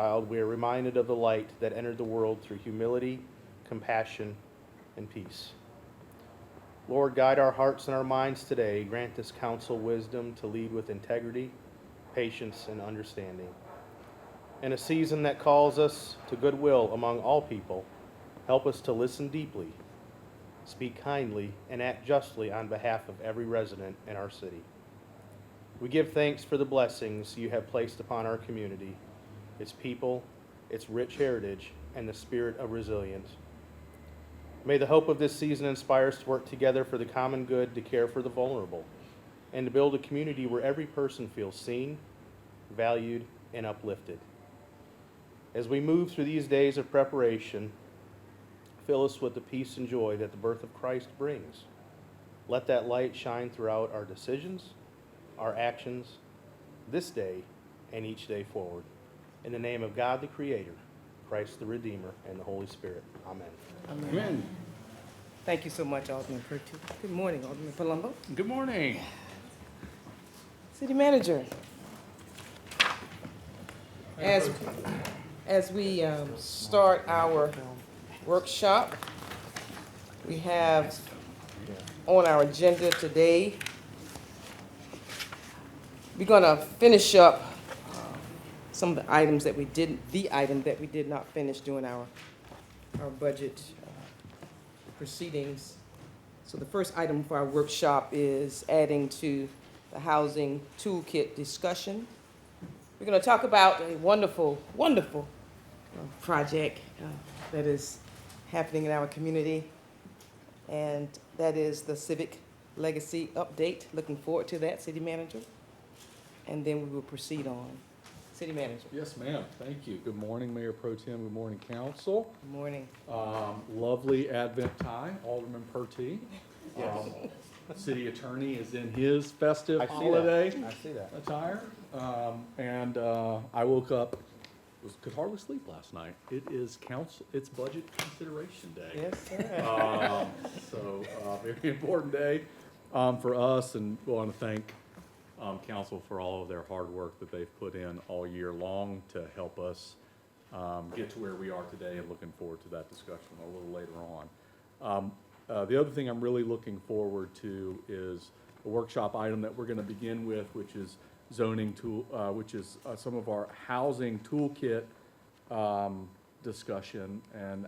child, we are reminded of the light that entered the world through humility, compassion, and peace. Lord, guide our hearts and our minds today. Grant this counsel wisdom to lead with integrity, patience, and understanding. In a season that calls us to goodwill among all people, help us to listen deeply, speak kindly, and act justly on behalf of every resident in our city. We give thanks for the blessings you have placed upon our community, its people, its rich heritage, and the spirit of resilience. May the hope of this season inspire us to work together for the common good, to care for the vulnerable, and to build a community where every person feels seen, valued, and uplifted. As we move through these days of preparation, fill us with the peace and joy that the birth of Christ brings. Let that light shine throughout our decisions, our actions, this day and each day forward. In the name of God the Creator, Christ the Redeemer, and the Holy Spirit. Amen. Amen. Thank you so much, Alderman Purdy. Good morning, Alderman Palumbo. Good morning. City Manager. As we start our workshop, we have on our agenda today, we're going to finish up some of the items that we did not finish during our budget proceedings. So the first item for our workshop is adding to the housing toolkit discussion. We're going to talk about a wonderful, wonderful project that is happening in our community, and that is the Civic Legacy Update. Looking forward to that, City Manager. And then we will proceed on. City Manager. Yes, ma'am. Thank you. Good morning, Mayor Pro Tem. Good morning, Council. Good morning. Lovely Advent time, Alderman Purdy. City Attorney is in his festive holiday I see that. attire. And I woke up, could hardly sleep last night. It is it's budget consideration day. Yes, sir. So very important day for us, and we want to thank Council for all of their hard work that they've put in all year long to help us get to where we are today, and looking forward to that discussion a little later on. The other thing I'm really looking forward to is a workshop item that we're going to begin with, which is zoning tool, which is some of our housing toolkit discussion, and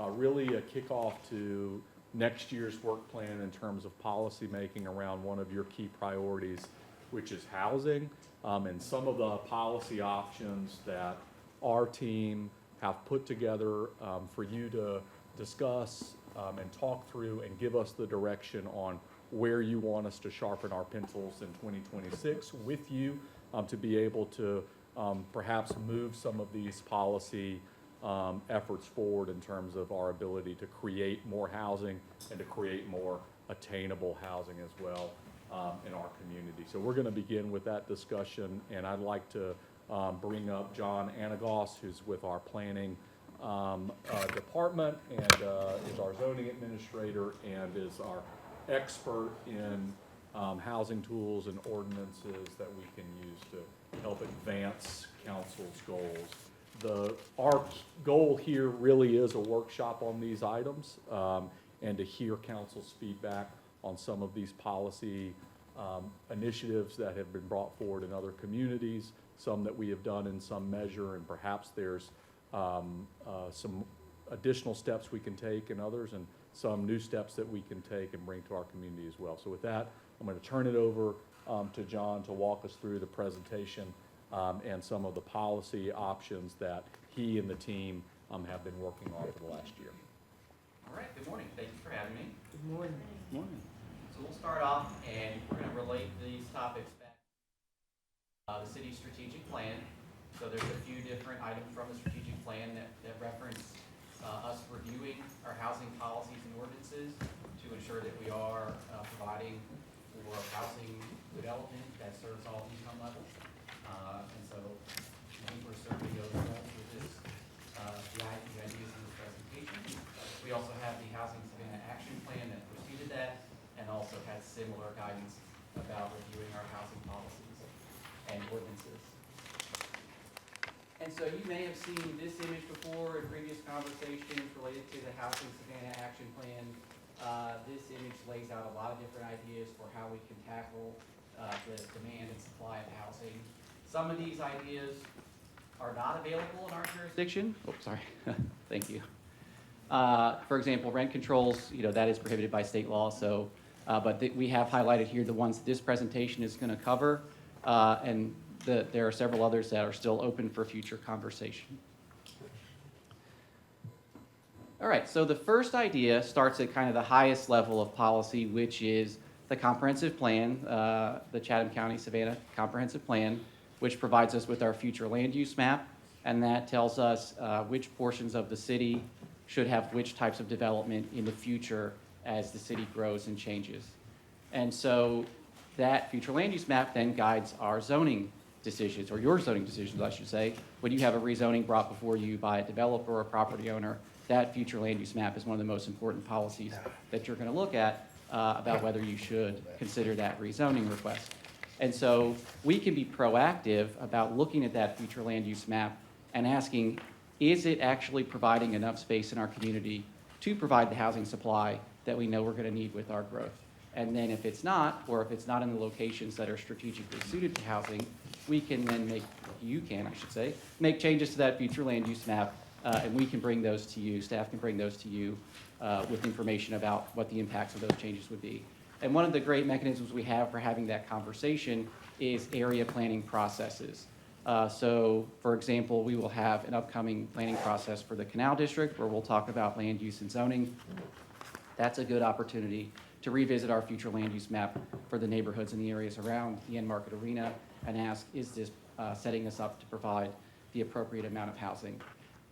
really a kickoff to next year's work plan in terms of policy making around one of your key priorities, which is housing, and some of the policy options that our team have put together for you to discuss and talk through and give us the direction on where you want us to sharpen our pencils in 2026 with you to be able to perhaps move some of these policy efforts forward in terms of our ability to create more housing and to create more attainable housing as well in our community. So we're going to begin with that discussion, and I'd like to bring up John Anagos, who's with our planning department and is our zoning administrator and is our expert in housing tools and ordinances that we can use to help advance council's goals. Our goal here really is a workshop on these items and to hear council's feedback on some of these policy initiatives that have been brought forward in other communities, some that we have done in some measure, and perhaps there's some additional steps we can take in others, and some new steps that we can take and bring to our community as well. So with that, I'm going to turn it over to John to walk us through the presentation and some of the policy options that he and the team have been working on for the last year. All right, good morning. Thank you for having me. Good morning. Morning. So we'll start off, and we're going to relate these topics back to the city's strategic plan. So there's a few different items from the strategic plan that reference us reviewing our housing policies and ordinances to ensure that we are providing for housing development that serves all income levels. And so I think we're serving those goals with this, the ideas in this presentation. We also have the Housing Savannah Action Plan that preceded that, and also has similar guidance about reviewing our housing policies and ordinances. And so you may have seen this image before in previous conversations related to the Housing Savannah Action Plan. This image lays out a lot of different ideas for how we can tackle the demand and supply of housing. Some of these ideas are not available in our jurisdiction. Oh, sorry. Thank you. For example, rent controls, that is prohibited by state law. So, but we have highlighted here the ones that this presentation is going to cover, and there are several others that are still open for future conversation. All right, so the first idea starts at kind of the highest level of policy, which is the comprehensive plan, the Chatham County Savannah Comprehensive Plan, which provides us with our future land use map, and that tells us which portions of the city should have which types of development in the future as the city grows and changes. And so that future land use map then guides our zoning decisions, or your zoning decisions, I should say. When you have a rezoning brought before you by a developer or a property owner, that future land use map is one of the most important policies that you're going to look at about whether you should consider that rezoning request. And so we can be proactive about looking at that future land use map and asking, is it actually providing enough space in our community to provide the housing supply that we know we're going to need with our growth? And then if it's not, or if it's not in the locations that are strategically suited to housing, we can then make changes to that future land use map, and we can bring those to you, staff can bring those to you with information about what the impacts of those changes would be. And one of the great mechanisms we have for having that conversation is area planning processes. So, for example, we will have an upcoming planning process for the Canal District where we'll talk about land use and zoning. That's a good opportunity to revisit our future land use map for the neighborhoods and the areas around the end market arena and ask, is this setting us up to provide the appropriate amount of housing?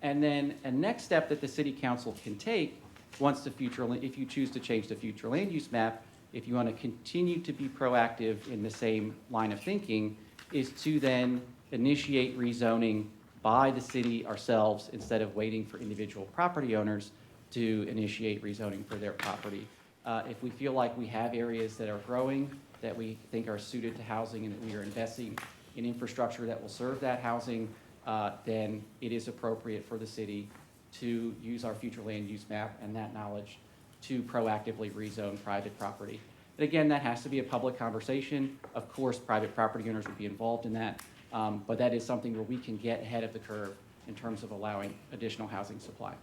And then a next step that the city council can take once if you choose to change the future land use map, if you want to continue to be proactive in the same line of thinking, is to then initiate rezoning by the city ourselves instead of waiting for individual property owners to initiate rezoning for their property. If we feel like we have areas that are growing, that we think are suited to housing, and that we are investing in infrastructure that will serve that housing, then it is appropriate for the city to use our future land use map and that knowledge to proactively rezone private property. But again, that has to be a public conversation. Of course, private property owners would be involved in that, but that is something where we can get ahead of the curve in terms of allowing additional housing supply.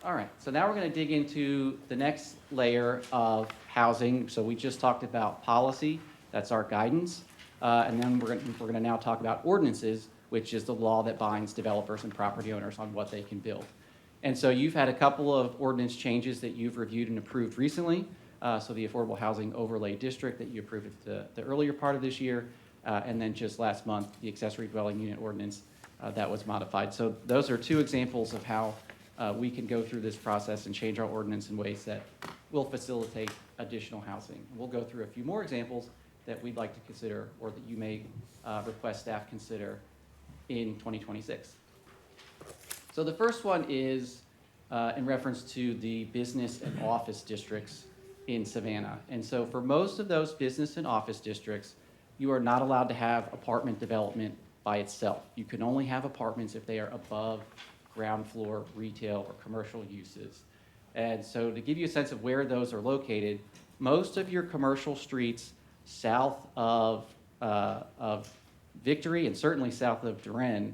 All right, so now we're going to dig into the next layer of housing. So we just talked about policy, that's our guidance, and then we're going to now talk about ordinances, which is the law that binds developers and property owners on what they can build. And so you've had a couple of ordinance changes that you've reviewed and approved recently. So the Affordable Housing Overlay District that you approved at the earlier part of this year, and then just last month, the Accessory Dwelling Unit Ordinance that was modified. So those are two examples of how we can go through this process and change our ordinance in ways that will facilitate additional housing. We'll go through a few more examples that we'd like to consider, or that you may request staff consider in 2026. So the first one is in reference to the business and office districts in Savannah. And so for most of those business and office districts, you are not allowed to have apartment development by itself. You can only have apartments if they are above ground floor retail or commercial uses. And so to give you a sense of where those are located, most of your commercial streets south of Victory and certainly south of Duren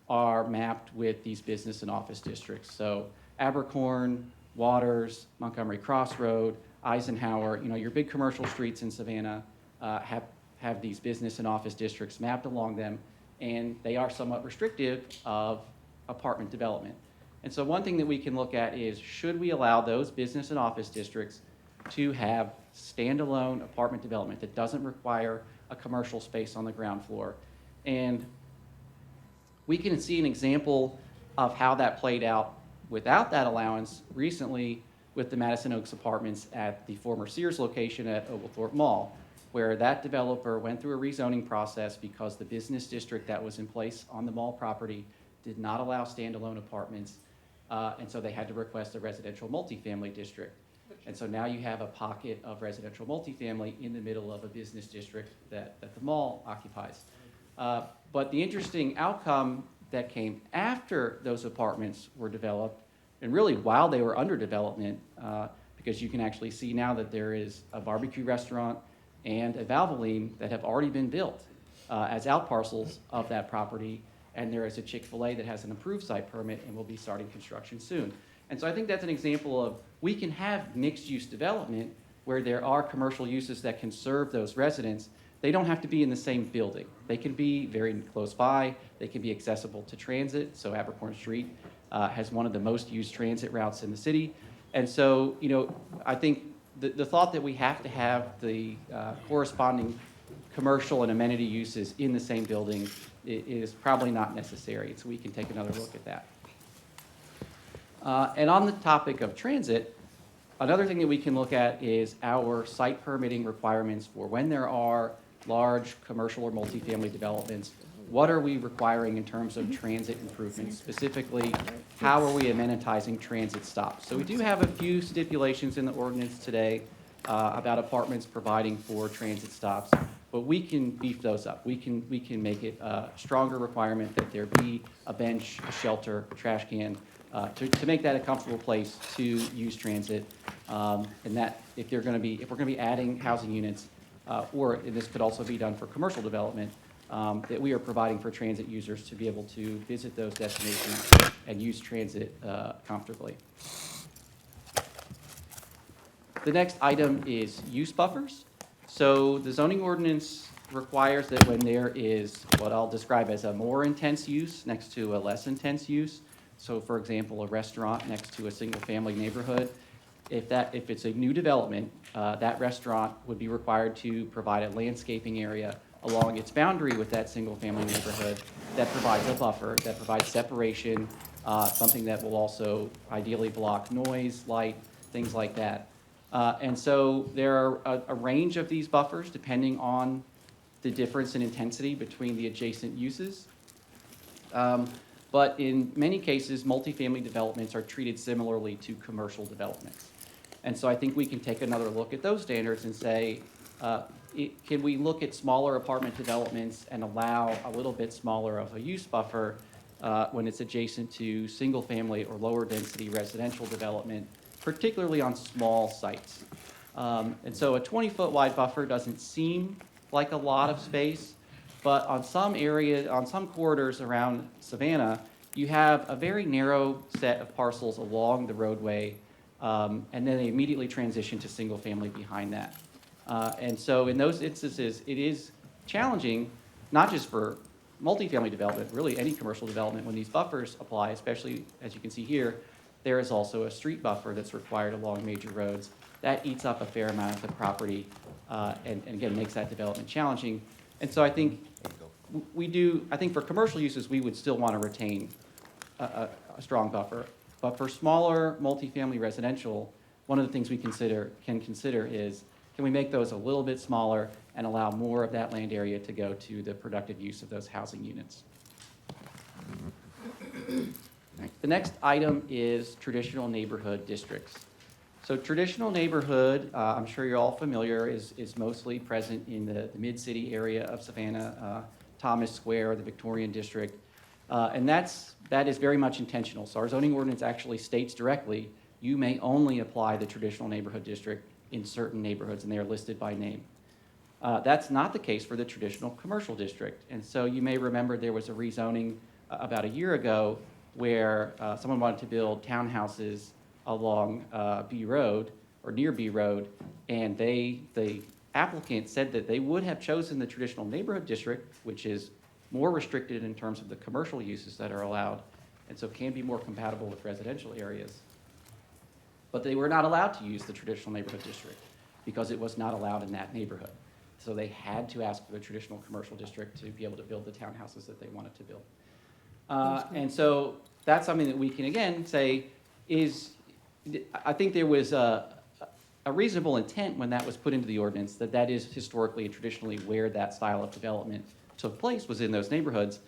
are mapped with these business and office districts. So Abercorn, Waters, Montgomery Crossroad, Eisenhower, your big commercial streets in Savannah have these business and office districts mapped along them, and they are somewhat restrictive of apartment development. And so one thing that we can look at is, should we allow those business and office districts to have standalone apartment development that doesn't require a commercial space on the ground floor? And we can see an example of how that played out without that allowance recently with the Madison Oaks apartments at the former Sears location at Oglethorpe Mall, where that developer went through a rezoning process because the business district that was in place on the mall property did not allow standalone apartments, and so they had to request a residential multifamily district. And so now you have a pocket of residential multifamily in the middle of a business district that the mall occupies. But the interesting outcome that came after those apartments were developed, and really while they were under development, because you can actually see now that there is a barbecue restaurant and a Valvoline that have already been built as outparcels of that property, and there is a Chick-fil-A that has an approved site permit and will be starting construction soon. And so I think that's an example of, we can have mixed-use development where there are commercial uses that can serve those residents. They don't have to be in the same building. They can be very close by. They can be accessible to transit. So Abercorn Street has one of the most used transit routes in the city. And so, you know, I think the thought that we have to have the corresponding commercial and amenity uses in the same building is probably not necessary. So we can take another look at that. And on the topic of transit, another thing that we can look at is our site permitting requirements for when there are large commercial or multifamily developments. What are we requiring in terms of transit improvements? Specifically, how are we amenitizing transit stops? So we do have a few stipulations in the ordinance today about apartments providing for transit stops, but we can beef those up. We can make it a stronger requirement that there be a bench, a shelter, a trash can, to make that a comfortable place to use transit, and that if we're going to be adding housing units, or and this could also be done for commercial development, that we are providing for transit users to be able to visit those destinations and use transit comfortably. The next item is use buffers. So the zoning ordinance requires that when there is what I'll describe as a more intense use next to a less intense use, so for example, a restaurant next to a single-family neighborhood, if it's a new development, that restaurant would be required to provide a landscaping area along its boundary with that single-family neighborhood that provides a buffer, that provides separation, something that will also ideally block noise, light, things like that. And so there are a range of these buffers depending on the difference in intensity between the adjacent uses. But in many cases, multifamily developments are treated similarly to commercial developments. And so I think we can take another look at those standards and say, can we look at smaller apartment developments and allow a little bit smaller of a use buffer when it's adjacent to single-family or lower density residential development, particularly on small sites. And so a 20-foot wide buffer doesn't seem like a lot of space, but on some corridors around Savannah, you have a very narrow set of parcels along the roadway, and then they immediately transition to single family behind that. And so in those instances, it is challenging, not just for multifamily development, really any commercial development, when these buffers apply, especially as you can see here, there is also a street buffer that's required along major roads. That eats up a fair amount of the property, and again, makes that development challenging. And so I think I think for commercial uses, we would still want to retain a strong buffer. But for smaller multifamily residential, one of the things we can consider is, can we make those a little bit smaller and allow more of that land area to go to the productive use of those housing units? The next item is traditional neighborhood districts. So traditional neighborhood, I'm sure you're all familiar, is mostly present in the mid-city area of Savannah, Thomas Square, the Victorian district, and that is very much intentional. So our zoning ordinance actually states directly, you may only apply the traditional neighborhood district in certain neighborhoods, and they are listed by name. That's not the case for the traditional commercial district. And so you may remember there was a rezoning about a year ago where someone wanted to build townhouses along B Road or near B Road, and the applicant said that they would have chosen the traditional neighborhood district, which is more restricted in terms of the commercial uses that are allowed, and so can be more compatible with residential areas. But they were not allowed to use the traditional neighborhood district because it was not allowed in that neighborhood. So they had to ask for the traditional commercial district to be able to build the townhouses that they wanted to build. And so that's something that we can, again, say is, I think there was a reasonable intent when that was put into the ordinance that is historically and traditionally where that style of development took place, was in those neighborhoods.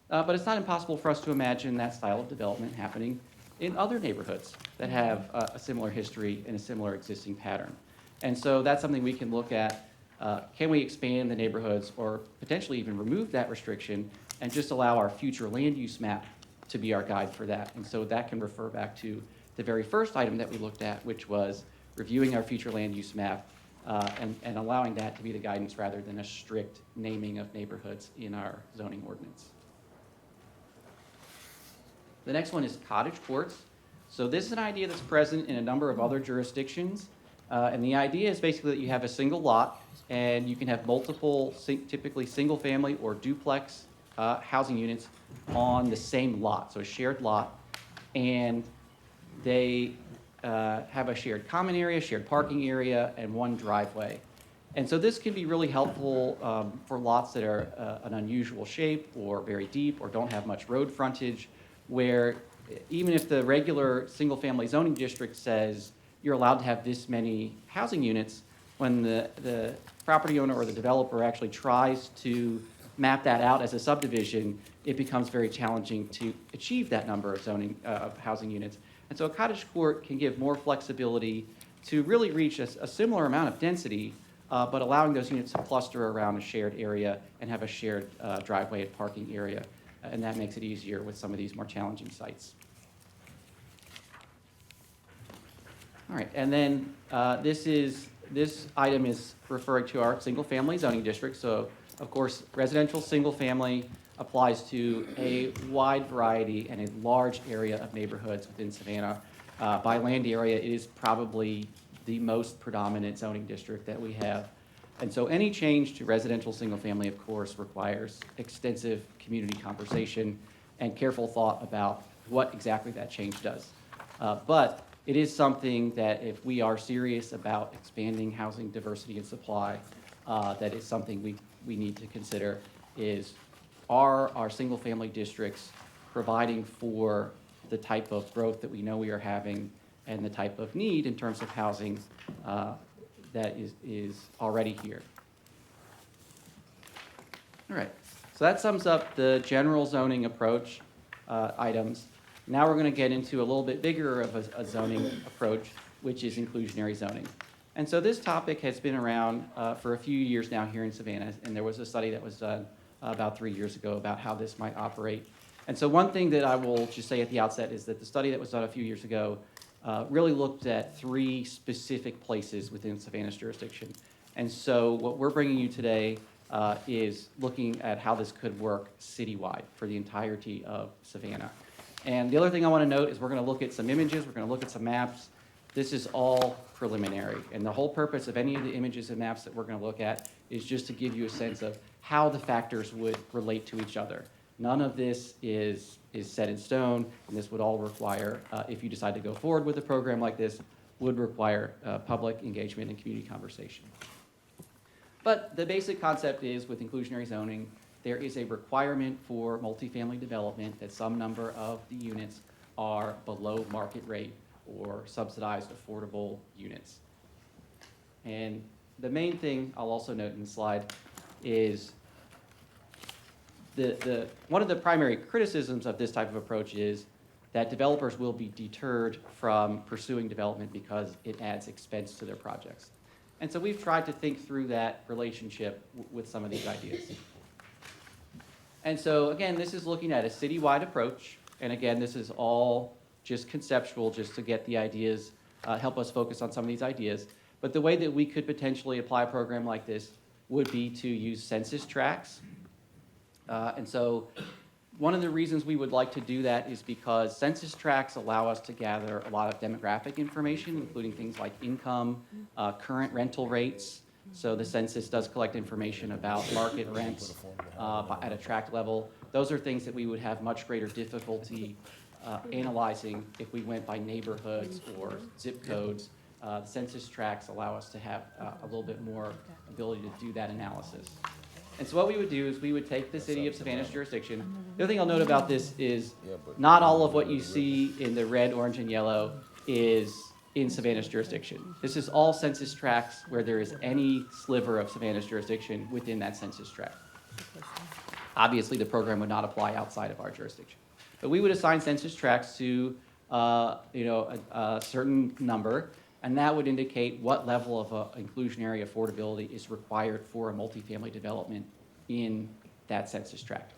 But it's not impossible for us to imagine that style of development happening in other neighborhoods that have a similar history and a similar existing pattern. And so that's something we can look at. can we expand the neighborhoods or potentially even remove that restriction and just allow our future land use map to be our guide for that? And so that can refer back to the very first item that we looked at, which was reviewing our future land use map and allowing that to be the guidance rather than a strict naming of neighborhoods in our zoning ordinance. The next one is cottage courts. So this is an idea that's present in a number of other jurisdictions. And the idea is basically that you have a single lot and you can have multiple, typically single family or duplex housing units on the same lot, so a shared lot. And they have a shared common area, shared parking area, and one driveway. And so this can be really helpful for lots that are an unusual shape or very deep or don't have much road frontage, where even if the regular single-family zoning district says you're allowed to have this many housing units, when the property owner or the developer actually tries to map that out as a subdivision, it becomes very challenging to achieve that number of of housing units. And so a cottage court can give more flexibility to really reach a similar amount of density, but allowing those units to cluster around a shared area and have a shared driveway and parking area. And that makes it easier with some of these more challenging sites. All right, and then this item is referring to our single-family zoning district. So, of course, residential single-family applies to a wide variety and a large area of neighborhoods within Savannah. By land area, it is probably the most predominant zoning district that we have. And so any change to residential single-family, of course, requires extensive community conversation and careful thought about what exactly that change does. But it is something that if we are serious about expanding housing diversity and supply, that is something we need to consider is, are our single-family districts providing for the type of growth that we know we are having and the type of need in terms of housing that is already here. All right, so that sums up the general zoning approach items. Now we're going to get into a little bit bigger of a zoning approach, which is inclusionary zoning. And so this topic has been around for a few years now here in Savannah, and there was a study that was done about 3 years ago about how this might operate. And so one thing that I will just say at the outset is that the study that was done a few years ago really looked at 3 specific places within Savannah's jurisdiction. And so what we're bringing you today is looking at how this could work citywide for the entirety of Savannah. And the other thing I want to note is we're going to look at some images, we're going to look at some maps. This is all preliminary, and the whole purpose of any of the images and maps that we're going to look at is just to give you a sense of how the factors would relate to each other. None of this is set in stone, and this would all require, if you decide to go forward with a program like this, would require public engagement and community conversation. But the basic concept is, with inclusionary zoning, there is a requirement for multifamily development that some number of the units are below market rate or subsidized affordable units. And the main thing I'll also note in the slide is one of the primary criticisms of this type of approach is that developers will be deterred from pursuing development because it adds expense to their projects. And so we've tried to think through that relationship with some of these ideas. And so again, this is looking at a citywide approach. And again, this is all just conceptual, just to get the ideas, help us focus on some of these ideas. But the way that we could potentially apply a program like this would be to use census tracts. And so one of the reasons we would like to do that is because census tracts allow us to gather a lot of demographic information, including things like income, current rental rates. So the census does collect information about market rents at a tract level. Those are things that we would have much greater difficulty analyzing if we went by neighborhoods or zip codes. The census tracts allow us to have a little bit more ability to do that analysis. And so what we would do is we would take the City of Savannah's jurisdiction. The other thing I'll note about this is not all of what you see in the red, orange, and yellow is in Savannah's jurisdiction. This is all census tracts where there is any sliver of Savannah's jurisdiction within that census tract. Obviously, the program would not apply outside of our jurisdiction. But we would assign census tracts to a certain number, and that would indicate what level of inclusionary affordability is required for a multifamily development in that census tract.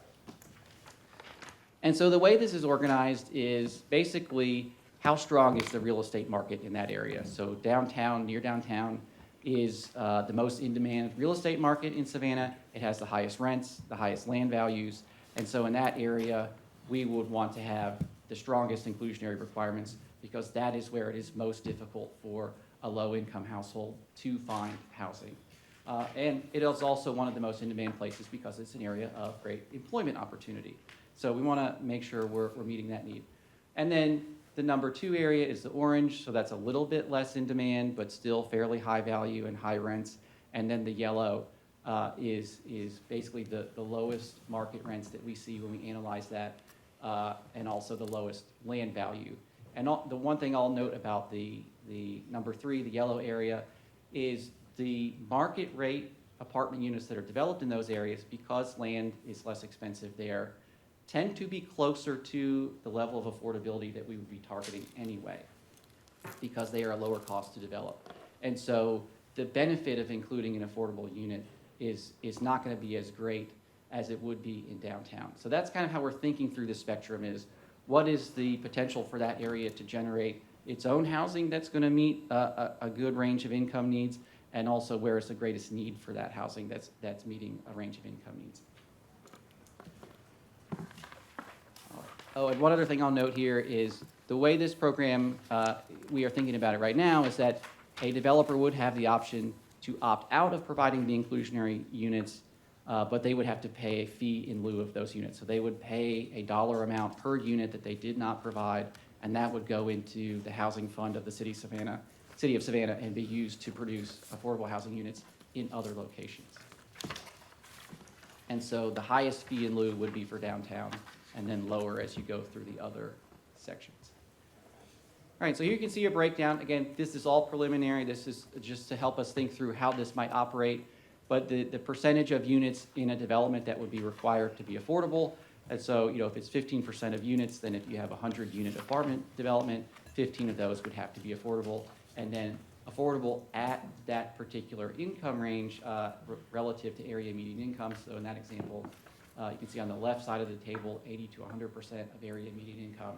And so the way this is organized is basically how strong is the real estate market in that area. So downtown, near downtown, is the most in-demand real estate market in Savannah. It has the highest rents, the highest land values, and so in that area, we would want to have the strongest inclusionary requirements because that is where it is most difficult for a low-income household to find housing. And it is also one of the most in-demand places because it's an area of great employment opportunity. So we want to make sure we're meeting that need. And then the number 2 area is the orange, so that's a little bit less in demand, but still fairly high value and high rents. And then the yellow is basically the lowest market rents that we see when we analyze that, and also the lowest land value. And the one thing I'll note about the number 3, the yellow area, is the market rate apartment units that are developed in those areas, because land is less expensive there, tend to be closer to the level of affordability that we would be targeting anyway, because they are a lower cost to develop. And so the benefit of including an affordable unit is not going to be as great as it would be in downtown. So that's kind of how we're thinking through the spectrum is, what is the potential for that area to generate its own housing that's going to meet a good range of income needs, and also where is the greatest need for that housing that's meeting a range of income needs. Oh, and one other thing I'll note here is the way this program, we are thinking about it right now, is that a developer would have the option to opt out of providing the inclusionary units, but they would have to pay a fee in lieu of those units. So they would pay a dollar amount per unit that they did not provide, and that would go into the housing fund of the City of Savannah and be used to produce affordable housing units in other locations. And so the highest fee in lieu would be for downtown, and then lower as you go through the other sections. All right, so here you can see a breakdown. Again, this is all preliminary. This is just to help us think through how this might operate. But the percentage of units in a development that would be required to be affordable. And so, if it's 15% of units, then if you have a 100-unit apartment development, 15 of those would have to be affordable. And then affordable at that particular income range relative to area median income. So in that example, you can see on the left side of the table, 80 to 100% of area median income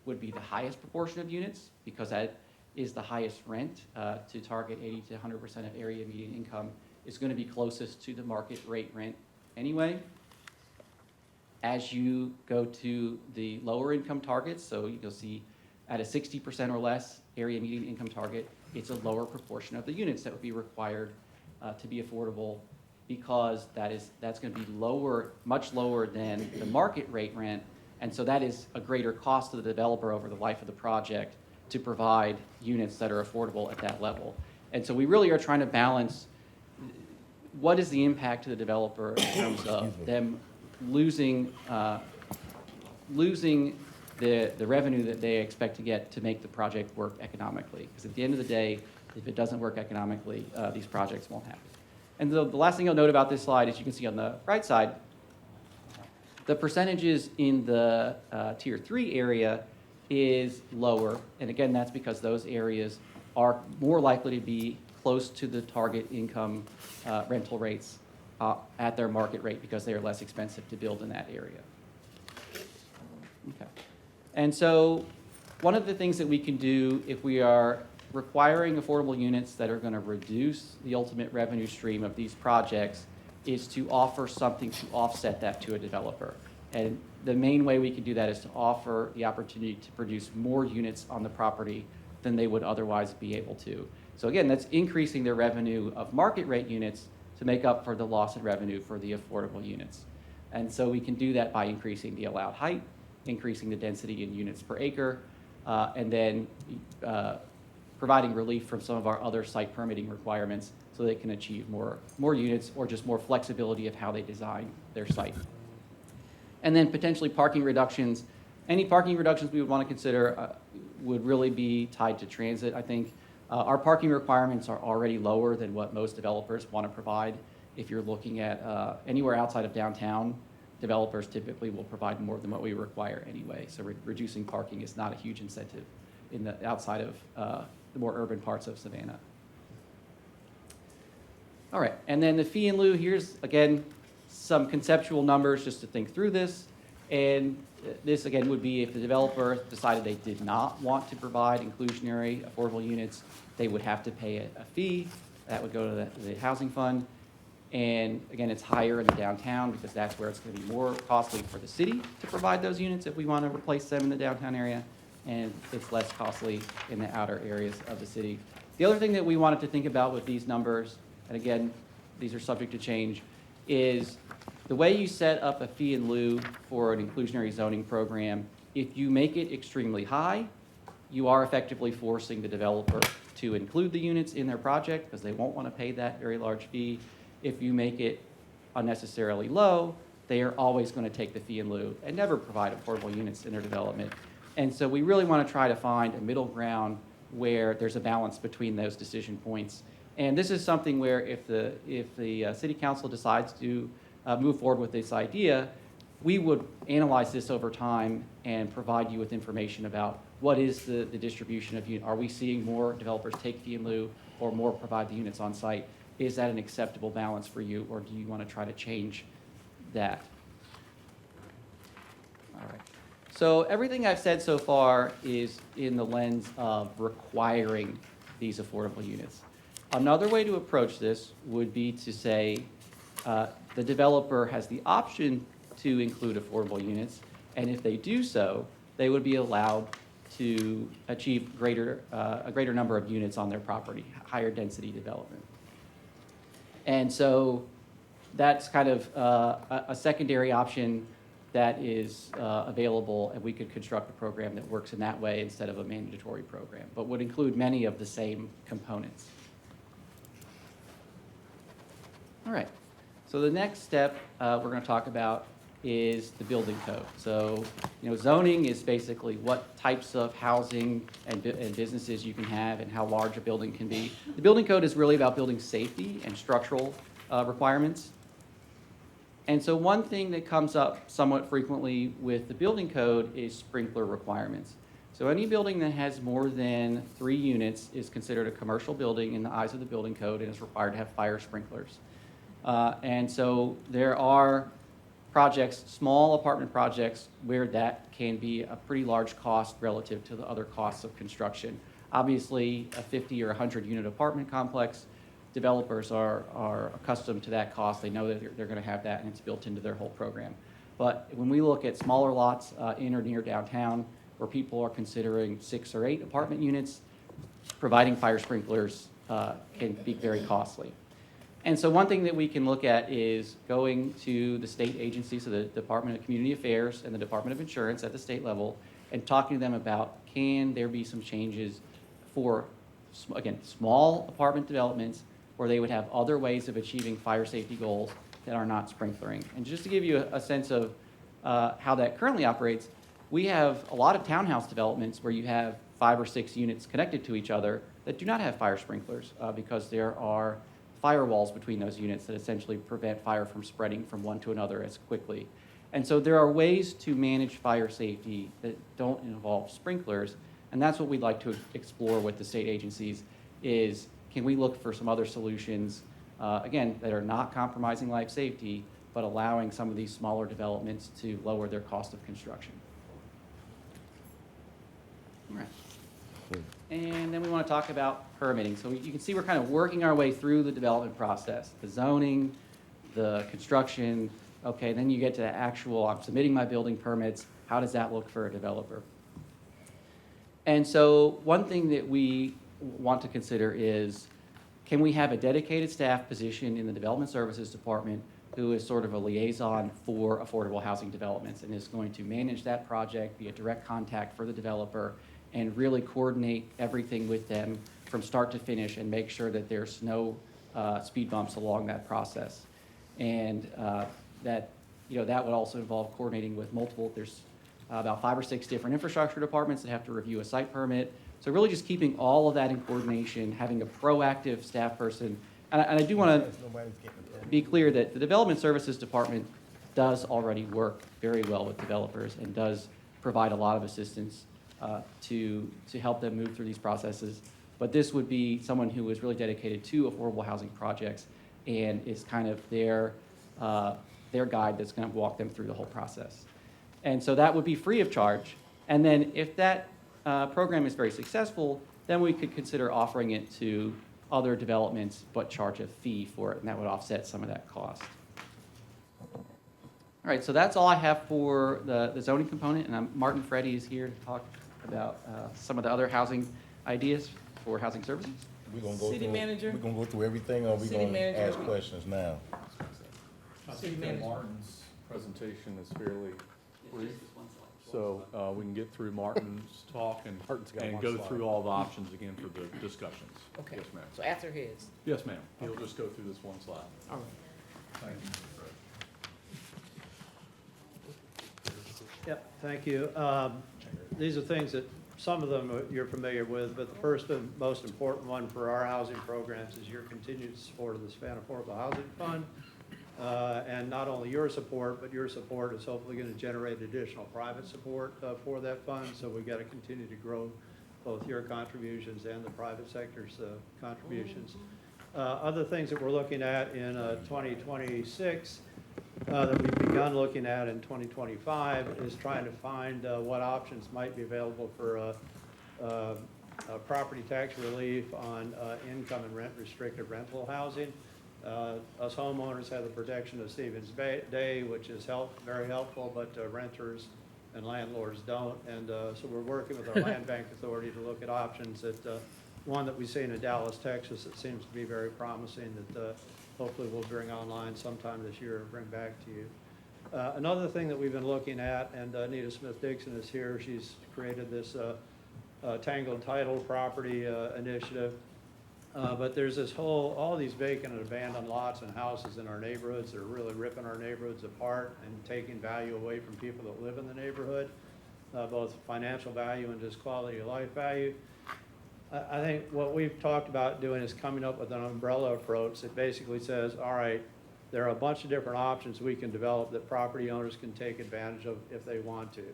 would be the highest proportion of units, because that is the highest rent. To target 80 to 100% of area median income is going to be closest to the market rate rent anyway. As you go to the lower income targets, so you'll see at a 60% or less area median income target, it's a lower proportion of the units that would be required to be affordable, because that's going to be lower, much lower than the market rate rent, and so that is a greater cost to the developer over the life of the project to provide units that are affordable at that level. And so we really are trying to balance what is the impact to the developer in terms of them losing the revenue that they expect to get to make the project work economically. Because at the end of the day, if it doesn't work economically, these projects won't happen. And the last thing I'll note about this slide is you can see on the right side, the percentages in the Tier 3 area is lower. And again, that's because those areas are more likely to be close to the target income rental rates at their market rate, because they are less expensive to build in that area. Okay. And so one of the things that we can do if we are requiring affordable units that are going to reduce the ultimate revenue stream of these projects is to offer something to offset that to a developer. And the main way we can do that is to offer the opportunity to produce more units on the property than they would otherwise be able to. So again, that's increasing their revenue of market rate units to make up for the loss in revenue for the affordable units. And so we can do that by increasing the allowed height, increasing the density in units per acre, and then providing relief from some of our other site permitting requirements so they can achieve more units, or just more flexibility of how they design their site. And then potentially parking reductions. Any parking reductions we would want to consider would really be tied to transit, I think. Our parking requirements are already lower than what most developers want to provide. If you're looking at anywhere outside of downtown, developers typically will provide more than what we require anyway. So reducing parking is not a huge incentive outside of the more urban parts of Savannah. All right, and then the fee in lieu, here's, again, some conceptual numbers just to think through this. And this, again, would be if the developer decided they did not want to provide inclusionary affordable units, they would have to pay a fee. That would go to the housing fund. And again, it's higher in the downtown because that's where it's going to be more costly for the city to provide those units if we want to replace them in the downtown area. And it's less costly in the outer areas of the city. The other thing that we wanted to think about with these numbers, and again, these are subject to change, is the way you set up a fee in lieu for an inclusionary zoning program. If you make it extremely high, you are effectively forcing the developer to include the units in their project because they won't want to pay that very large fee. If you make it unnecessarily low, they are always going to take the fee in lieu and never provide affordable units in their development. And so we really want to try to find a middle ground where there's a balance between those decision points. And this is something where if the city council decides to move forward with this idea, we would analyze this over time and provide you with information about what is the distribution of units. Are we seeing more developers take fee in lieu or more provide the units on site? Is that an acceptable balance for you, or do you want to try to change that? All right. So everything I've said so far is in the lens of requiring these affordable units. Another way to approach this would be to say the developer has the option to include affordable units, and if they do so, they would be allowed to achieve a greater number of units on their property, higher density development. And so that's kind of a secondary option that is available, and we could construct a program that works in that way instead of a mandatory program, but would include many of the same components. All right, so the next step we're going to talk about is the building code. So, zoning is basically what types of housing and businesses you can have and how large a building can be. The building code is really about building safety and structural requirements. And so one thing that comes up somewhat frequently with the building code is sprinkler requirements. So any building that has more than 3 units is considered a commercial building in the eyes of the building code and is required to have fire sprinklers. And so there are projects, small apartment projects, where that can be a pretty large cost relative to the other costs of construction. Obviously, a 50 or 100 unit apartment complex, developers are accustomed to that cost. They know that they're going to have that, and it's built into their whole program. But when we look at smaller lots in or near downtown, where people are considering 6 or 8 apartment units, providing fire sprinklers can be very costly. And so one thing that we can look at is going to the state agencies, so the Department of Community Affairs and the Department of Insurance at the state level, and talking to them about, can there be some changes for, again, small apartment developments where they would have other ways of achieving fire safety goals that are not sprinklering. And just to give you a sense of how that currently operates, we have a lot of townhouse developments where you have 5 or 6 units connected to each other that do not have fire sprinklers because there are firewalls between those units that essentially prevent fire from spreading from one to another as quickly. And so there are ways to manage fire safety that don't involve sprinklers, and that's what we'd like to explore with the state agencies is, can we look for some other solutions, again, that are not compromising life safety, but allowing some of these smaller developments to lower their cost of construction. All right. And then we want to talk about permitting. So you can see we're kind of working our way through the development process, the zoning, the construction. Okay, then you get to the actual, I'm submitting my building permits. How does that look for a developer? And so one thing that we want to consider is, can we have a dedicated staff position in the Development Services Department who is sort of a liaison for affordable housing developments and is going to manage that project, be a direct contact for the developer, and really coordinate everything with them from start to finish and make sure that there's no speed bumps along that process. And that would also involve coordinating with multiple, there's about 5 or 6 different infrastructure departments that have to review a site permit. So really just keeping all of that in coordination, having a proactive staff person. And I do want to be clear that the Development Services Department does already work very well with developers and does provide a lot of assistance to help them move through these processes. But this would be someone who is really dedicated to affordable housing projects and is kind of their guide that's going to walk them through the whole process. And so that would be free of charge. And then if that program is very successful, then we could consider offering it to other developments but charge a fee for it, and that would offset some of that cost. All right, so that's all I have for the zoning component, and Martin Freddy is here to talk about some of the other housing ideas for housing services. We're gonna go City through, manager. we're gonna go through everything, or we City gonna manager. ask questions now? I City think that manager. Martin's presentation is fairly brief, so we can get through Martin's talk and one go slide. through all the options again for the discussions. Okay. Yes, ma'am. So after his. Yes, ma'am. He'll just go through this one slide. All right. Thank you. Yep, thank you. These are things that, some of them you're familiar with, but the first and most important one for our housing programs is your continued support of the Savannah Affordable Housing Fund. And not only your support, but your support is hopefully going to generate additional private support for that fund. So we got to continue to grow both your contributions and the private sector's contributions. Other things that we're looking at in 2026 that we've begun looking at in 2025 is trying to find what options might be available for property tax relief on income and rent restricted rental housing. Us homeowners have the protection of Stevens Day, which is very helpful, but renters and landlords don't. And so we're working with our Land Bank Authority to look at options that one that we've seen in Dallas, Texas, that seems to be very promising that hopefully we'll bring online sometime this year and bring back to you. Another thing that we've been looking at, and Anita Smith-Dixon is here, she's created this Tangled Title Property Initiative. But there's this all these vacant and abandoned lots and houses in our neighborhoods that are really ripping our neighborhoods apart and taking value away from people that live in the neighborhood, both financial value and just quality of life value. I think what we've talked about doing is coming up with an umbrella approach that basically says, all right, there are a bunch of different options we can develop that property owners can take advantage of if they want to.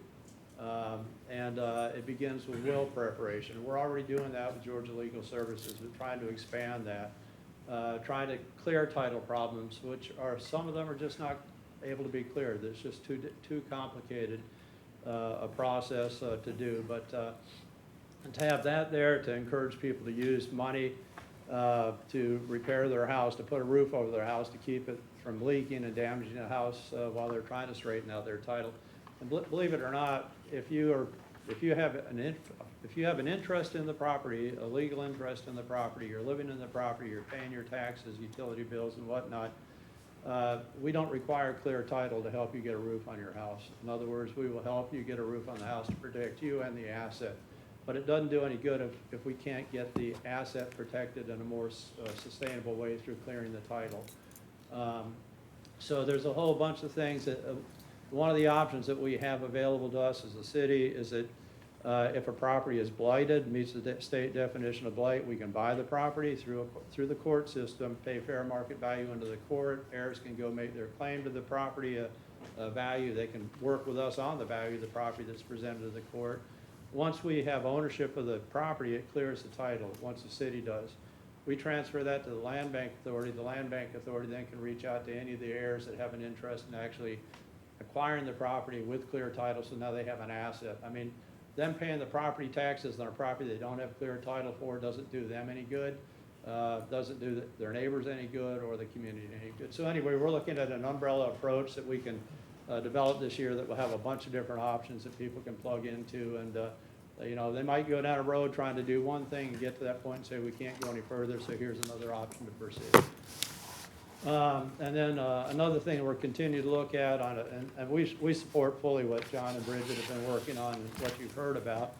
It begins with will preparation. We're already doing that with Georgia Legal Services. We're trying to expand that, trying to clear title problems, which are, some of them are just not able to be cleared. It's just too complicated a process to do. But to have that there, to encourage people to use money to repair their house, to put a roof over their house, to keep it from leaking and damaging the house while they're trying to straighten out their title. And believe it or not, if you have an interest in the property, a legal interest in the property, you're living in the property, you're paying your taxes, utility bills and whatnot, we don't require clear title to help you get a roof on your house. In other words, we will help you get a roof on the house to protect you and the asset. But it doesn't do any good if we can't get the asset protected in a more sustainable way through clearing the title. So there's a whole bunch of things that, one of the options that we have available to us as a city is that if a property is blighted, meets the state definition of blight, we can buy the property through the court system, pay fair market value into the court. Heirs can go make their claim to the property value. They can work with us on the value of the property that's presented to the court. Once we have ownership of the property, it clears the title, once the city does. We transfer that to the Land Bank Authority. The Land Bank Authority then can reach out to any of the heirs that have an interest in actually acquiring the property with clear title, so now they have an asset. I mean, them paying the property taxes on a property they don't have clear title for doesn't do them any good, doesn't do their neighbors any good or the community any good. So anyway, we're looking at an umbrella approach that we can develop this year that will have a bunch of different options that people can plug into. And you know, they might go down a road trying to do one thing and get to that point and say we can't go any further, so here's another option to pursue. And then another thing we're continuing to look at on it, and we support fully what John and Bridget have been working on and what you've heard about.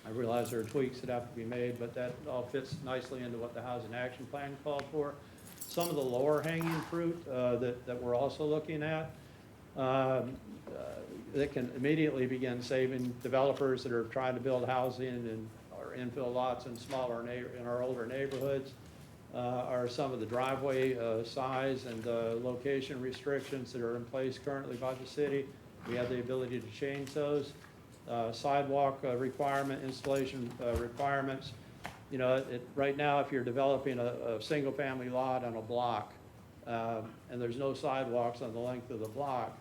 I realize there are tweaks that have to be made, but that all fits nicely into what the Housing Action Plan called for. Some of the lower hanging fruit that we're also looking at that can immediately begin saving developers that are trying to build housing and or infill lots in our older neighborhoods. Are some of the driveway size and location restrictions that are in place currently by the city. We have the ability to change those. Sidewalk requirement, installation requirements. You know, right now, if you're developing a single-family lot on a block, and there's no sidewalks on the length of the block,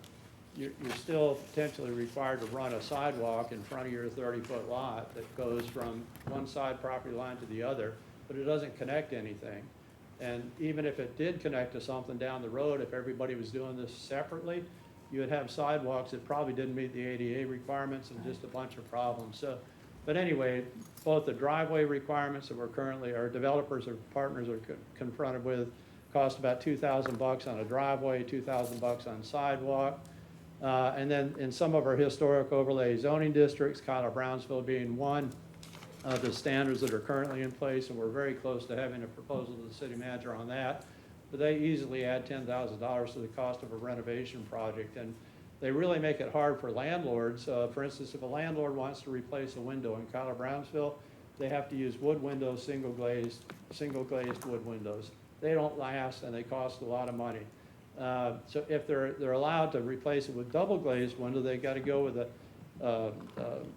you're still potentially required to run a sidewalk in front of your 30-foot lot that goes from one side property line to the other, but it doesn't connect anything. And even if it did connect to something down the road, if everybody was doing this separately, you would have sidewalks that probably didn't meet the ADA requirements and just a bunch of problems. So, but anyway, both the driveway requirements that we're currently, our developers or partners are confronted with, cost about $2,000 on a driveway, $2,000 on sidewalk. And then in some of our historic overlay zoning districts, Colorado Brownsville being one, the standards that are currently in place, and we're very close to having a proposal to the city manager on that. But they easily add $10,000 to the cost of a renovation project, and they really make it hard for landlords. For instance, if a landlord wants to replace a window in Colorado Brownsville, they have to use wood windows, single glazed wood windows. They don't last and they cost a lot of money. So if they're allowed to replace it with double glazed window, they got to go with a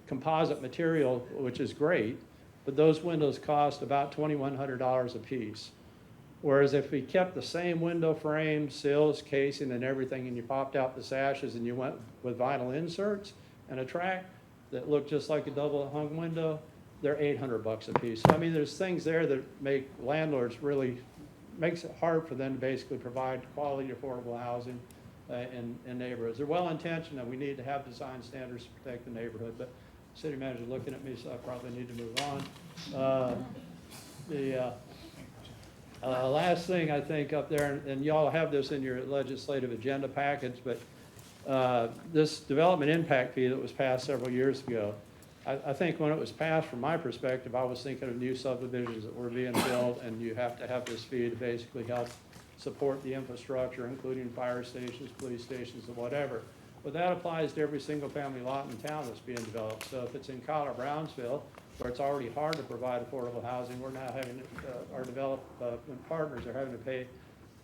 composite material, which is great, but those windows cost about $2,100 a piece. Whereas if we kept the same window frame, sills, casing, and everything, and you popped out the sashes and you went with vinyl inserts and a track that looked just like a double hung window, they're $800 a piece. So I mean, there's things there that make landlords really, makes it hard for them to basically provide quality, affordable housing in neighborhoods. They're well-intentioned, and we need to have design standards to protect the neighborhood, but the city manager's looking at me, so I probably need to move on. Last thing I think up there, and y'all have this in your legislative agenda package, but this development impact fee that was passed several years ago, I think when it was passed, from my perspective, I was thinking of new subdivisions that were being built, and you have to have this fee to basically help support the infrastructure, including fire stations, police stations, and whatever. But that applies to every single family lot in town that's being developed. So if it's in Colorado Brownsville, where it's already hard to provide affordable housing, we're now having, our development partners are having to pay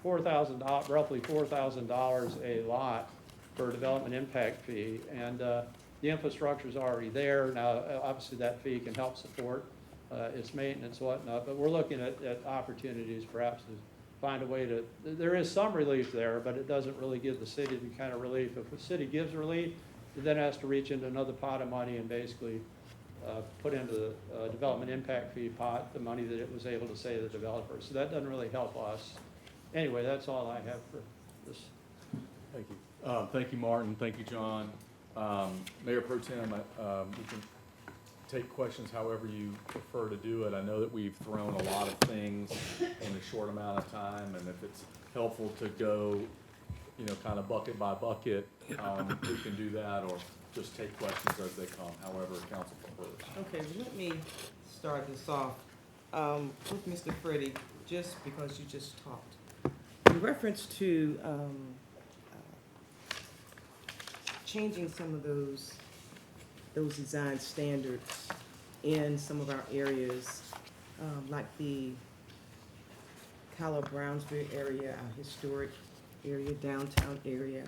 roughly $4,000 a lot for a development impact fee. And the infrastructure is already there. Now, obviously, that fee can help support its maintenance and whatnot, but we're looking at opportunities perhaps to find a way to, there is some relief there, but it doesn't really give the city the kind of relief. If the city gives relief, it then has to reach into another pot of money and basically put into the development impact fee pot the money that it was able to save the developers. So that doesn't really help us. Anyway, that's all I have for this. Thank you. Thank you, Martin. Thank you, John. Mayor Pro Tem, we can take questions however you prefer to do it. I know that we've thrown a lot of things in a short amount of time, and if it's helpful to go, you know, kind of bucket by bucket, we can do that, or just take questions as they come, however council prefers. Okay, let me start this off with Mr. Freddie, just because you just talked. In reference to changing some of those design standards in some of our areas, like the Colorado Brownsville area, our historic area, downtown area,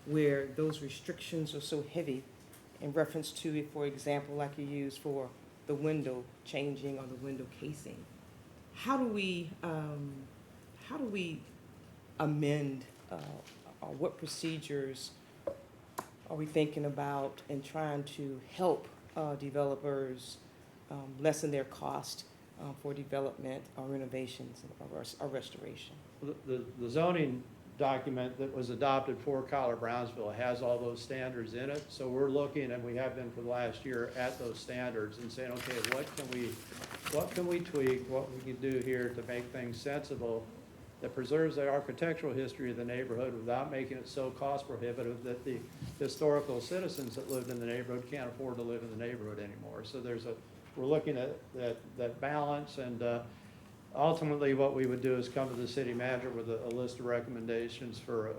where those restrictions are so heavy in reference to it, for example, like you use for the window changing or the window casing. How do we amend, or what procedures are we thinking about in trying to help developers lessen their cost for development or renovations or restoration? The zoning document that was adopted for Colorado Brownsville has all those standards in it. So we're looking, and we have been for the last year, at those standards and saying, okay, what can we tweak, what we can do here to make things sensible that preserves the architectural history of the neighborhood without making it so cost prohibitive that the historical citizens that lived in the neighborhood can't afford to live in the neighborhood anymore. So we're looking at that balance, and ultimately what we would do is come to the city manager with a list of recommendations for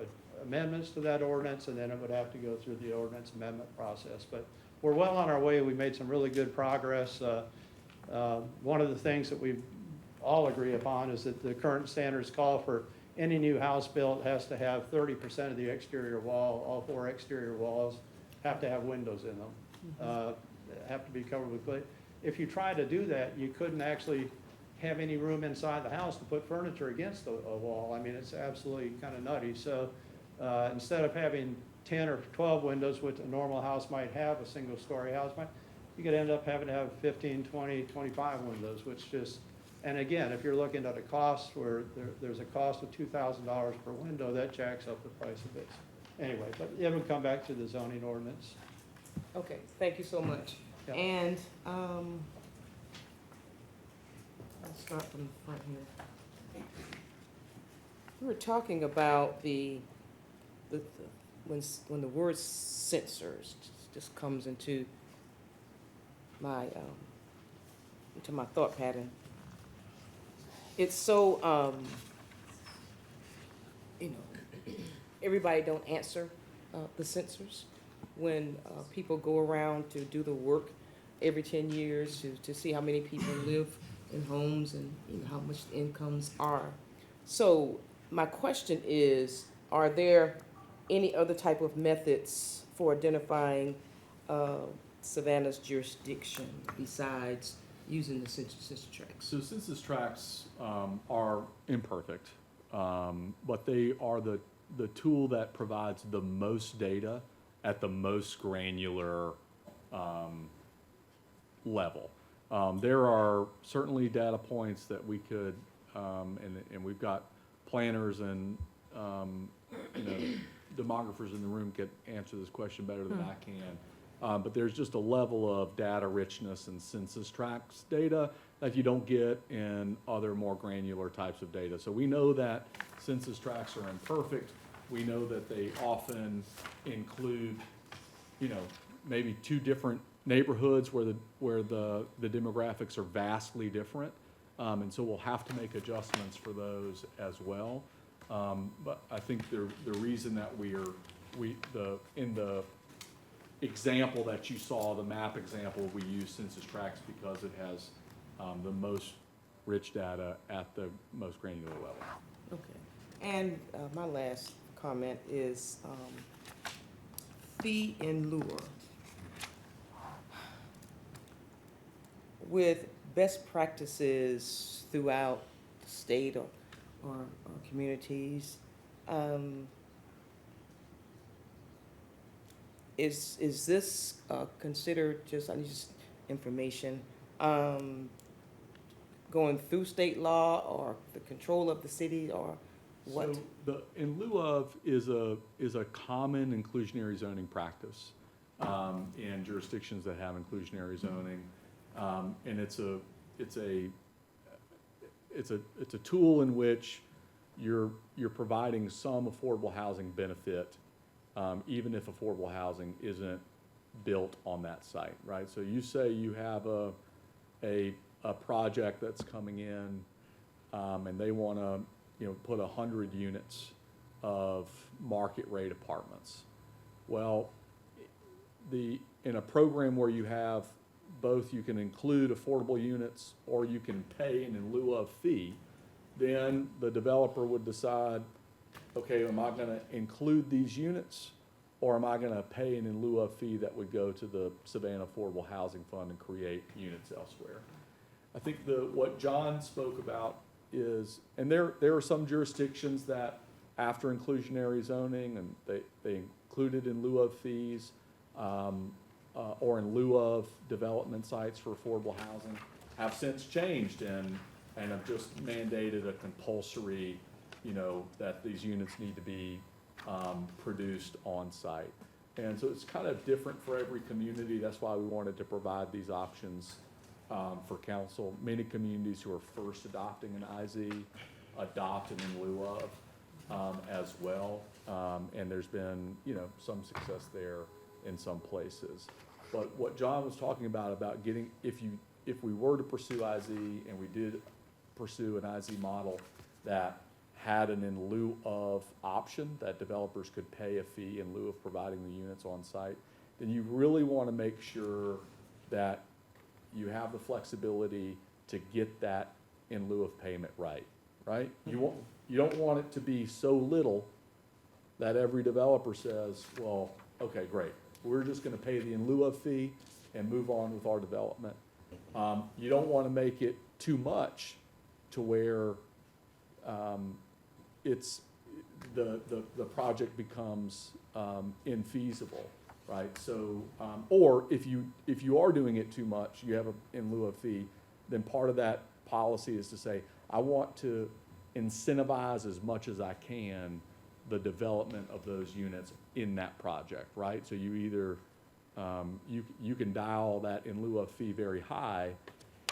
amendments to that ordinance, and then it would have to go through the ordinance amendment process. But we're well on our way. We made some really good progress. One of the things that we all agree upon is that the current standards call for any new house built has to have 30% of the exterior wall, all 4 exterior walls have to have windows in them. Have to be covered with glaze. if you try to do that, you couldn't actually have any room inside the house to put furniture against a wall. I mean, it's absolutely kind of nutty. So instead of having 10 or 12 windows, which a normal house might have, a single-story house might, you could end up having to have 15, 20, 25 windows, which just, and again, if you're looking at a cost where there's a cost of $2,000 per window, that jacks up the price a bit. Anyway, but it would come back to the zoning ordinance. Okay, thank you so much. Yeah. And, I'll start from the front here. We were talking about when the word sensors just comes into my thought pattern. It's so, everybody don't answer the sensors. When people go around to do the work every 10 years to see how many people live in homes and how much the incomes are. So my question is, are there any other type of methods for identifying Savannah's jurisdiction besides using the census tracts? So census tracts are imperfect, but they are the tool that provides the most data at the most granular level. There are certainly data points that we could, and we've got planners and demographers in the room could answer this question better than I can. But there's just a level of data richness in census tracts data that you don't get in other more granular types of data. So we know that census tracts are imperfect. We know that they often include, maybe two different neighborhoods where the demographics are vastly different. And so we'll have to make adjustments for those as well. But I think the reason that in the example that you saw, the map example, we use census tracts because it has the most rich data at the most granular level. Okay. And my last comment is fee in lieu. With best practices throughout the state or communities, is this considered just, I need just information, going through state law or the control of the city or what? So the in lieu of is a common inclusionary zoning practice in jurisdictions that have inclusionary zoning, and it's a tool in which you're providing some affordable housing benefit, even if affordable housing isn't built on that site, right? So you say you have a project that's coming in, and they want to put 100 units of market rate apartments. Well, in a program where you have both, you can include affordable units or you can pay an in lieu of fee, then the developer would decide, okay, am I going to include these units or am I going to pay an in lieu of fee that would go to the Savannah Affordable Housing Fund and create units elsewhere? I think what John spoke about is, and there are some jurisdictions that after inclusionary zoning and they include it in lieu of fees or in lieu of development sites for affordable housing have since changed and have just mandated a compulsory, that these units need to be produced on site. And so it's kind of different for every community. That's why we wanted to provide these options for council. Many communities who are first adopting an IZ adopt an in lieu of as well. And there's been, some success there in some places. But what John was talking about getting, if we were to pursue IZ and we did pursue an IZ model that had an in lieu of option, that developers could pay a fee in lieu of providing the units on site, then you really want to make sure that you have the flexibility to get that in lieu of payment right? You don't want it to be so little that every developer says, well, okay, great, we're just going to pay the in lieu of fee and move on with our development. You don't want to make it too much to where it's, the project becomes infeasible, right? So, or if you are doing it too much, you have a in lieu of fee, then part of that policy is to say, I want to incentivize as much as I can the development of those units in that project, right? So you either, you can dial that in lieu of fee very high,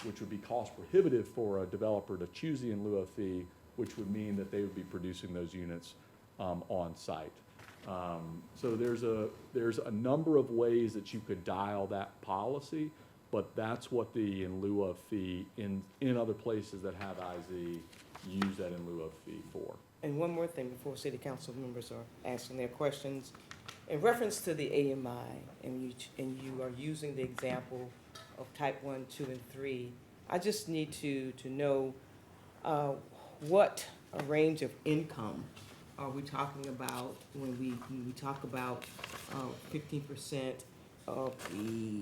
which would be cost prohibitive for a developer to choose the in lieu of fee, which would mean that they would be producing those units on site. So there's a number of ways that you could dial that policy, but that's what the in lieu of fee in other places that have IZ use that in lieu of fee for. And one more thing before city council members are asking their questions. In reference to the AMI, and you are using the example of type 1, 2, and 3, I just need to know what a range of income are we talking about when we talk about 15% of the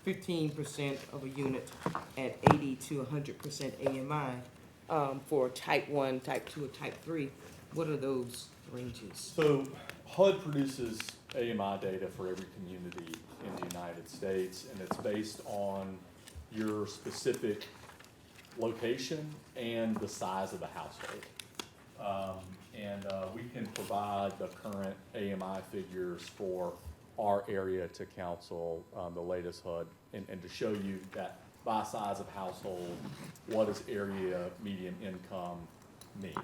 15% of a unit at 80 to 100% AMI for type 1, type 2, or type 3? What are those ranges? So HUD produces AMI data for every community in the United States, and it's based on your specific location and the size of the household. We can provide the current AMI figures for our area to council, the latest HUD, and to show you that by size of household, what does area median income mean?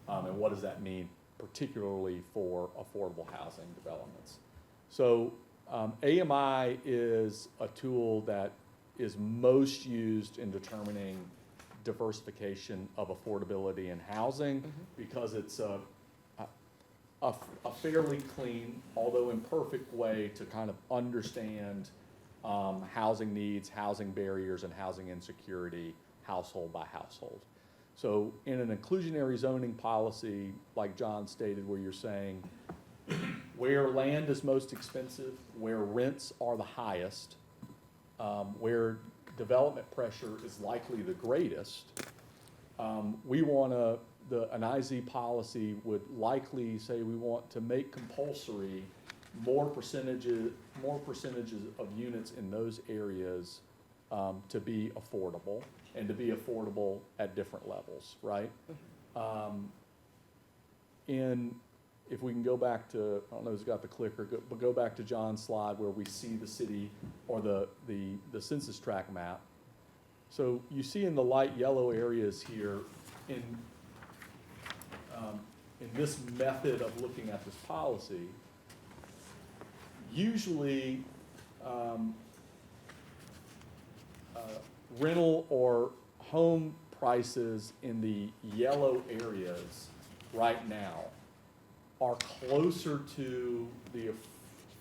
And what does that mean particularly for affordable housing developments? So AMI is a tool that is most used in determining diversification of affordability in housing because it's a fairly clean, although imperfect way to kind of understand housing needs, housing barriers, and housing insecurity household by household. So in an inclusionary zoning policy, like John stated, where you're saying where land is most expensive, where rents are the highest, where development pressure is likely the greatest, we want to, an IZ policy would likely say we want to make compulsory more percentages of units in those areas to be affordable, and to be affordable at different levels, right? If we can go back to, I don't know who's got the clicker, but go back to John's slide where we see the city or the census tract map. So you see in the light yellow areas here, in this method of looking at this policy, usually rental or home prices in the yellow areas right now are closer to the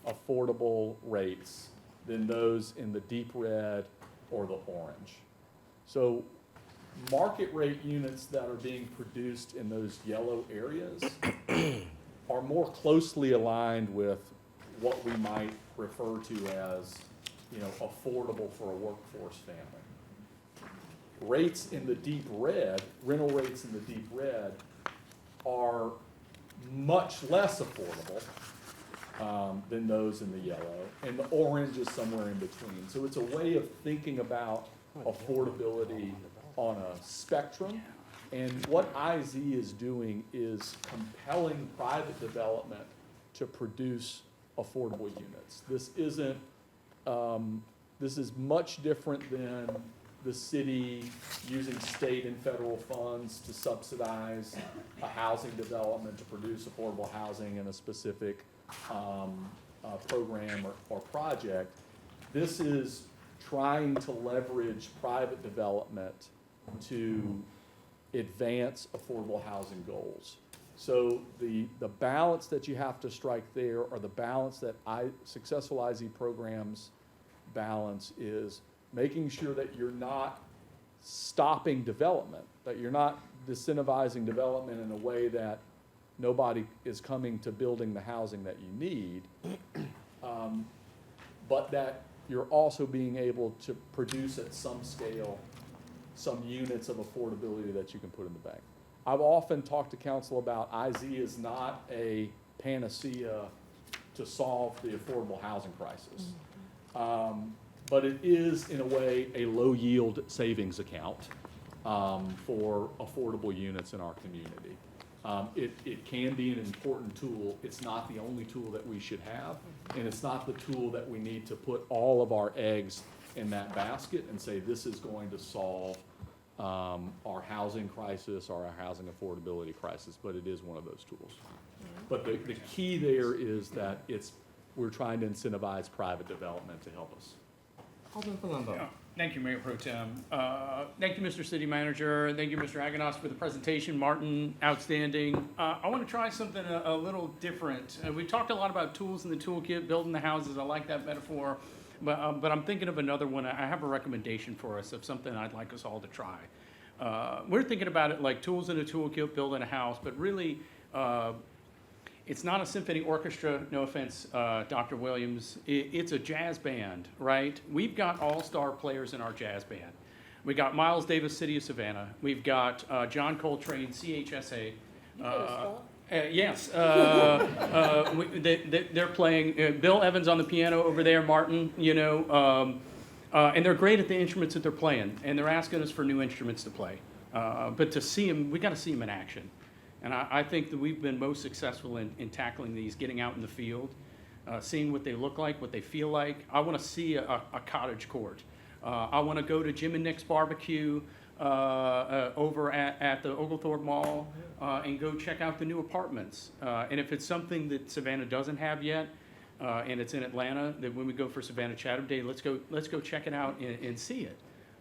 affordable rates than those in the deep red or the orange. So market rate units that are being produced in those yellow areas are more closely aligned with what we might refer to as, affordable for a workforce family. Rates in the deep red, rental rates in the deep red, are much less affordable than those in the yellow, and the orange is somewhere in between. So it's a way of thinking about affordability on a spectrum, and what IZ is doing is compelling private development to produce affordable units. This isn't, this is much different than the city using state and federal funds to subsidize a housing development to produce affordable housing in a specific program or project. This is trying to leverage private development to advance affordable housing goals. So the balance that you have to strike there, or the balance that successful IZ programs balance, is making sure that you're not stopping development, that you're not disincentivizing development in a way that nobody is coming to building the housing that you need, but that you're also being able to produce at some scale some units of affordability that you can put in the bank. I've often talked to council about IZ is not a panacea to solve the affordable housing crisis. But it is, in a way, a low-yield savings account for affordable units in our community. It can be an important tool. It's not the only tool that we should have, and it's not the tool that we need to put all of our eggs in that basket and say, this is going to solve our housing crisis or our housing affordability crisis, but it is one of those tools. But the key there is that we're trying to incentivize private development to help us. Alderman Palumbo. Yeah. Thank you, Mayor Pro Tem. Thank you, Mr. City Manager. Thank you, Mr. Aganos, for the presentation. Martin, outstanding. I want to try something a little different. We talked a lot about tools in the toolkit, building the houses. I like that metaphor. But I'm thinking of another one. I have a recommendation for us of something I'd like us all to try. We're thinking about it like tools in a toolkit, building a house, but really, it's not a symphony orchestra, no offense, Dr. Williams. It's a jazz band, right? We've got all-star players in our jazz band. We got Miles Davis, City of Savannah. We've got John Coltrane, CHSA. Yes. They're playing. Bill Evans on the piano over there, Martin, and they're great at the instruments that they're playing, and they're asking us for new instruments to play. But to see them, we got to see them in action. And I think that we've been most successful in tackling these, getting out in the field, seeing what they look like, what they feel like. I want to see a cottage court. I want to go to Jim and Nick's barbecue over at the Oglethorpe Mall and go check out the new apartments. And if it's something that Savannah doesn't have yet, and it's in Atlanta, then when we go for Savannah Chatham Day, let's go check it out and see it.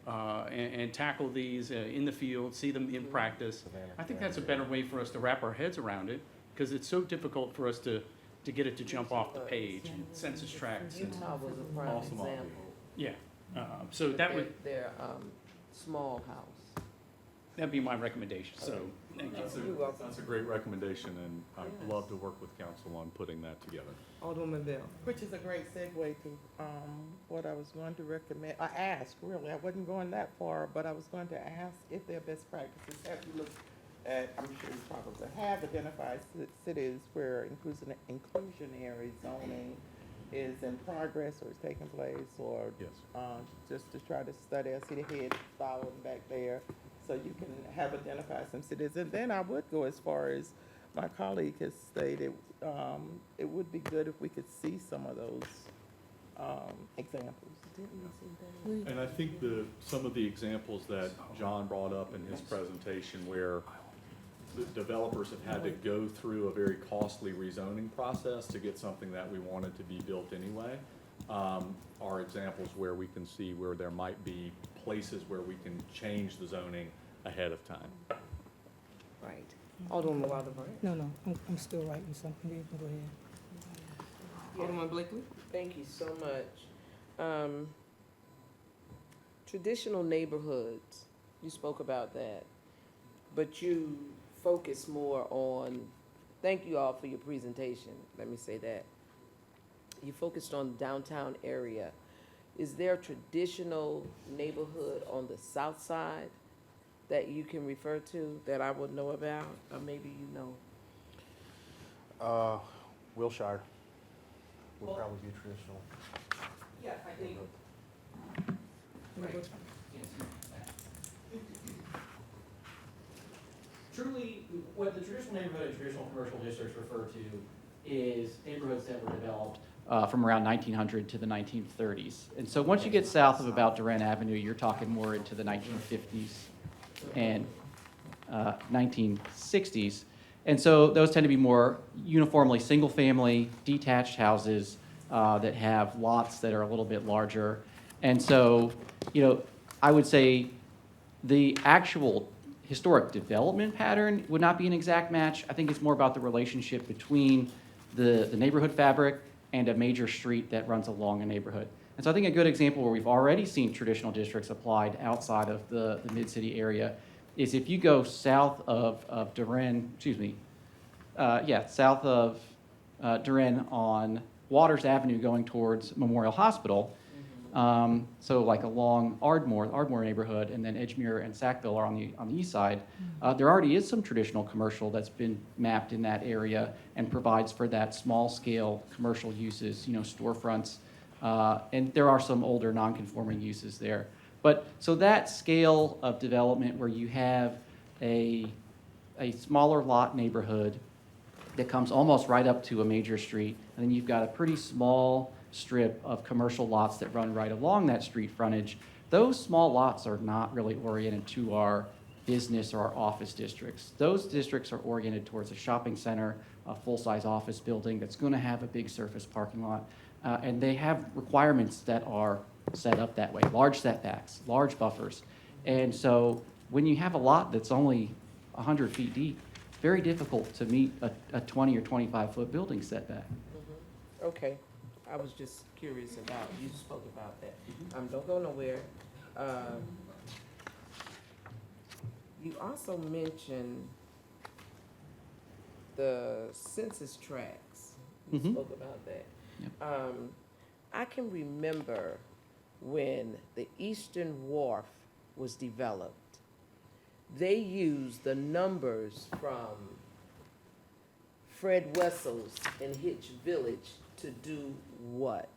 And tackle these in the field, see them in practice. I think that's a better way for us to wrap our heads around it, because it's so difficult for us to get it to jump off the page, and census tracts. And, Utah was a prime Awesome. example. Yeah. So that would, Their small house. that'd be my recommendation, so, thank you. That's a great recommendation, and I'd love to work with council on putting that together. Alderwoman Bell. Which is a great segue to what I was going to recommend. I asked, really, I wasn't going that far, but I was going to ask if there are best practices. Have you looked at, I'm sure you probably have identified cities where inclusionary zoning is in progress or is taking place, or Yes. just to try to study a city head following back there, so you can have identified some cities. And then I would go as far as my colleague has stated, it would be good if we could see some of those examples. And I think some of the examples that John brought up in his presentation, where the developers have had to go through a very costly rezoning process to get something that we wanted to be built anyway, are examples where we can see where there might be places where we can change the zoning ahead of time. Right. Alderwoman Wilder Bryant. No, I'm still writing something. You can go ahead. Alderman Blakely. Thank you so much. Traditional neighborhoods, you spoke about that, but you focus more on, thank you all for your presentation, let me say that. You focused on the downtown area. Is there a traditional neighborhood on the south side that you can refer to that I would know about, or maybe you know? Wilshire would probably be traditional. Yeah, I think. Truly, what the traditional neighborhood and traditional commercial districts refer to is neighborhoods that were developed From around 1900 to the 1930s. And so once you get south of about Durant Avenue, you're talking more into the 1950s and 1960s. And so those tend to be more uniformly single-family, detached houses that have lots that are a little bit larger. And so, I would say the actual historic development pattern would not be an exact match. I think it's more about the relationship between the neighborhood fabric and a major street that runs along a neighborhood. And so I think a good example where we've already seen traditional districts applied outside of the mid-city area is if you go south of Duran, south of Duran on Waters Avenue going towards Memorial Hospital, So like along Ardmore neighborhood, and then Edgemere and Sackville are on the east side. There already is some traditional commercial that's been mapped in that area and provides for that small scale commercial uses, storefronts. And there are some older non-conforming uses there. But so that scale of development where you have a smaller lot neighborhood that comes almost right up to a major street, and then you've got a pretty small strip of commercial lots that run right along that street frontage. Those small lots are not really oriented to our business or our office districts. Those districts are oriented towards a shopping center, a full-size office building that's going to have a big surface parking lot, and they have requirements that are set up that way, large setbacks, large buffers. And so when you have a lot that's only 100 feet deep, it's very difficult to meet a 20 or 25-foot building setback. Okay, I was just curious about, you spoke about that. Don't go nowhere. You also mentioned the census tracts. You Mhm. spoke about that. Yep. I can remember when the Eastern Wharf was developed. They used the numbers from Fred Wessel's in Hitch Village to do what?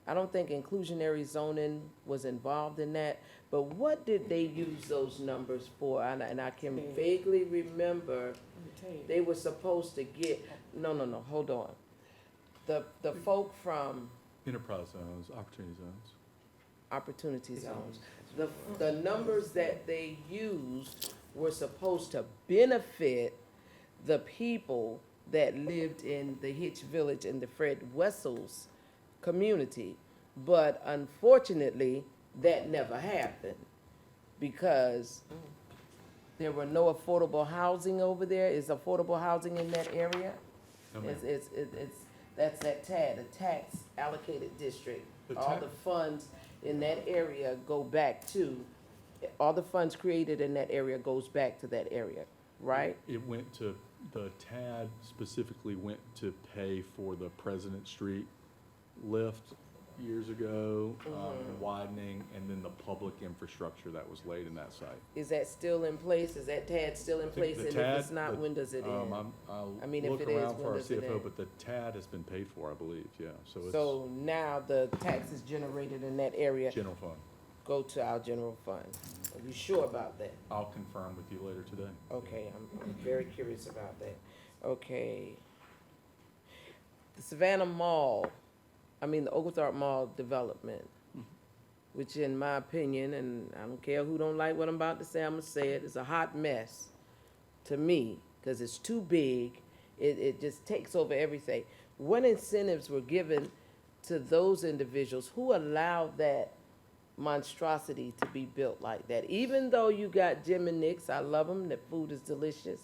I don't think inclusionary zoning was involved in that, but what did they use those numbers for? And I can vaguely remember they were supposed to get, no, hold on. The folk from Enterprise zones, opportunity zones. Opportunity Zones, the numbers that they used were supposed to benefit the people that lived in the Hitch Village and the Fred Wessel's community. But unfortunately, that never happened because there were no affordable housing over there. Is affordable housing in that area? No, ma'am. That's that TAD, a tax allocated district. The All ta- the funds in that area go back to, all the funds created in that area goes back to that area, right? It went to, the TAD specifically went to pay for the President Street lift years ago, and widening, and then the public infrastructure that was laid in that site. Is that still in place? Is that TAD still in I think place? the And TAD if it's not, when does it end? I'll I mean, if look it is, around for when our does it CFO, end? but the TAD has been paid for, I believe, yeah, so it's So now the taxes generated in that area general fund. go to our general fund. Are you sure about that? I'll confirm with you later today. Okay, I'm very curious about that. Okay. The Savannah Mall, the Oglethorpe Mall development, which in my opinion, and I don't care who don't like what I'm about to say, I'm gonna say it, is a hot mess to me, because it's too big. It just takes over everything. What incentives were given to those individuals who allowed that monstrosity to be built like that? Even though you got Jim and Nick's, I love them, the food is delicious,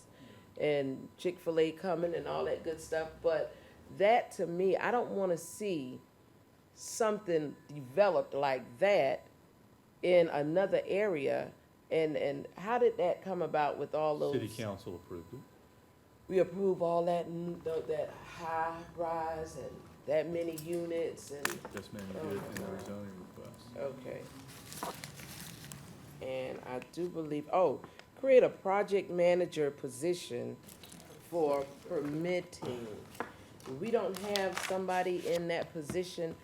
and Chick-fil-A coming and all that good stuff, but that to me, I don't want to see something developed like that in another area. And how did that come about with all those? City council approved it. We approve all that, that high rise and that many units and, Yes, ma'am, you did in our zoning request. okay. And I do believe, create a project manager position for permitting. We don't have somebody in that position,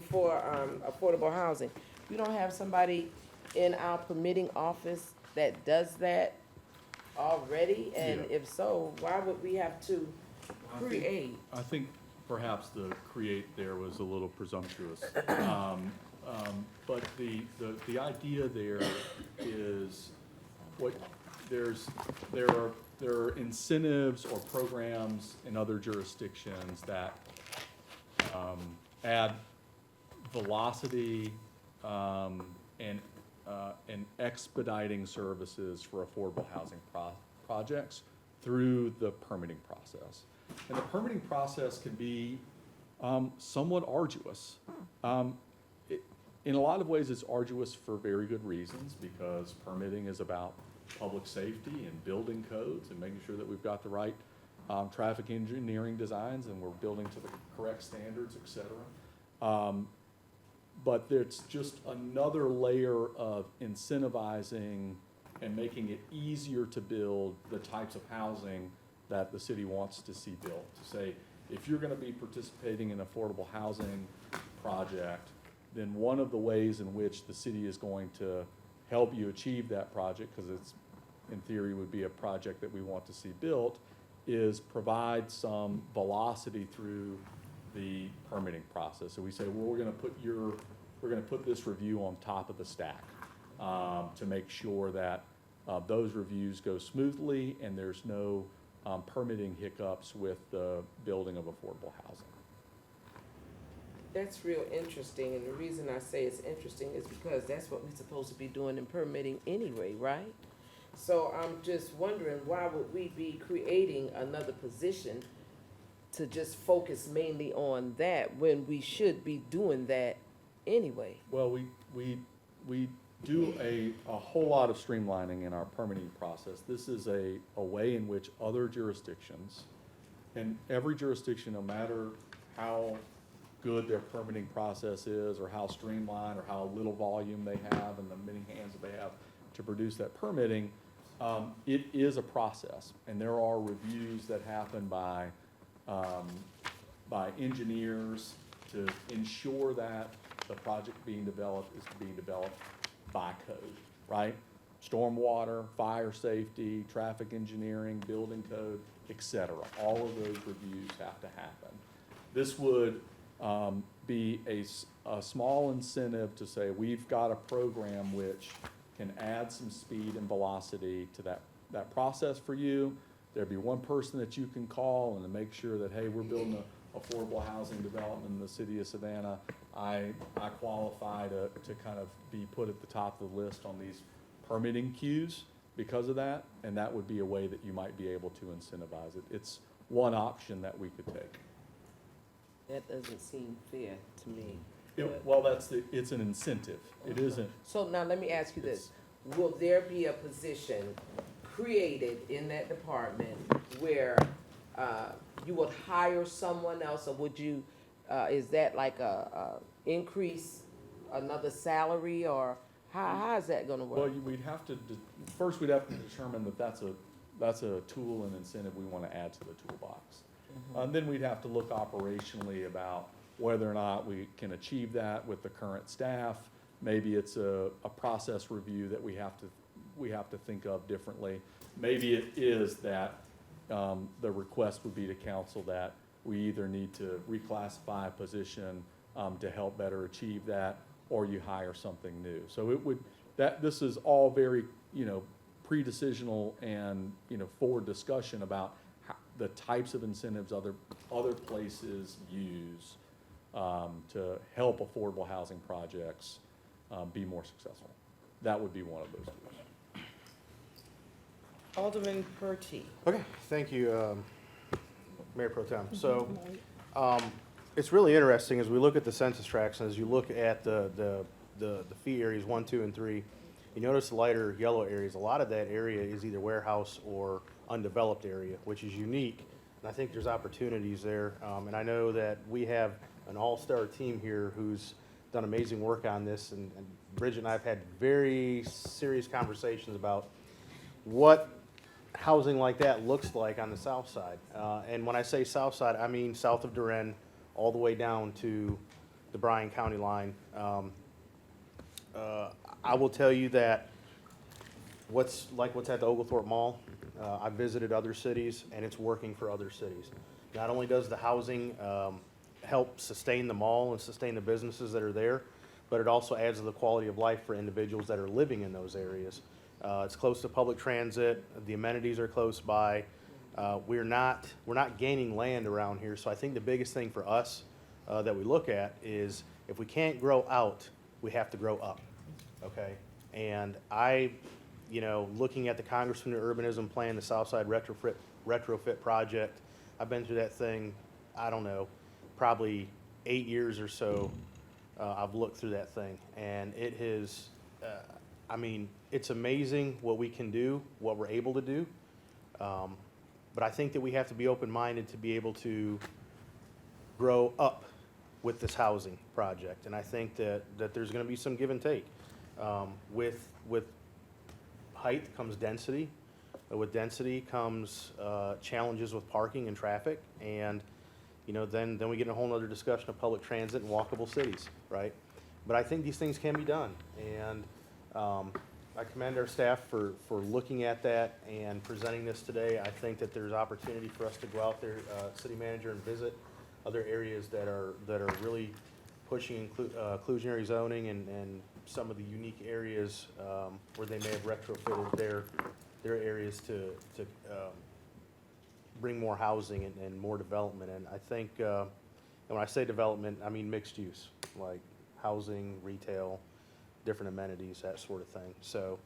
for affordable housing. We don't have somebody in our permitting office that does that already? And Yeah. if so, why would we have to create? I think perhaps the create there was a little presumptuous. But the idea there is there are incentives or programs in other jurisdictions that add velocity and expediting services for affordable housing projects through the permitting process. And the permitting process can be somewhat arduous. In a lot of ways, it's arduous for very good reasons, because permitting is about public safety and building codes and making sure that we've got the right traffic engineering designs and we're building to the correct standards, et cetera. but it's just another layer of incentivizing and making it easier to build the types of housing that the city wants to see built. To say, if you're gonna be participating in an affordable housing project, then one of the ways in which the city is going to help you achieve that project, because it's, in theory, would be a project that we want to see built, is provide some velocity through the permitting process. So we say, well, we're gonna put this review on top of the stack, to make sure that, those reviews go smoothly and there's no, permitting hiccups with the building of affordable housing. That's real interesting, and the reason I say it's interesting is because that's what we're supposed to be doing in permitting anyway, right? So I'm just wondering, why would we be creating another position to just focus mainly on that when we should be doing that anyway? Well, we do a whole lot of streamlining in our permitting process. This is a way in which other jurisdictions, and every jurisdiction, no matter how good their permitting process is, or how streamlined, or how little volume they have, and the many hands that they have to produce that permitting, it is a process. And there are reviews that happen by engineers to ensure that the project being developed is being developed by code, right? Stormwater, fire safety, traffic engineering, building code, et cetera. All of those reviews have to happen. This would be a small incentive to say, we've got a program which can add some speed and velocity to that process for you. There'd be one person that you can call and to make sure that, hey, we're building a affordable housing development in the city of Savannah. I qualify to kind of be put at the top of the list on these permitting queues because of that, and that would be a way that you might be able to incentivize it. It's one option that we could take. That doesn't seem fair to me. Well, it's an incentive. It isn't. So now let me ask you this. Will there be a position created in that department where you would hire someone else, or would you, is that like a increase, another salary, or how is that gonna Well, work? we'd have to, first we'd have to determine that that's a tool and incentive we want to add to the toolbox. Then we'd have to look operationally about whether or not we can achieve that with the current staff. Maybe it's a process review that we have to think of differently. Maybe it is that the request would be to council that we either need to reclassify a position to help better achieve that, or you hire something new. So this is all very, pre-decisional and, forward discussion about the types of incentives other places use to help affordable housing projects be more successful. That would be one of those tools. Alderman Purty. Okay, thank you, Mayor Pro Tem. So, it's really interesting as we look at the census tracts, and as you look at the fee areas 1, 2, and 3, you notice the lighter yellow areas. A lot of that area is either warehouse or undeveloped area, which is unique, and I think there's opportunities there. And I know that we have an all-star team here who's done amazing work on this, and Bridget and I have had very serious conversations about what housing like that looks like on the south side. And when I say south side, I mean south of Duren, all the way down to the Bryan County line. I will tell you that what's at the Oglethorpe Mall, I've visited other cities, and it's working for other cities. Not only does the housing help sustain the mall and sustain the businesses that are there, but it also adds to the quality of life for individuals that are living in those areas. It's close to public transit, the amenities are close by. We're not gaining land around here, so I think the biggest thing for us that we look at is if we can't grow out, we have to grow up, okay? And looking at the Congress for New Urbanism Plan, the Southside retrofit project, I've been through that thing, I don't know, probably 8 years or so. I've looked through that thing, and it has, it's amazing what we can do, what we're able to do. But I think that we have to be open-minded to be able to grow up. with this housing project. And I think that there's going to be some give and take. With height comes density. With density comes challenges with parking and traffic. And, you know, then we get in a whole other discussion of public transit and walkable cities, right? But I think these things can be done. And I commend our staff for looking at that and presenting this today. I think that there's opportunity for us to go out there, city manager, and visit other areas that are really pushing inclusionary zoning and some of the unique areas where they may have retrofitted their areas to bring more housing and more development. And I think, and when I say development, I mean mixed use, like housing, retail, different amenities, that sort of thing. So,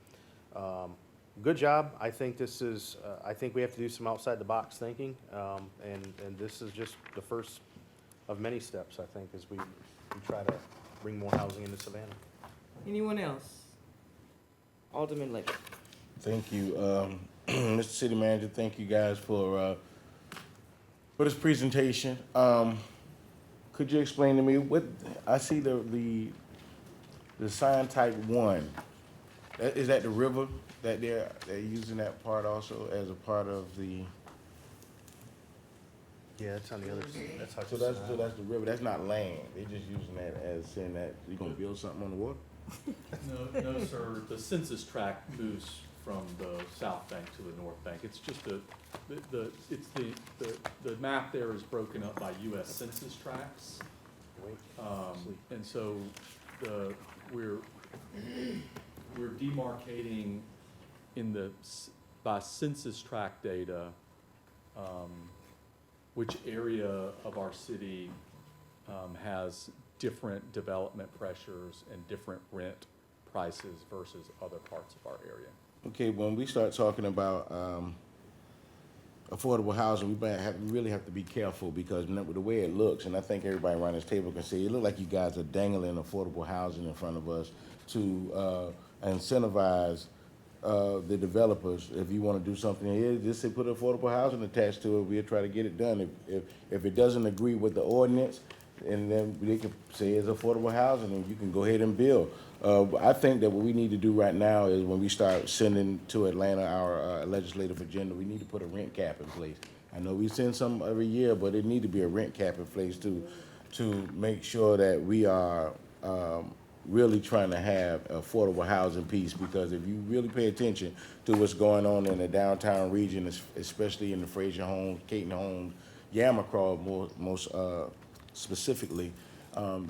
good job. I think this is, I think we have to do some outside the box thinking. And this is just the first of many steps, I think, as we try to bring more housing into Savannah. Anyone else? Alderman Lake. Thank you, Mr. City Manager. Thank you guys for this presentation. Could you explain to me what I see the sign type 1? Is that the river that they're using that part also as a part of the? Yeah, it's on the other side. That's how. So that's the river. That's not land. They're just using that as saying that you're gonna build something on the water. No, sir. The census tract moves from the south bank to the north bank. It's just the map there is broken up by U.S. census tracts. And so we're demarcating by census tract data, which area of our city has different development pressures and different rent prices versus other parts of our area. Okay, when we start talking about affordable housing, we really have to be careful because the way it looks, and I think everybody around this table can see, it looks like you guys are dangling affordable housing in front of us to incentivize the developers. If you want to do something here, just say put affordable housing attached to it. We'll try to get it done. If it doesn't agree with the ordinance, and then they can say it's affordable housing, and you can go ahead and build. I think that what we need to do right now is when we start sending to Atlanta our legislative agenda, we need to put a rent cap in place. I know we send some every year, but it need to be a rent cap in place to make sure that we are really trying to have affordable housing piece, because if you really pay attention to what's going on in the downtown region, especially in the Fraser Homes, Caton Homes, Yamacraw most specifically,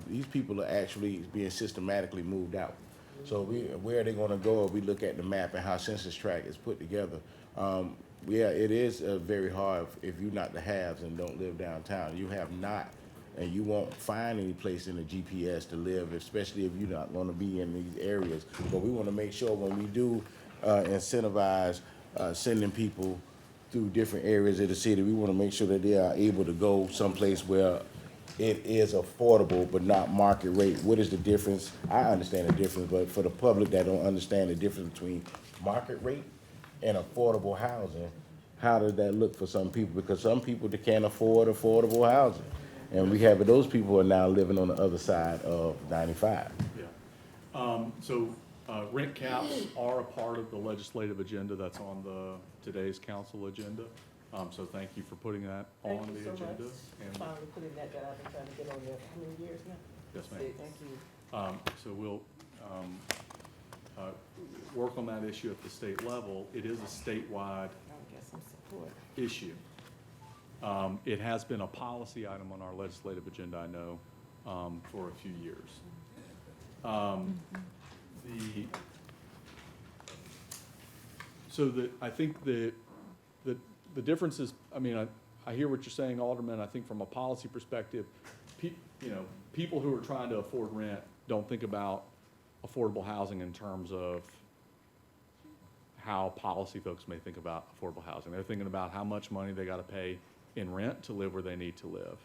these people are actually being systematically moved out. So where are they going to go? If we look at the map and how census tract is put together, yeah, it is very hard if you're not the haves and don't live downtown. You have not, and you won't find any place in the GPS to live, especially if you're not going to be in these areas. But we want to make sure when we do incentivize sending people through different areas of the city, we want to make sure that they are able to go someplace where it is affordable but not market rate. What is the difference? I understand the difference, but for the public that don't understand the difference between market rate and affordable housing, how does that look for some people? Because some people that can't afford affordable housing. And we have those people who are now living on the other side of 95. Yeah. Rent caps are a part of the legislative agenda that's on today's council agenda. So thank you for putting that on the agenda. And Finally putting that I've been trying to get on there for how many years now? yes, ma'am. Thank you. So we'll work on that issue at the state level. It is a statewide I'll get some support. issue. It has been a policy item on our legislative agenda, I know, for a few years. I think the difference is, I mean, I hear what you're saying, Alderman. I think from a policy perspective, people who are trying to afford rent don't think about affordable housing in terms of how policy folks may think about affordable housing. They're thinking about how much money they got to pay in rent to live where they need to live.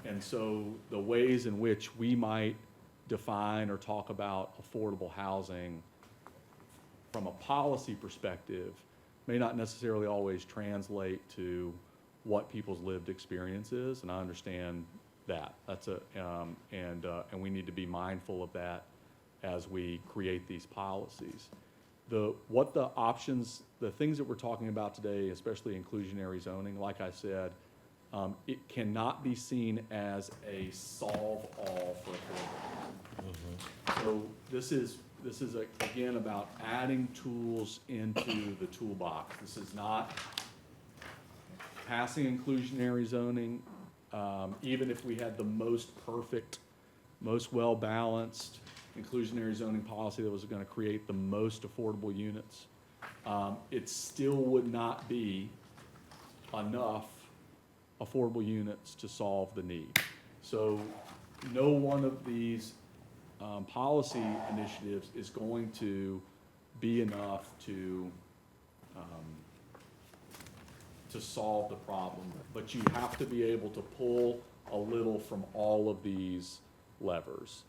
And so the ways in which we might define or talk about affordable housing from a policy perspective may not necessarily always translate to what people's lived experience is. And I understand that. That's and we need to be mindful of that as we create these policies. The things that we're talking about today, especially inclusionary zoning, like I said, it cannot be seen as a solve-all for affordable. So this is again about adding tools into the toolbox. This is not passing inclusionary zoning, even if we had the most perfect, most well-balanced inclusionary zoning policy that was going to create the most affordable units, it still would not be enough affordable units to solve the need. So no one of these policy initiatives is going to be enough to solve the problem, but you have to be able to pull a little from all of these levers.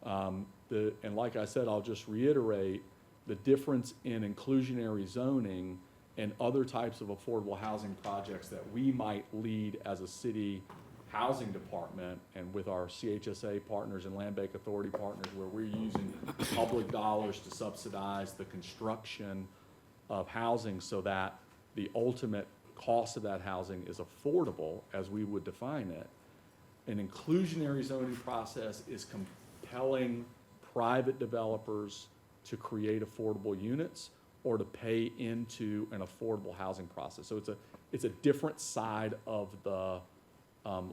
And like I said, I'll just reiterate, the difference in inclusionary zoning and other types of affordable housing projects that we might lead as a city housing department, and with our CHSA partners and Land Bank Authority partners, where we're using public dollars to subsidize the construction of housing so that the ultimate cost of that housing is affordable as we would define it. An inclusionary zoning process is compelling private developers to create affordable units or to pay into an affordable housing process. So it's a different side of the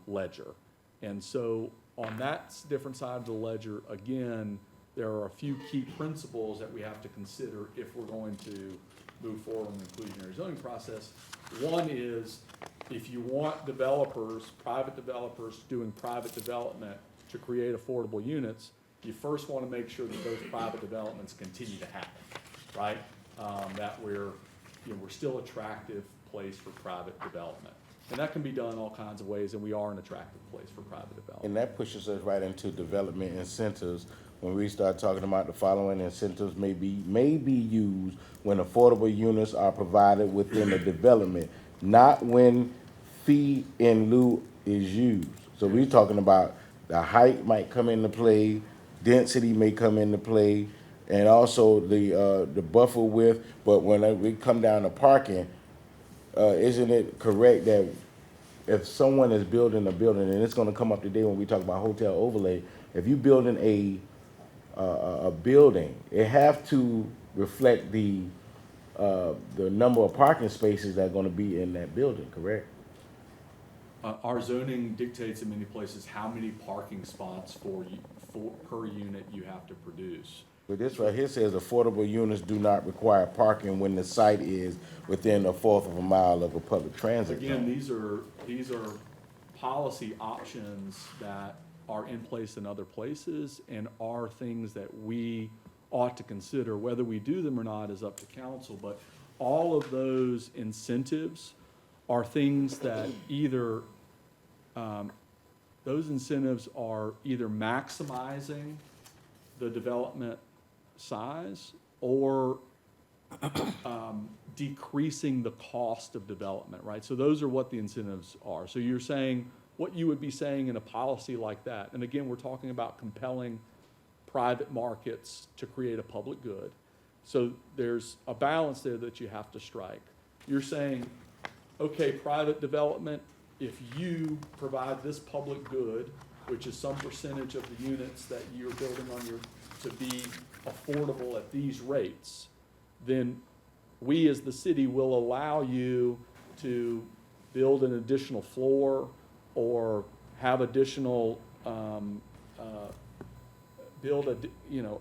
ledger. And so on that different side of the ledger, again, there are a few key principles that we have to consider if we're going to move forward on the inclusionary zoning process. One is, if you want developers, private developers doing private development to create affordable units, you first want to make sure that those private developments continue to happen, right? That we're still an attractive place for private development. And that can be done all kinds of ways, and we are an attractive place for private development. And that pushes us right into development incentives. When we start talking about the following incentives may be used when affordable units are provided within a development, not when fee in lieu is used. So we're talking about the height might come into play, density may come into play, and also the buffer width. But when we come down to parking, isn't it correct that if someone is building a building, and it's going to come up today when we talk about hotel overlay, if you're building a building, it have to reflect the number of parking spaces that are going to be in that building, correct? Our zoning dictates in many places how many parking spots per unit you have to produce. But this right here says affordable units do not require parking when the site is within a fourth of a mile of a public transit Again, zone. these are policy options that are in place in other places and are things that we ought to consider. Whether we do them or not is up to council, but all of those incentives are things that either, those incentives are either maximizing the development size or decreasing the cost of development, right? So those are what the incentives are. So you're saying what you would be saying in a policy like that. And again, we're talking about compelling private markets to create a public good. So there's a balance there that you have to strike. You're saying, okay, private development, if you provide this public good, which is some percentage of the units that you're building on to be affordable at these rates, then we as the city will allow you to build an additional floor or have additional, build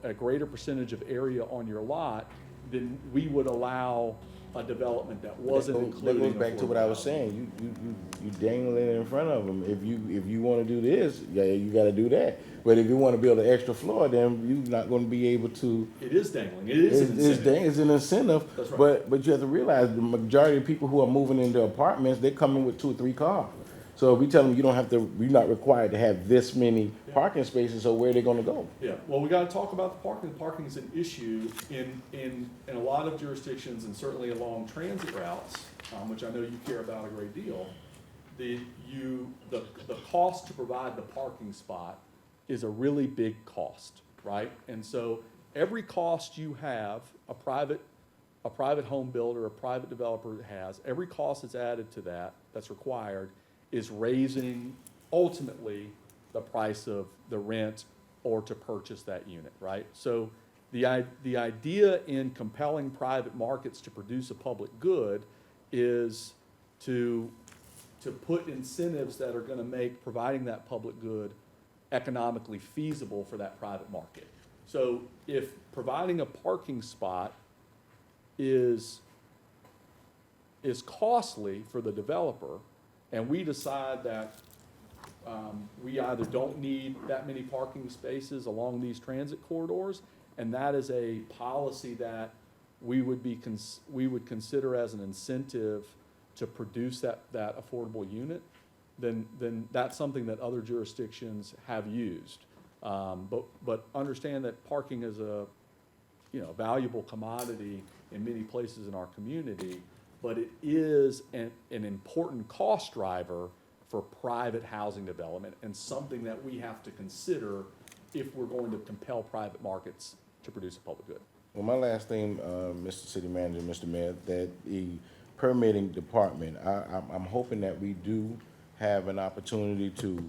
a greater percentage of area on your lot, then we would allow a development that wasn't included. That goes back to what I was saying. You dangle it in front of them. If you want to do this, yeah, you got to do that. But if you want to build an extra floor, then you're not going to be able to. It is dangling. It is an incentive. It's an incentive. That's right. But you have to realize the majority of people who are moving into apartments, they're coming with 2 or 3 cars. So if we tell them you're not required to have this many parking spaces, so where are they going to go? Yeah, well, we got to talk about the parking. Parking is an issue in a lot of jurisdictions and certainly along transit routes, which I know you care about a great deal. the cost to provide the parking spot is a really big cost, right? And so every cost you have, a private home builder, a private developer has, every cost that's added to that, that's required, is raising ultimately the price of the rent or to purchase that unit, right? So the idea in compelling private markets to produce a public good is to put incentives that are gonna make providing that public good economically feasible for that private market. So if providing a parking spot is costly for the developer, and we decide that we either don't need that many parking spaces along these transit corridors, and that is a policy that we would consider as an incentive to produce that affordable unit, then that's something that other jurisdictions have used. But understand that parking is a valuable commodity in many places in our community, but it is an important cost driver for private housing development and something that we have to consider if we're going to compel private markets to produce a public good. Well, my last thing, Mr. City Manager, Mr. Mayor, that the permitting department, I'm hoping that we do have an opportunity to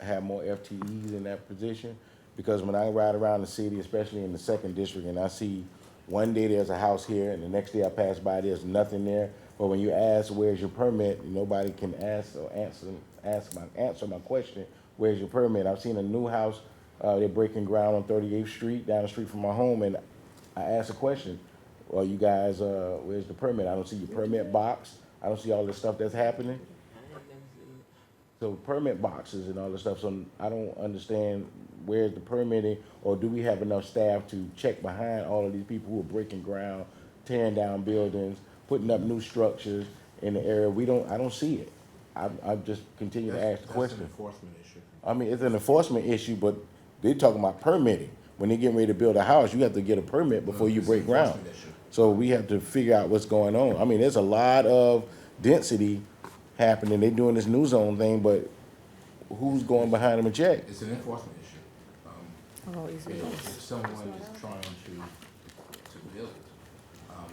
have more FTEs in that position, because when I ride around the city, especially in the second district, and I see one day there's a house here, and the next day I pass by, there's nothing there. But when you ask, where's your permit, nobody can ask or answer my question, where's your permit? I've seen a new house, they're breaking ground on 38th Street, down the street from my home, and I asked a question, well, you guys, where's the permit? I don't see your permit box. I don't see all this stuff that's happening. So permit boxes and all this stuff, so I don't understand where's the permitting, or do we have enough staff to check behind all of these people who are breaking ground, tearing down buildings, putting up new structures in the area? I don't see it. I just continue to ask the question. That's an enforcement issue. I mean, it's an enforcement issue, but they're talking about permitting. When they're getting ready to build a house, you have to get a permit before you It's an break ground. enforcement issue. So we have to figure out what's going on. I mean, there's a lot of density happening. They're doing this new zone thing, but who's going behind them and check? It's an enforcement issue. Oh, is it? If someone is trying to build,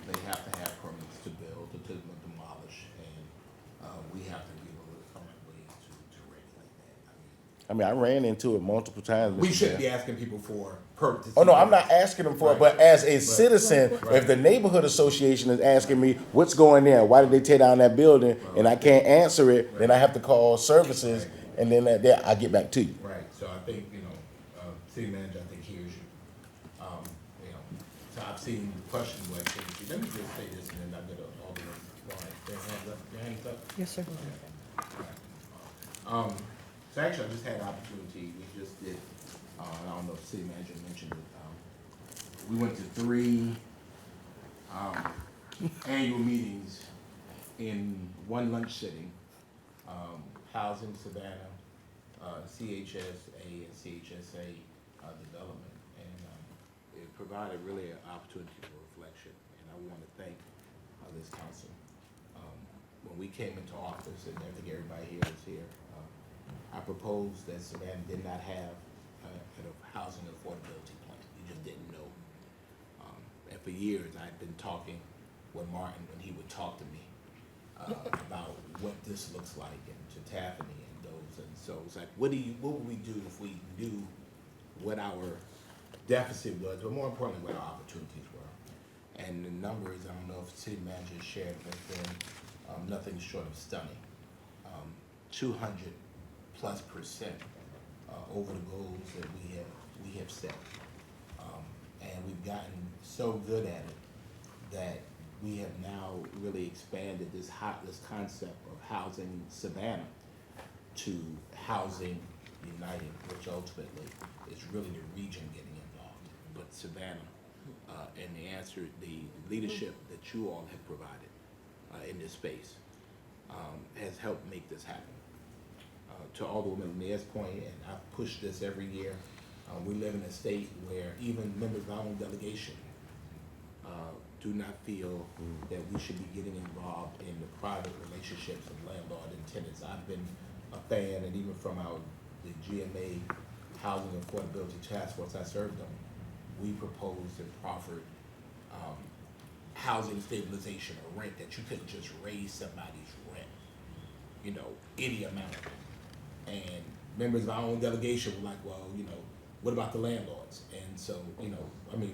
they have to have permits to build, to demolish, and we have to be able to find ways to regulate that. I mean, I ran into it multiple times. We Mr. shouldn't Mayor. be asking people for permits. Oh, no, I'm not asking them for it, but as a citizen, Right. if the neighborhood association is asking me, what's going there? Why did they tear down that building? And I can't answer it, then I have to call services, and then I get back to you. Right, so I think, city manager, I think hears you. So I've seen questions like this. Let me just say this, and then I'll get all the their hands up. Yes, sir. So actually, I just had an opportunity, we just did, I don't know if the city manager mentioned it, we went to 3 annual meetings in one lunch sitting, Housing Savannah, CHSA and CHSA development, and it provided really an opportunity for reflection, and I want to thank this council. When we came into office, and I think everybody here is here, I proposed that Savannah did not have a housing affordability plan. You just didn't know. And for years, I'd been talking with Martin when he would talk to me about what this looks like, and to Taffany and those. And so it's like, what would we do if we knew what our deficit was, but more importantly, what our opportunities were? And the numbers, I don't know if the city manager shared, but then nothing short of stunning. 200+% over the goals that we have set, and we've gotten so good at it that we have now really expanded this concept of Housing Savannah to Housing United, which ultimately is really the region getting involved. But Savannah, and the leadership that you all have provided in this space has helped make this happen. To all the women on Mayor's point, and I've pushed this every year, we live in a state where even members of our own delegation do not feel that we should be getting involved in the private relationships of landlord and tenants. I've been a fan, and even from the GMA Housing Affordability Task Force I served on, we proposed and proffered housing stabilization or rent, that you couldn't just raise somebody's rent, you know, any amount. And members of our own delegation were like, well, you know, what about the landlords? And so, you know, I mean,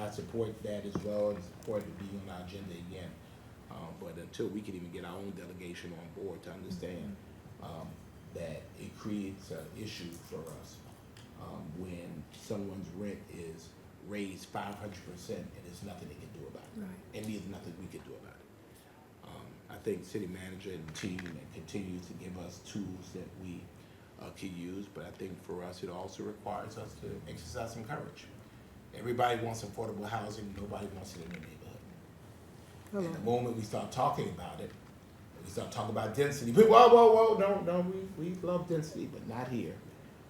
I support that as well, and support it being on our agenda again. But until we can even get our own delegation on board to understand that it creates an issue for us when someone's rent is raised 500% and there's nothing they can do about it. Right. And there's nothing we can do about it. I think city manager and team continues to give us tools that we can use, but I think for us, it also requires us to exercise some courage. Everybody wants affordable housing, nobody wants it in their neighborhood. And the moment we start talking about it, we start talking about density, people, whoa, no, we love density, but not here.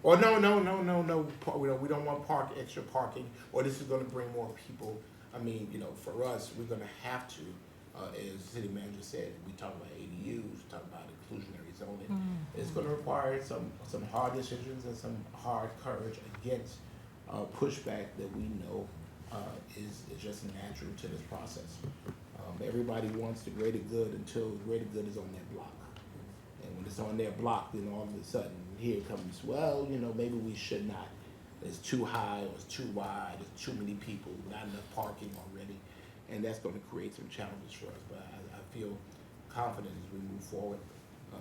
Or no, we don't want extra parking, or this is gonna bring more people. I mean, you know, for us, we're gonna have to, as the city manager said, we talk about ADUs, we talk about inclusionary zoning. It's gonna require some hard decisions and some hard courage against pushback that we know is just natural to this process. Everybody wants the greater good until the greater good is on their block. And when it's on their block, then all of a sudden, here comes, well, you know, maybe we should not. It's too high, or it's too wide, there's too many people, not enough parking already. And that's gonna create some challenges for us. But I feel confident as we move forward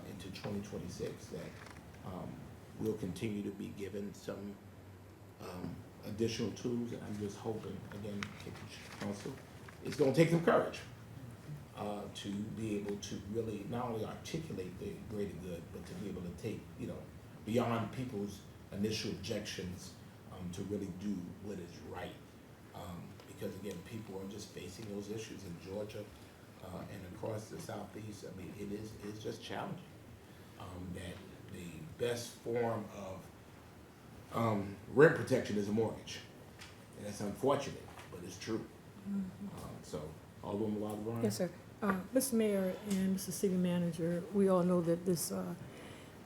into 2026 that we'll continue to be given some additional tools. And I'm just hoping, again, council, it's gonna take some courage to be able to really not only articulate the greater good, but to be able to take, you know, beyond people's initial objections to really do what is right. Because again, people are just facing those issues in Georgia and across the Southeast. I mean, it's just challenging. That the best form of rent protection is a mortgage. And that's unfortunate, but it's true. So, Alderwoman Wilder. Yes, sir. Mr. Mayor and Mr. City Manager, we all know that this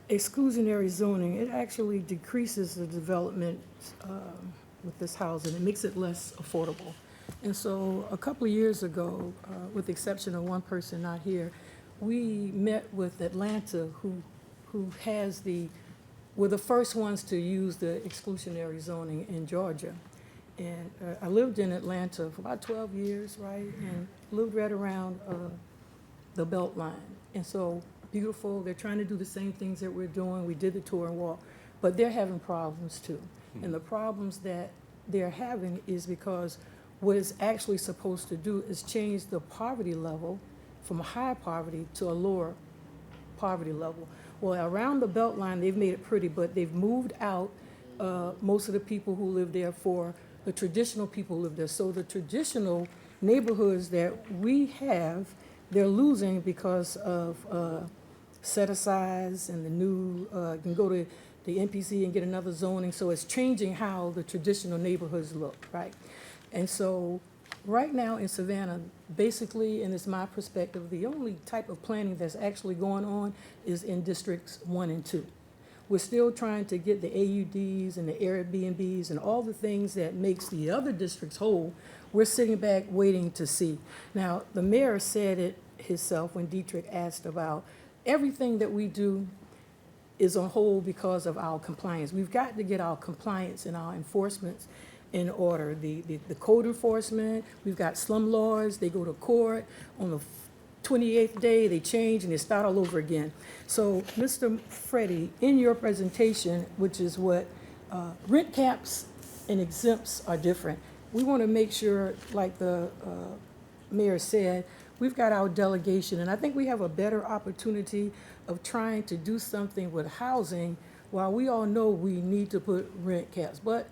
exclusionary zoning, it actually decreases the development with this housing. It makes it less affordable. And so a couple of years ago, with the exception of one person not here, we met with Atlanta, who has were the first ones to use the exclusionary zoning in Georgia. And I lived in Atlanta for about 12 years, right? And lived right around the Beltline. And so beautiful, they're trying to do the same things that we're doing. We did the tour and walk, but they're having problems too. And the problems that they're having is because what it's actually supposed to do is change the poverty level from a high poverty to a lower poverty level. Well, around the Beltline, they've made it pretty, but they've moved out most of the people who live there for the traditional people who live there. So the traditional neighborhoods that we have, they're losing because of set-asides and the new, you can go to the NPC and get another zoning. So it's changing how the traditional neighborhoods look, right? And so right now in Savannah, basically, and it's my perspective, the only type of planning that's actually going on is in districts 1 and 2. We're still trying to get the AUDs and the Airbnbs and all the things that makes the other districts whole. We're sitting back waiting to see. Now, the mayor said it himself when Dietrich asked about everything that we do is on hold because of our compliance. We've got to get our compliance and our enforcements in order. The code enforcement, we've got slum laws, they go to court on the 28th day, they change and they start all over again. So, Mr. Freddie, in your presentation, which is what rent caps and exempts are different, we want to make sure, like the mayor said, we've got our delegation, and I think we have a better opportunity of trying to do something with housing while we all know we need to put rent caps. But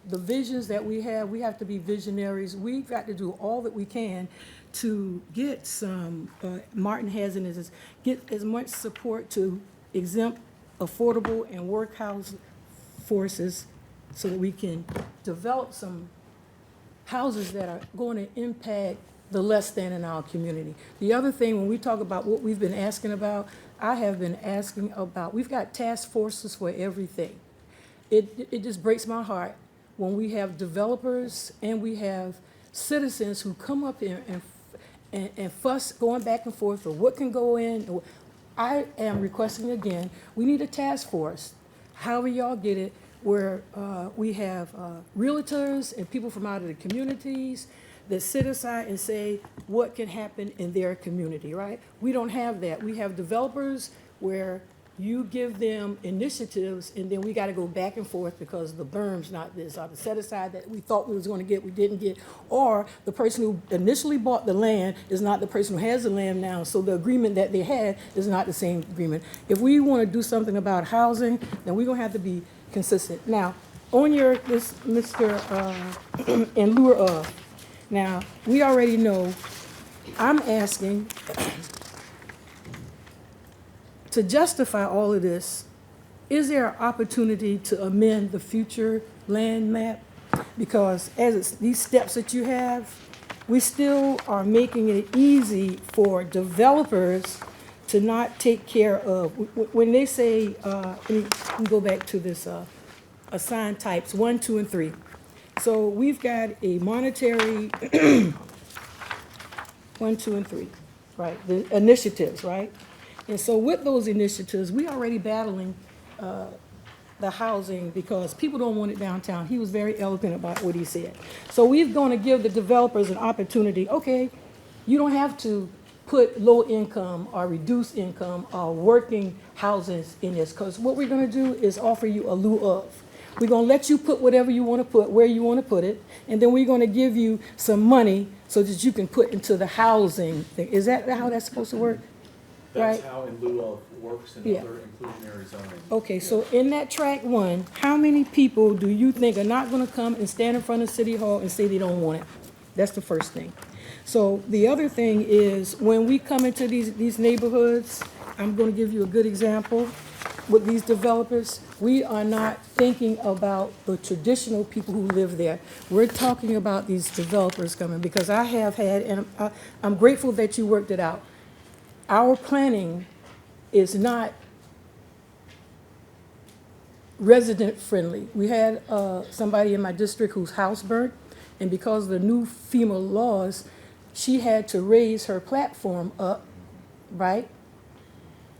the visions that we have to be visionaries. We've got to do all that we can to get some, Martin has in his, get as much support to exempt affordable and workhouse forces so that we can develop some houses that are going to impact the less than in our community. The other thing, when we talk about what we've been asking about, I have been asking about, we've got task forces for everything. It just breaks my heart when we have developers and we have citizens who come up here and fuss going back and forth, or what can go in. I am requesting again, we need a task force, however y'all get it, where we have realtors and people from out of the communities that sit aside and say what can happen in their community, right? We don't have that. We have developers where you give them initiatives, and then we got to go back and forth because the berm's not this, or the set aside that we thought we was going to get, we didn't get, or the person who initially bought the land is not the person who has the land now, so the agreement that they had is not the same agreement. If we want to do something about housing, then we're going to have to be consistent. Now, on your, this, Mr. In lieu of, now, we already know, I'm asking to justify all of this, is there an opportunity to amend the future land map? Because as it's, these steps that you have, we still are making it easy for developers to not take care of, when they say, let me go back to this, assigned types, 1, 2, and 3. So we've got a monetary 1, 2, and 3, right? The initiatives, right? And so with those initiatives, we already battling the housing because people don't want it downtown. He was very eloquent about what he said. So we're going to give the developers an opportunity. Okay, you don't have to put low income or reduced income or working houses in this, because what we're going to do is offer you a lieu of. We're going to let you put whatever you want to put, where you want to put it, and then we're going to give you some money so that you can put into the housing thing. Is that how that's supposed to work? That's Right. how in lieu of works in Yeah. other inclusionary zoning. Okay, so in that track 1, how many people do you think are not going to come and stand in front of City Hall and say they don't want it? That's the first thing. So the other thing is, when we come into these neighborhoods, I'm going to give you a good example. With these developers, we are not thinking about the traditional people who live there. We're talking about these developers coming, because I have had, and I'm grateful that you worked it out. Our planning is not resident friendly. We had somebody in my district whose house burnt, and because of the new FEMA laws, she had to raise her platform up, right?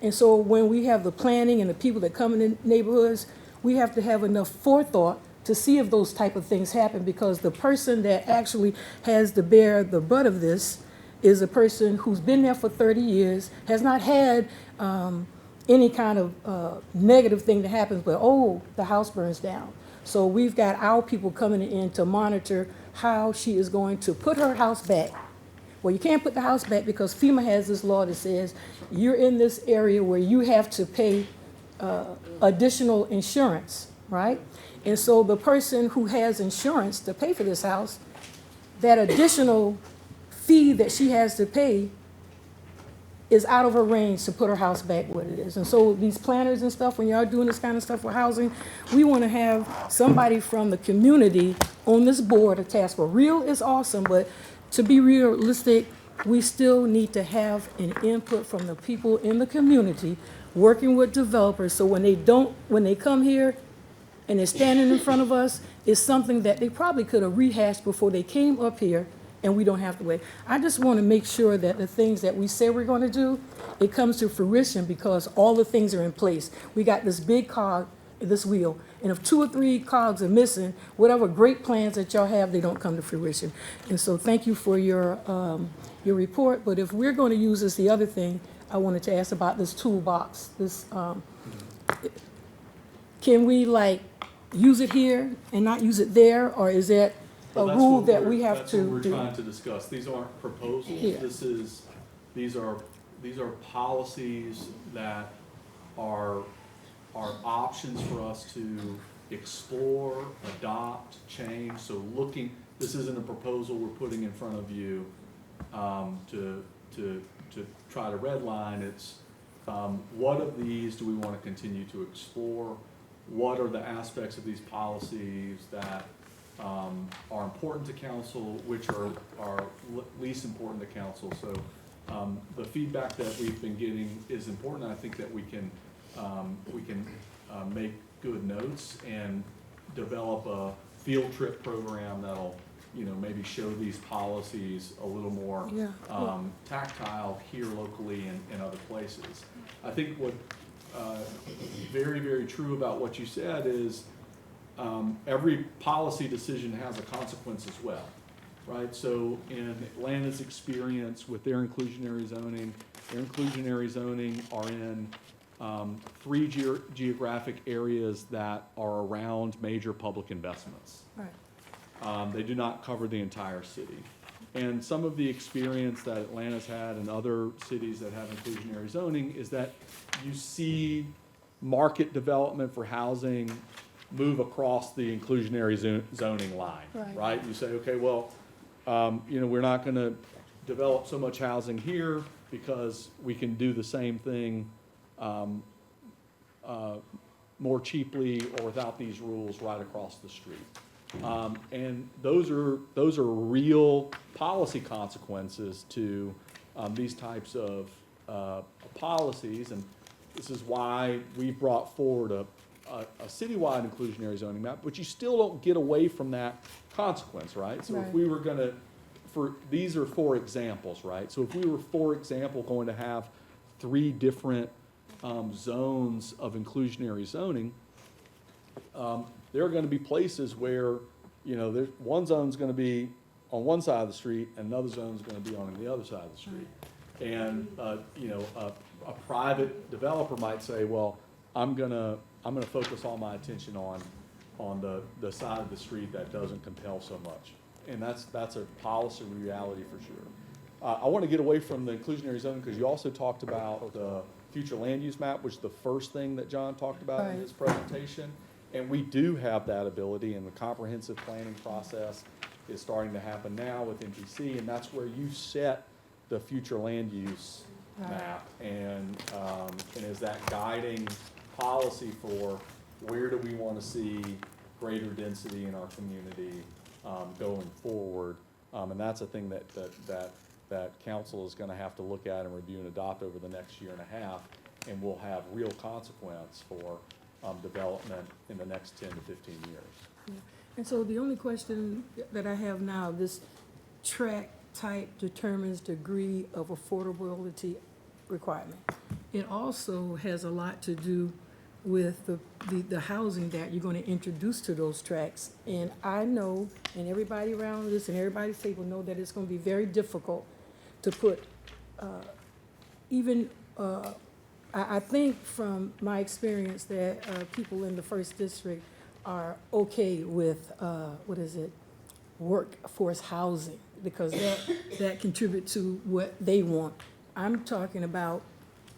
And so when we have the planning and the people that come in the neighborhoods, we have to have enough forethought to see if those type of things happen, because the person that actually has to bear the brunt of this is a person who's been there for 30 years, has not had any kind of negative thing that happens, but oh, the house burns down. So we've got our people coming in to monitor how she is going to put her house back. Well, you can't put the house back because FEMA has this law that says you're in this area where you have to pay additional insurance, right? And so the person who has insurance to pay for this house, that additional fee that she has to pay is out of her range to put her house back what it is. And so these planners and stuff, when y'all doing this kind of stuff for housing, we want to have somebody from the community on this board, a task force. Real is awesome, but to be realistic, we still need to have an input from the people in the community working with developers, so when they come here and they're standing in front of us, it's something that they probably could have rehashed before they came up here, and we don't have to wait. I just want to make sure that the things that we say we're going to do, it comes to fruition, because all the things are in place. We got this big cog, this wheel, and if 2 or 3 cogs are missing, whatever great plans that y'all have, they don't come to fruition. And so thank you for your report, but if we're going to use this, the other thing I wanted to ask about this toolbox, this, can we like use it here and not use it there, or is that Well, a that's rule what that we're- we have That's to what we're do? trying to discuss. These aren't proposals. Yeah. These are policies that are options for us to explore, adopt, change. So this isn't a proposal we're putting in front of you to try to redline. It's what of these do we want to continue to explore? What are the aspects of these policies that are important to council, which are least important to council. So the feedback that we've been getting is important. I think that we can make good notes and develop a field trip program that'll, maybe show these policies a little more Yeah. tactile here locally and other places. I think what very, very true about what you said is every policy decision has a consequence as well, right? So in Atlanta's experience with their inclusionary zoning are in 3 geographic areas that are around major public investments. Right. They do not cover the entire city. And some of the experience that Atlanta's had and other cities that have inclusionary zoning is that you see market development for housing move across the inclusionary zoning line, right? You say, okay, well, we're not gonna develop so much housing here because we can do the same thing more cheaply or without these rules right across the street. And those are real policy consequences to these types of policies, and this is why we brought forward a citywide inclusionary zoning map, but you still don't get away from that consequence, right? So if we were gonna, these are 4 examples, right? So if we were, for example, going to have 3 different zones of inclusionary zoning, there are gonna be places where, there's one zone's gonna be on one side of the street and another zone's gonna be on the other side of the street. And, a private developer might say, well, I'm gonna focus all my attention on the side of the street that doesn't compel so much. And that's a policy reality for sure. I want to get away from the inclusionary zone because you also talked about the future land use map, which is the first thing that John talked about in his presentation. And we do have that ability, and the comprehensive planning process is starting to happen now with NPC, and that's where you set the future land use map and is that guiding policy for where do we want to see greater density in our community going forward. And that's a thing that council is going to have to look at and review and adopt over the next year and a half, and will have real consequence for development in the next 10 to 15 years. Yeah. And so the only question that I have now, this tract type determines degree of affordability requirement. It also has a lot to do with the housing that you're going to introduce to those tracts. And I know, and everybody around this and everybody's table know that it's going to be very difficult to put I think from my experience that people in the first district are okay with, workforce housing, because that contributes to what they want. I'm talking about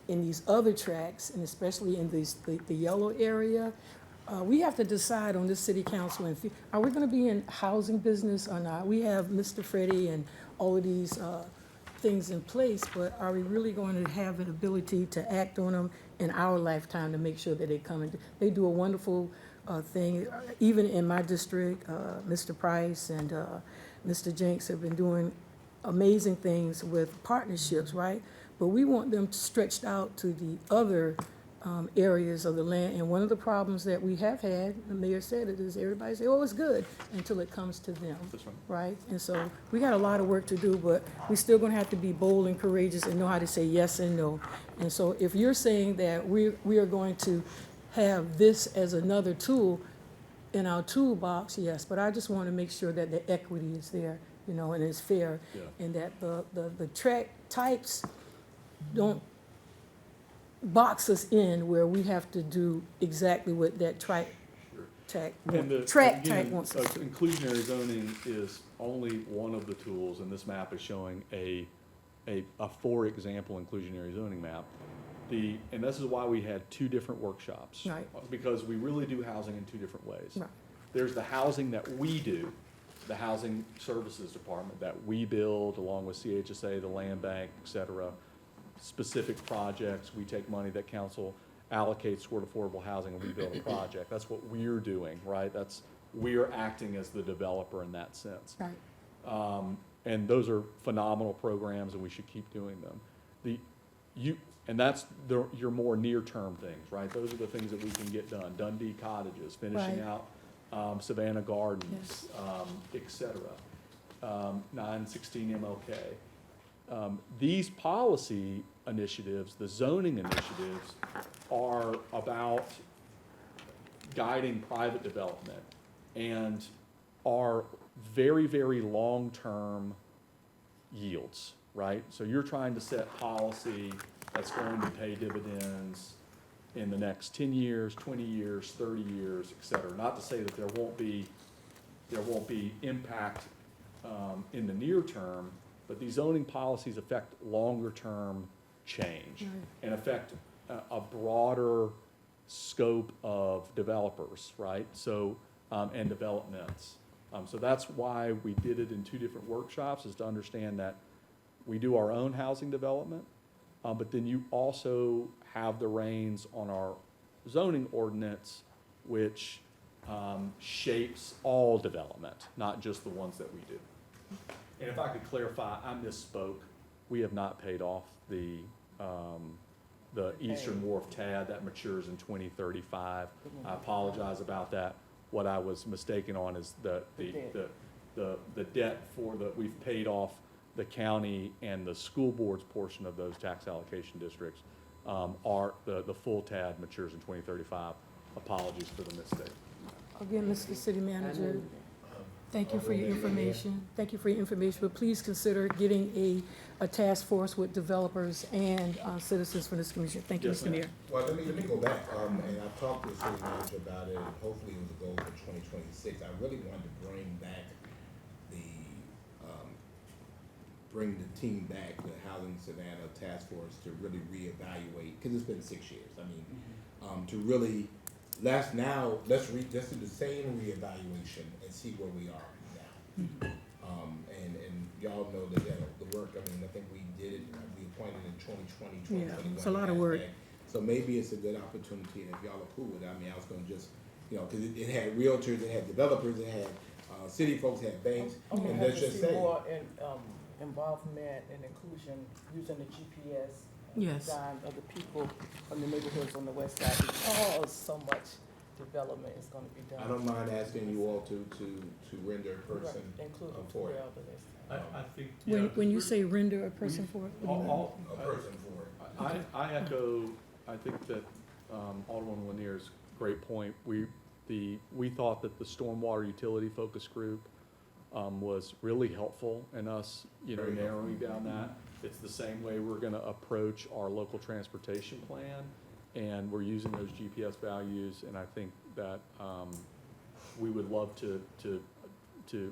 in these other tracts, and especially in the yellow area, we have to decide on this city council, and are we gonna be in housing business or not? We have Mr. Freddie and all of these things in place, but are we really going to have an ability to act on them in our lifetime to make sure that they come in? They do a wonderful thing. Even in my district, Mr. Price and Mr. Jenks have been doing amazing things with partnerships, right? But we want them stretched out to the other areas of the land. And one of the problems that we have had, the mayor said it, is everybody say, oh, it's good, until it comes to them, right? And so we got a lot of work to do, but we're still gonna have to be bold and courageous and know how to say yes and no. And so if you're saying that we are going to have this as another tool in our toolbox, yes, but I just wanna make sure that the equity is there, and it's fair, and that the tract types don't box us in where we have to do exactly what that tract type wants us to. Inclusionary zoning is only one of the tools, and this map is showing a for example inclusionary zoning map. And this is why we had 2 different workshops. Right. Because we really do housing in 2 different ways. Right. There's the housing that we do, the housing services department that we build along with CHSA, the land bank, et cetera. Specific projects, we take money that council allocates toward affordable housing and we build a project. That's what we're doing, right? That's we are acting as the developer in that sense. Right. And those are phenomenal programs, and we should keep doing them. And that's your more near-term things, right? Those are the things that we can get done. Dundee Cottages, finishing Right. out Savannah Gardens, Yes. et cetera. 916 MLK. These policy initiatives, the zoning initiatives, are about guiding private development and are very, very long-term yields, right? So you're trying to set policy that's going to pay dividends in the next 10 years, 20 years, 30 years, et cetera. Not to say that there won't be impact in the near term, but these zoning policies affect longer-term change and affect a broader scope of developers, right? So, and developments. So that's why we did it in 2 different workshops, is to understand that we do our own housing development, but then you also have the reins on our zoning ordinance, which shapes all development, not just the ones that we do. And if I could clarify, I misspoke. We have not paid off the Eastern Wharf TAD that matures in 2035. I apologize about that. What I was mistaken on is the debt we've paid off the county and the school board's portion of those tax allocation districts. The full TAD matures in 2035. Apologies for the mistake. Again, Mr. City Manager, thank you for your information. Thank you for your information, but please consider getting a task force with developers and citizens from this commission. Thank you, Yes, Mr. ma'am. Mayor. Well, let me go back, and I talked to the city manager about it, and hopefully it was a goal for 2026. I really wanted to bring the team back, the Housing Savannah Task Force, to really reevaluate, because it's been 6 years. I mean, to really, let's do the same reevaluation and see where we are now. And y'all know that the work, I mean, I think we did it, we appointed in 2020, 2021. Yeah, it's a lot of work. So maybe it's a good opportunity, and if y'all are cool with it, I mean, I was gonna just, because it had realtors, it had developers, it had city folks, it had banks, and let's just say. More involvement and inclusion using the GPS Yes. design of the people from the neighborhoods on the west side, because so much development is gonna be done. I don't mind asking you all to render a person Including for it. I think. When you say render a person for it, what do you mean? A person for it. I echo, I think that Alderman Lanier's great point. We thought that the stormwater utility focus group was really helpful in us, Very narrowing down that. It's the same way we're gonna approach our local transportation plan, and we're using those GPS values, and I think that we would love to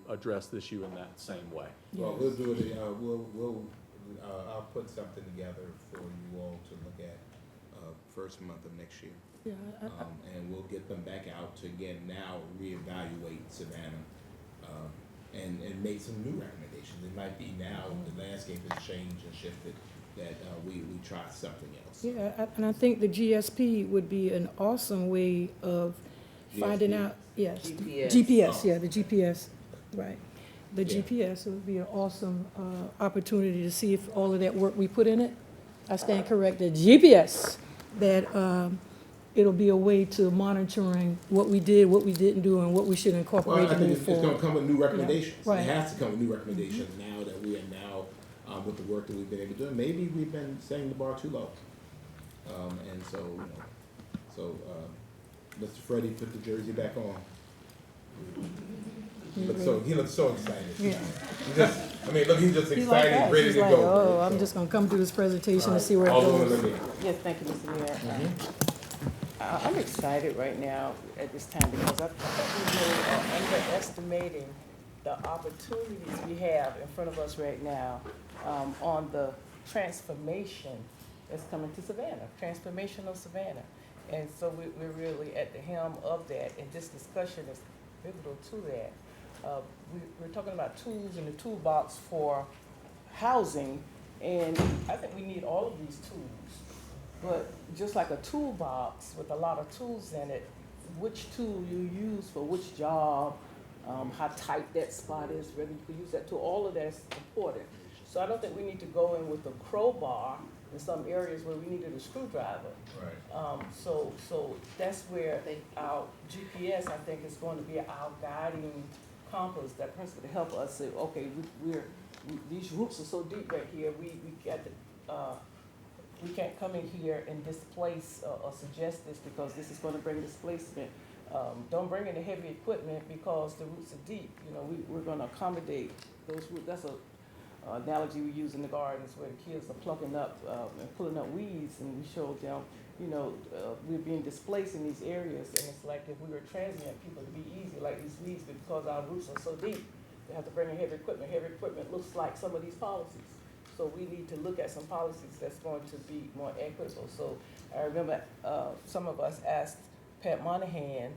address the issue in that same way. Well, we'll do it, I'll put something together for you all to look at first month of next year. Yeah, And we'll get them back out to, again, now reevaluate Savannah, and make some new recommendations. It might be now the landscape has changed and shifted, that we try something else. Yeah, and I think the GSP would be an awesome way of finding GSP? out, yes. GPS. GPS, yeah, the GPS, right. The Yeah. GPS would be an awesome opportunity to see if all of that work we put in it, I stand corrected, GPS, that it'll be a way to monitoring what we did, what we didn't do, and what we should Well, incorporate I to think move it's gonna forward. come with new recommendations. right. It has to come with new recommendations now that we are now, with the work that we've been able to do. And maybe we've been setting the bar too low. And so, Mr. Freddie, put the jersey back on. He looks so excited. Yeah. He's just He's like excited, that. ready He's to like, go. oh, I'm So, just gonna come through this presentation and see where it Alderman goes. Lanier. Yes, thank you, Mr. Mayor. I'm excited right now at this time because I think we really are underestimating the opportunities we have in front of us right now on the transformation that's coming to Savannah, transformation of Savannah. And so we're really at the helm of that, and this discussion is pivotal to that. We're talking about tools in the toolbox for housing, and I think we need all of these tools. But just like a toolbox with a lot of tools in it, which tool you use for which job, how tight that spot is, whether you can use that tool, all of that's important. So I don't think we need to go in with a crowbar in some areas where we needed a screwdriver. Right. So that's where our GPS, I think, is going to be our guiding compass, that principle to help us say, okay, these roots are so deep right here, we can't come in here and displace or suggest this because this is gonna bring displacement. Don't bring in the heavy equipment because the roots are deep. You know, we're gonna accommodate those roots. That's a analogy we use in the gardens where the kids are plucking up and pulling up weeds, and we showed them, you know, we're being displaced in these areas, and it's like if we were transient people, to be easy like these weeds, but because our roots are so deep, they have to bring in heavy equipment. Heavy equipment looks like some of these policies. So we need to look at some policies that's going to be more equitable. So I remember some of us asked Pat Monahan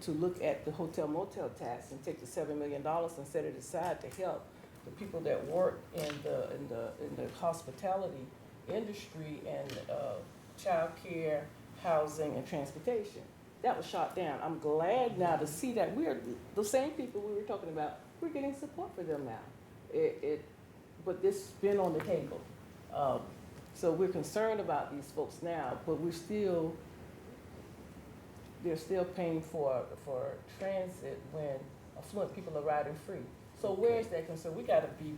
to look at the hotel motel tax and take the $7 million and set it aside to help the people that work in the hospitality industry and child care, housing, and transportation. That was shot down. I'm glad now to see that we're the same people we were talking about. We're getting support for them now. But this has been on the table. So we're concerned about these folks now, but they're still paying for transit when affluent people are riding free. So where is that concern? We gotta be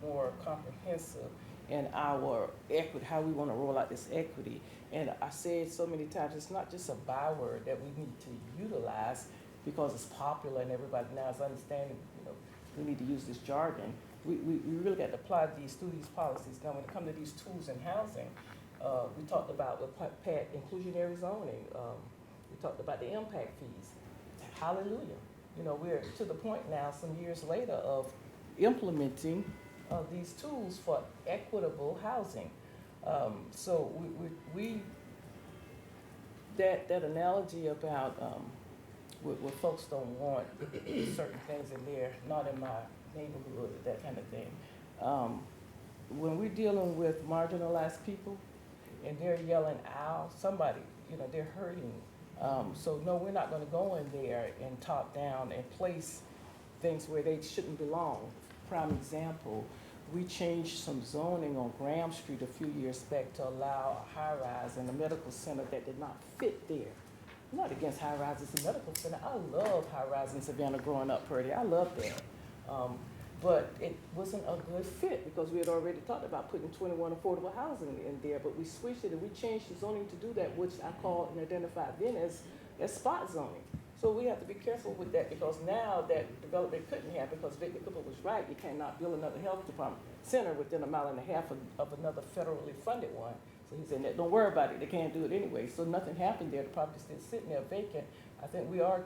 more comprehensive in our equity, how we wanna roll out this equity. And I said so many times, it's not just a byword that we need to utilize because it's popular and everybody now is understanding, you know, we need to use this jargon. We really got to apply these through these policies. Now, when it comes to these tools in housing, we talked about with Pat inclusionary zoning. We talked about the impact fees. Hallelujah. You know, we're to the point now, some years later, of implementing these tools for equitable housing. So that analogy about where folks don't want certain things in there, not in my neighborhood, that kind of thing. When we're dealing with marginalized people and they're yelling out, somebody, you know, they're hurting. So no, we're not gonna go in there and top down and place things where they shouldn't belong. Prime example, we changed some zoning on Graham Street a few years back to allow a high-rise in a medical center that did not fit there. I'm not against high-rise, it's a medical center. I love high-rise in Savannah growing up, Purdy. I love that. But it wasn't a good fit because we had already talked about putting 21 affordable housing in there, but we switched it and we changed the zoning to do that, which I call and identified then as spot zoning. So we have to be careful with that because now that development couldn't happen because Victor Cooper was right, you cannot build another health department center within 1.5 miles of another federally funded one. So he said, don't worry about it, they can't do it anyway. So nothing happened there, the property's still sitting there vacant. I think we are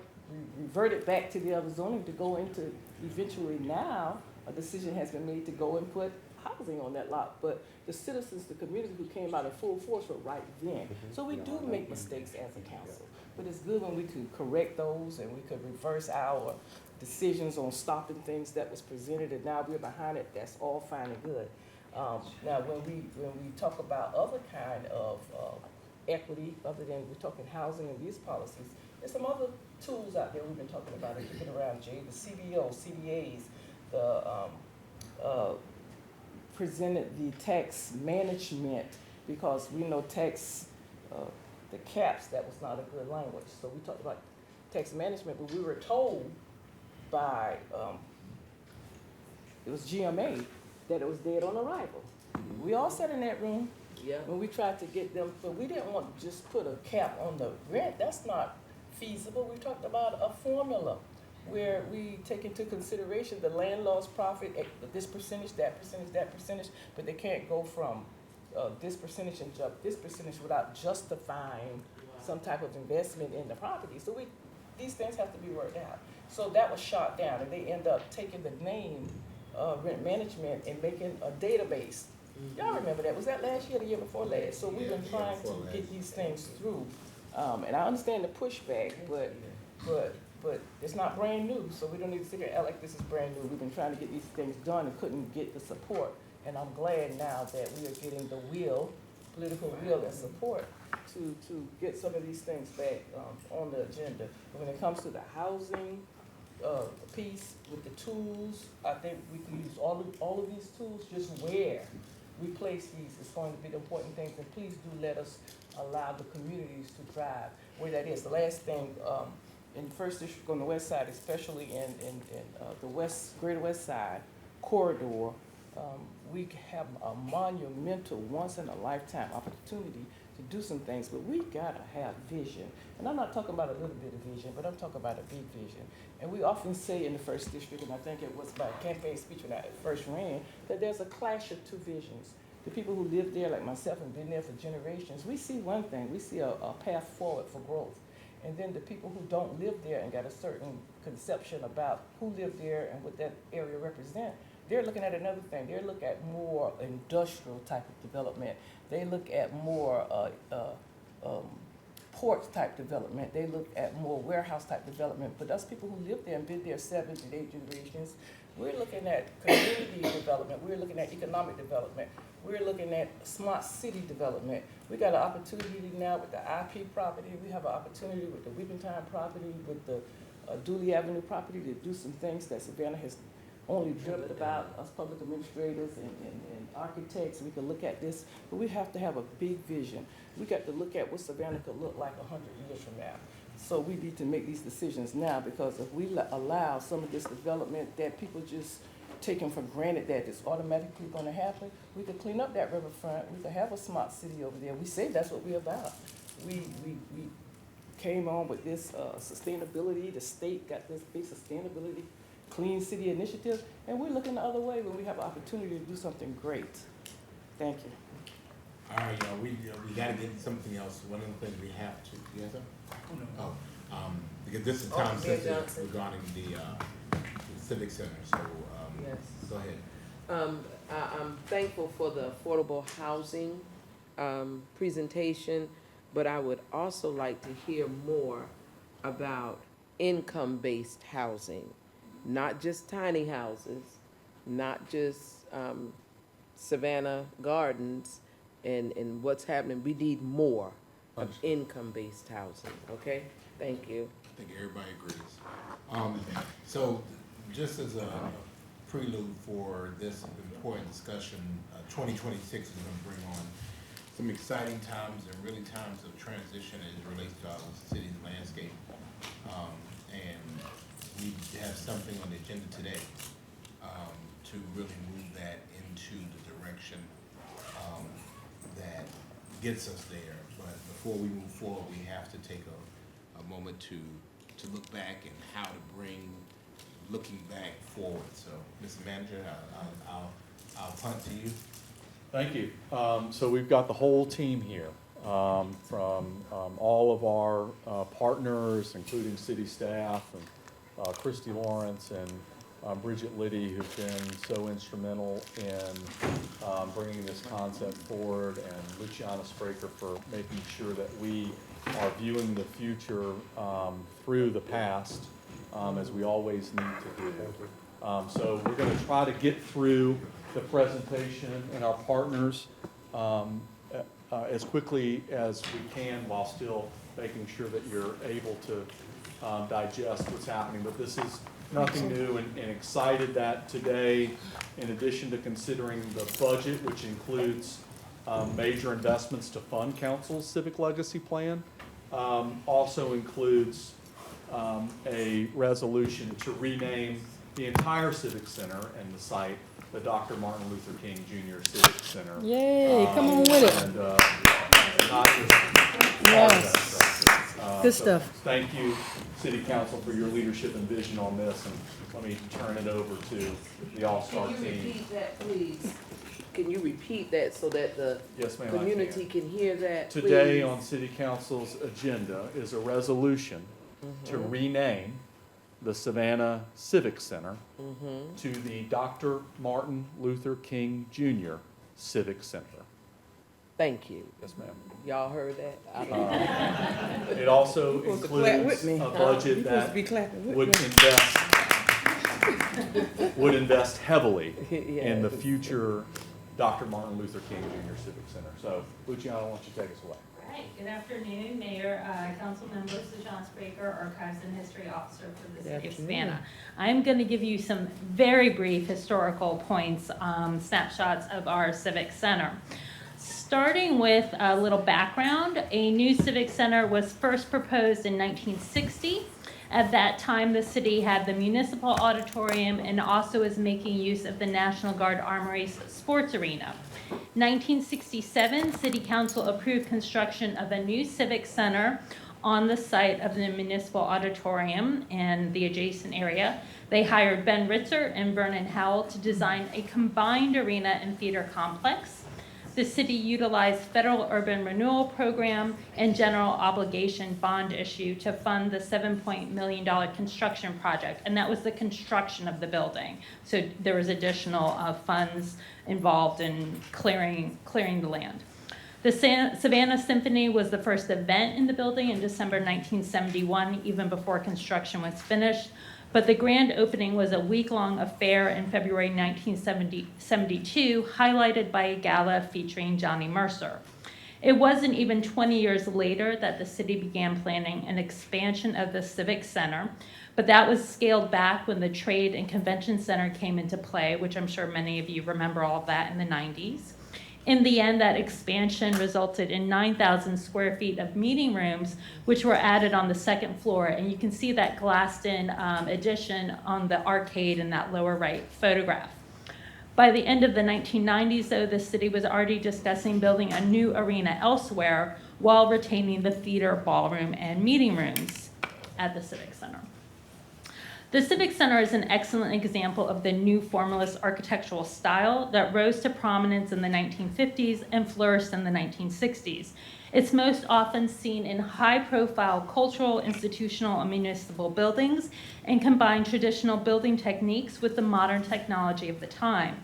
reverted back to the other zoning to go into eventually now, a decision has been made to go and put housing on that lot. But the citizens, the community who came out in full force were right then. So we do make mistakes as a council. But it's good when we can correct those and we could reverse our decisions on stopping things that was presented and now we're behind it. That's all fine and good. Now, when we talk about other kind of equity, other than we're talking housing and these policies, there's some other tools out there we've been talking about and kicking around, Jay. The CBO, CBAs, the presented the tax management because we know tax, the caps, that was not a good language. So we talked about tax management, but we were told by, it was GMA, that it was dead on arrival. We all sat in that room when we tried to get them, but we didn't want to just put a cap on the rent. That's not feasible. We talked about a formula where we take into consideration the landlord's profit at this percentage, that percentage, but they can't go from this percentage and jump this percentage without justifying some type of investment in the property. So these things have to be worked out. So that was shot down, and they end up taking the name rent management and making a database. Y'all remember that? Was that last year or the year before last? So we've been trying to get these things through. And I understand the pushback, but it's not brand new, so we don't need to sit here and act like this is brand new. We've been trying to get these things done and couldn't get the support. And I'm glad now that we are getting the will political will and support to get some of these things back on the agenda. When it comes to the housing piece with the tools, I think we can use all of these tools. Just where we place these is going to be the important things, and please do let us allow the communities to drive where that is. The last thing, in First District on the west side, especially in the Greater West Side corridor, we have a monumental, once-in-a-lifetime opportunity to do some things, but we gotta have vision. And I'm not talking about a little bit of vision, but I'm talking about a big vision. And we often say in the First District, and I think it was my campaign speech when I first ran, that there's a clash of two visions. The people who live there, like myself, and been there for generations, we see one thing, we see a path forward for growth. And then the people who don't live there and got a certain conception about who lived there and what that area represents, they're looking at another thing. They look at more industrial type of development. They look at more port type development. They look at more warehouse type development. But us people who live there and been there 7 and 8 generations, we're looking at community development. We're looking at economic development. We're looking at smart city development. We got an opportunity now with the IP property. We have an opportunity with the Weepingtime property, with the Dooley Avenue property to do some things that Savannah has only dreamt about, us public administrators and architects. We can look at this, but we have to have a big vision. We got to look at what Savannah could look like 100 years from now. So we need to make these decisions now, because if we allow some of this development that people just taking for granted that it's automatically going to happen, we could clean up that riverfront. We could have a smart city over there. We say that's what we're about. We came on with this sustainability. The state got this big sustainability clean city initiative, and we're looking the other way when we have an opportunity to do something great. Thank you. All right, y'all, we gotta get something else. One of the things we have to, yes, sir? Because this is time sensitive regarding the Civic Center, so, Yes. go ahead. I'm thankful for the affordable housing presentation, but I would also like to hear more about income-based housing, not just tiny houses, not just Savannah Gardens and what's happening. We need more of income-based housing, okay? Thank you. I think everybody agrees. So just as a prelude for this important discussion, 2026 is going to bring on some exciting times and really times of transition as it relates to our city's landscape. And we have something on the agenda today to really move that into the direction that gets us there. But before we move forward, we have to take a moment to look back and how to bring looking back forward. So, Mr. Manager, I'll punt to you. Thank you. So we've got the whole team here, from all of our partners, including city staff, and Christy Lawrence and Bridget Liddy, who've been so instrumental in bringing this concept forward, and Luciana Spraker for making sure that we are viewing the future through the past, as we always need to do. So we're going to try to get through the presentation and our partners as quickly as we can, while still making sure that you're able to digest what's happening. But this is nothing new, and excited that today, in addition to considering the budget, which includes major investments to fund Council's Civic Legacy Plan, also includes a resolution to rename the entire Civic Center and the site the Dr. Martin Luther King Jr. Civic Center. Yay, come on with it. And not just Yes. Good stuff. Thank you, City Council, for your leadership and vision on this, and let me turn it over to the all-star team. Can you repeat that, please? Can you repeat that so that the Yes, ma'am, I community can hear that, please? Today on City Council's agenda is a resolution to rename the Savannah Civic Center to the Dr. Martin Luther King Jr. Civic Center. Thank you. Yes, ma'am. Y'all heard that? I don't know. It also You're supposed to clap with includes me. a You're budget supposed to that be clapping with would me. invest heavily in the Yes. future Dr. Martin Luther King Jr. Civic Center. So, Luciano, why don't you take us away? All right, good afternoon, Mayor, Council members, Sean Spraker, Archives and History Officer for the City of Savannah. I'm going to give you some very brief historical points, snapshots of our Civic Center. Starting with a little background, a new Civic Center was first proposed in 1960. At that time, the city had the Municipal Auditorium and also is making use of the National Guard Armory's sports arena. 1967, City Council approved construction of a new Civic Center on the site of the Municipal Auditorium and the adjacent area. They hired Ben Ritzer and Vernon Howell to design a combined arena and theater complex. The city utilized federal urban renewal program and general obligation bond issue to fund the $7 million construction project, and that was the construction of the building. So there was additional funds involved in clearing the land. The Savannah Symphony was the first event in the building in December 1971, even before construction was finished. But the grand opening was a week-long affair in February 1972, highlighted by a gala featuring Johnny Mercer. It wasn't even 20 years later that the city began planning an expansion of the Civic Center, but that was scaled back when the Trade and Convention Center came into play, which I'm sure many of you remember all of that in the 90s. In the end, that expansion resulted in 9,000 square feet of meeting rooms, which were added on the second floor. And you can see that glassed-in addition on the arcade in that lower right photograph. By the end of the 1990s, though, the city was already discussing building a new arena elsewhere while retaining the theater, ballroom, and meeting rooms at the Civic Center. The Civic Center is an excellent example of the new formalist architectural style that rose to prominence in the 1950s and flourished in the 1960s. It's most often seen in high-profile cultural, institutional, and municipal buildings and combined traditional building techniques with the modern technology of the time.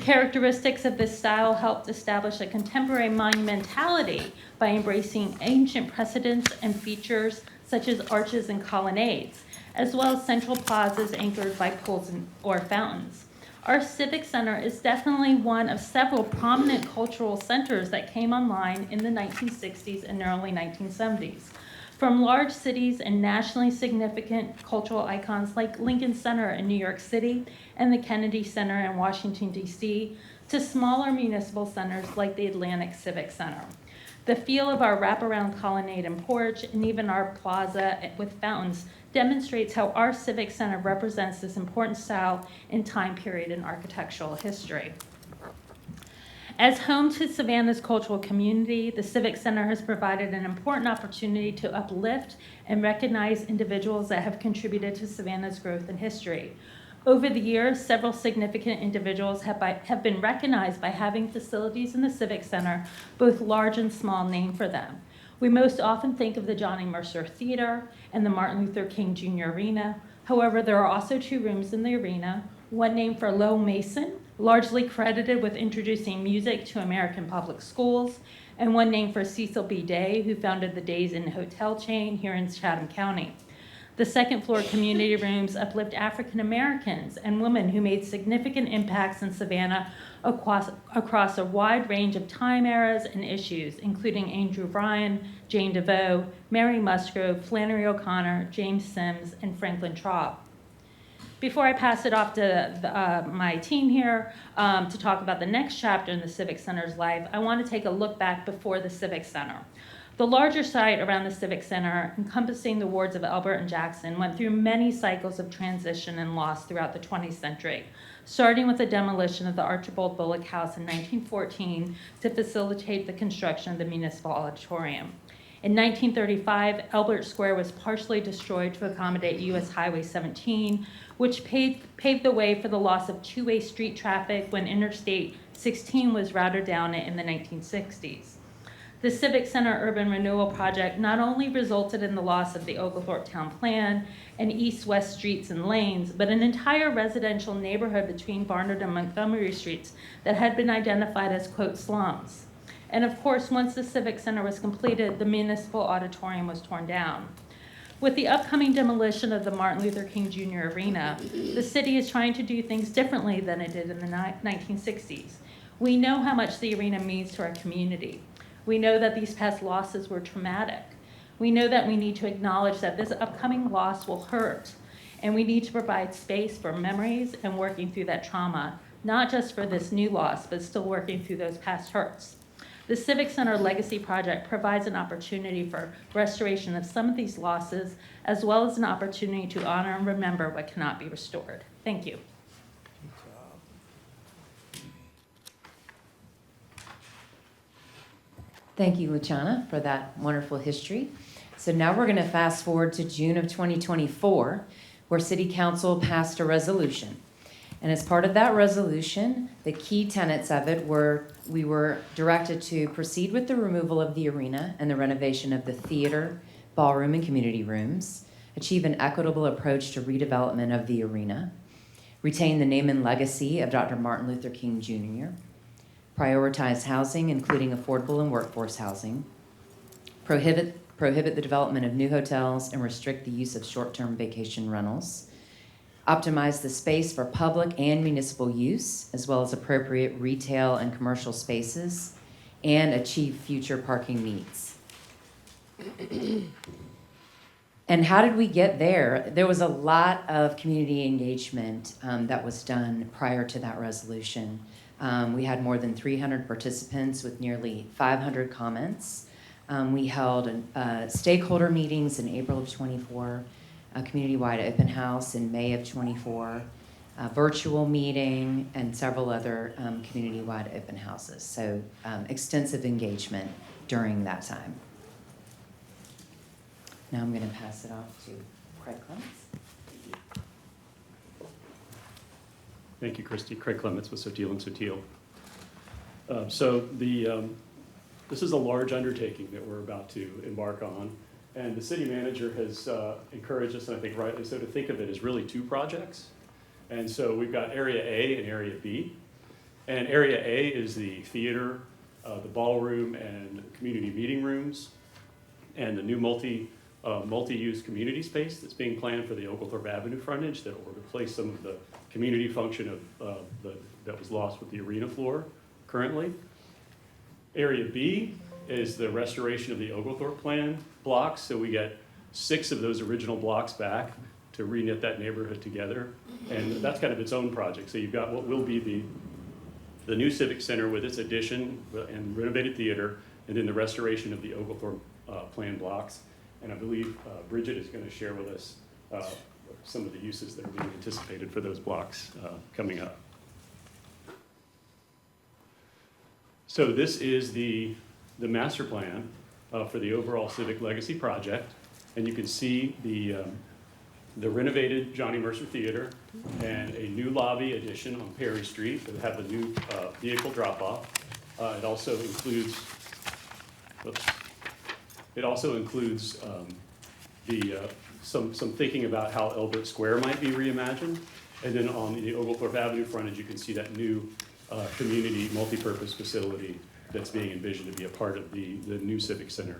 Characteristics of this style helped establish a contemporary monumentality by embracing ancient precedents and features such as arches and colonnades, as well as central plazas anchored by pools or fountains. Our Civic Center is definitely one of several prominent cultural centers that came online in the 1960s and early 1970s. From large cities and nationally significant cultural icons like Lincoln Center in New York City and the Kennedy Center in Washington, D.C., to smaller municipal centers like the Atlantic Civic Center. The feel of our wraparound colonnade and porch, and even our plaza with fountains, demonstrates how our Civic Center represents this important style and time period in architectural history. As home to Savannah's cultural community, the Civic Center has provided an important opportunity to uplift and recognize individuals that have contributed to Savannah's growth and history. Over the years, several significant individuals have been recognized by having facilities in the Civic Center, both large and small, named for them. We most often think of the Johnny Mercer Theater and the Martin Luther King Jr. Arena. However, there are also two rooms in the arena, one named for Lowell Mason, largely credited with introducing music to American public schools, and one named for Cecil B. Day, who founded the Days Inn hotel chain here in Chatham County. The second floor community rooms uplift African Americans and women who made significant impacts in Savannah across a wide range of time eras and issues, including Andrew Bryan, Jane DeVoe, Mary Musgrove, Flannery O'Connor, James Sims, and Franklin Traub. Before I pass it off to my team here to talk about the next chapter in the Civic Center's life, I want to take a look back before the Civic Center. The larger site around the Civic Center, encompassing the wards of Elbert and Jackson, went through many cycles of transition and loss throughout the 20th century, starting with the demolition of the Archibald Bullock House in 1914 to facilitate the construction of the Municipal Auditorium. In 1935, Elbert Square was partially destroyed to accommodate U.S. Highway 17, which paved the way for the loss of two-way street traffic when Interstate 16 was routed down in the 1960s. The Civic Center Urban Renewal Project not only resulted in the loss of the Oglethorpe Town Plan and east-west streets and lanes, but an entire residential neighborhood between Barnard and Montgomery Streets that had been identified as, quote, slums. And of course, once the Civic Center was completed, the Municipal Auditorium was torn down. With the upcoming demolition of the Martin Luther King Jr. Arena, the city is trying to do things differently than it did in the 1960s. We know how much the arena means to our community. We know that these past losses were traumatic. We know that we need to acknowledge that this upcoming loss will hurt, and we need to provide space for memories and working through that trauma, not just for this new loss, but still working through those past hurts. The Civic Center Legacy Project provides an opportunity for restoration of some of these losses, as well as an opportunity to honor and remember what cannot be restored. Thank you. Thank you, Luciana, for that wonderful history. So now we're going to fast forward to June of 2024, where City Council passed a resolution. And as part of that resolution, the key tenets of it were we were directed to proceed with the removal of the arena and the renovation of the theater, ballroom, and community rooms, achieve an equitable approach to redevelopment of the arena, retain the name and legacy of Dr. Martin Luther King Jr., prioritize housing, including affordable and workforce housing, prohibit the development of new hotels and restrict the use of short-term vacation rentals, optimize the space for public and municipal use, as well as appropriate retail and commercial spaces, and achieve future parking needs. And how did we get there? There was a lot of community engagement that was done prior to that resolution. We had more than 300 participants with nearly 500 comments. We held stakeholder meetings in April of 24, a community-wide open house in May of 24, a virtual meeting, and several other community-wide open houses. So extensive engagement during that time. Now I'm going to pass it off to Craig Clements. Thank you, Christy. Craig Clements with Sotil and Sotil. This is a large undertaking that we're about to embark on. And the city manager has encouraged us, and I think rightly so, to think of it as really two projects. And so we've got Area A and Area B. And Area A is the theater, the ballroom, and community meeting rooms, and the new multi-use community space that's being planned for the Oglethorpe Avenue frontage that will replace some of the community function that was lost with the arena floor currently. Area B is the restoration of the Oglethorpe plan blocks, so we get 6 of those original blocks back to reknit that neighborhood together, and that's kind of its own project. So you've got what will be the new Civic Center with its addition and renovated theater, and then the restoration of the Oglethorpe plan blocks. And I believe Bridget is going to share with us some of the uses that are being anticipated for those blocks coming up. So this is the master plan for the overall Civic Legacy project, and you can see the renovated Johnny Mercer Theater and a new lobby addition on Perry Street that have the new vehicle drop-off. It also includes some thinking about how Elbert Square might be reimagined. And then on the Oglethorpe Avenue frontage, you can see that new community multi-purpose facility that's being envisioned to be a part of the new Civic Center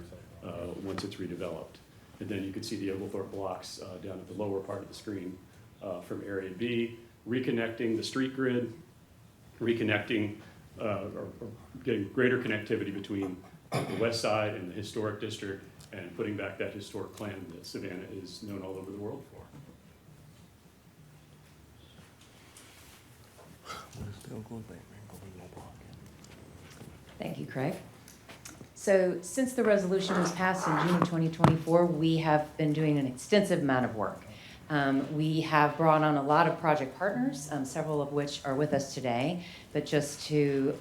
once it's redeveloped. And then you can see the Oglethorpe blocks down at the lower part of the screen from Area B, reconnecting the street grid, reconnecting or getting greater connectivity between the west side and the historic district, and putting back that historic plan that Savannah is known all over the world for. Thank you, Craig. So since the resolution was passed in June of 2024, we have been doing an extensive amount of work. We have brought on a lot of project partners, several of which are with us today. But just to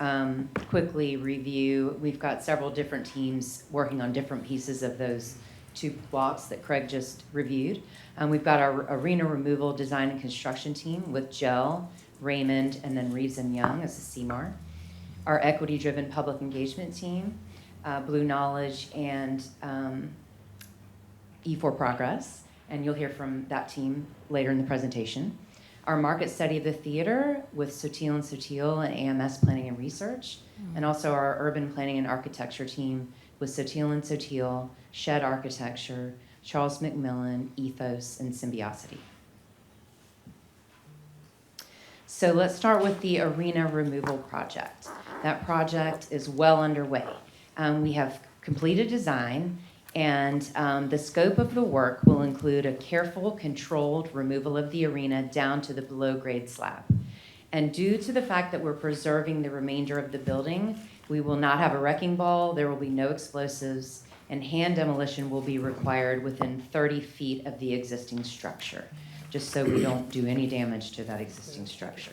quickly review, we've got several different teams working on different pieces of those 2 blocks that Craig just reviewed. We've got our arena removal design and construction team with Gel, Raymond, and then Reeves and Young as the CMAR. Our equity-driven public engagement team, Blue Knowledge, and E4 Progress. And you'll hear from that team later in the presentation. Our market study of the theater with Sotil and Sotil and AMS Planning and Research, and also our urban planning and architecture team with Sotil and Sotil, Shed Architecture, Charles McMillan, Ethos, and Symbiosity. So let's start with the arena removal project. That project is well underway. We have completed design, and the scope of the work will include a careful, controlled removal of the arena down to the below-grade slab. And due to the fact that we're preserving the remainder of the building, we will not have a wrecking ball, there will be no explosives, and hand demolition will be required within 30 feet of the existing structure, just so we don't do any damage to that existing structure.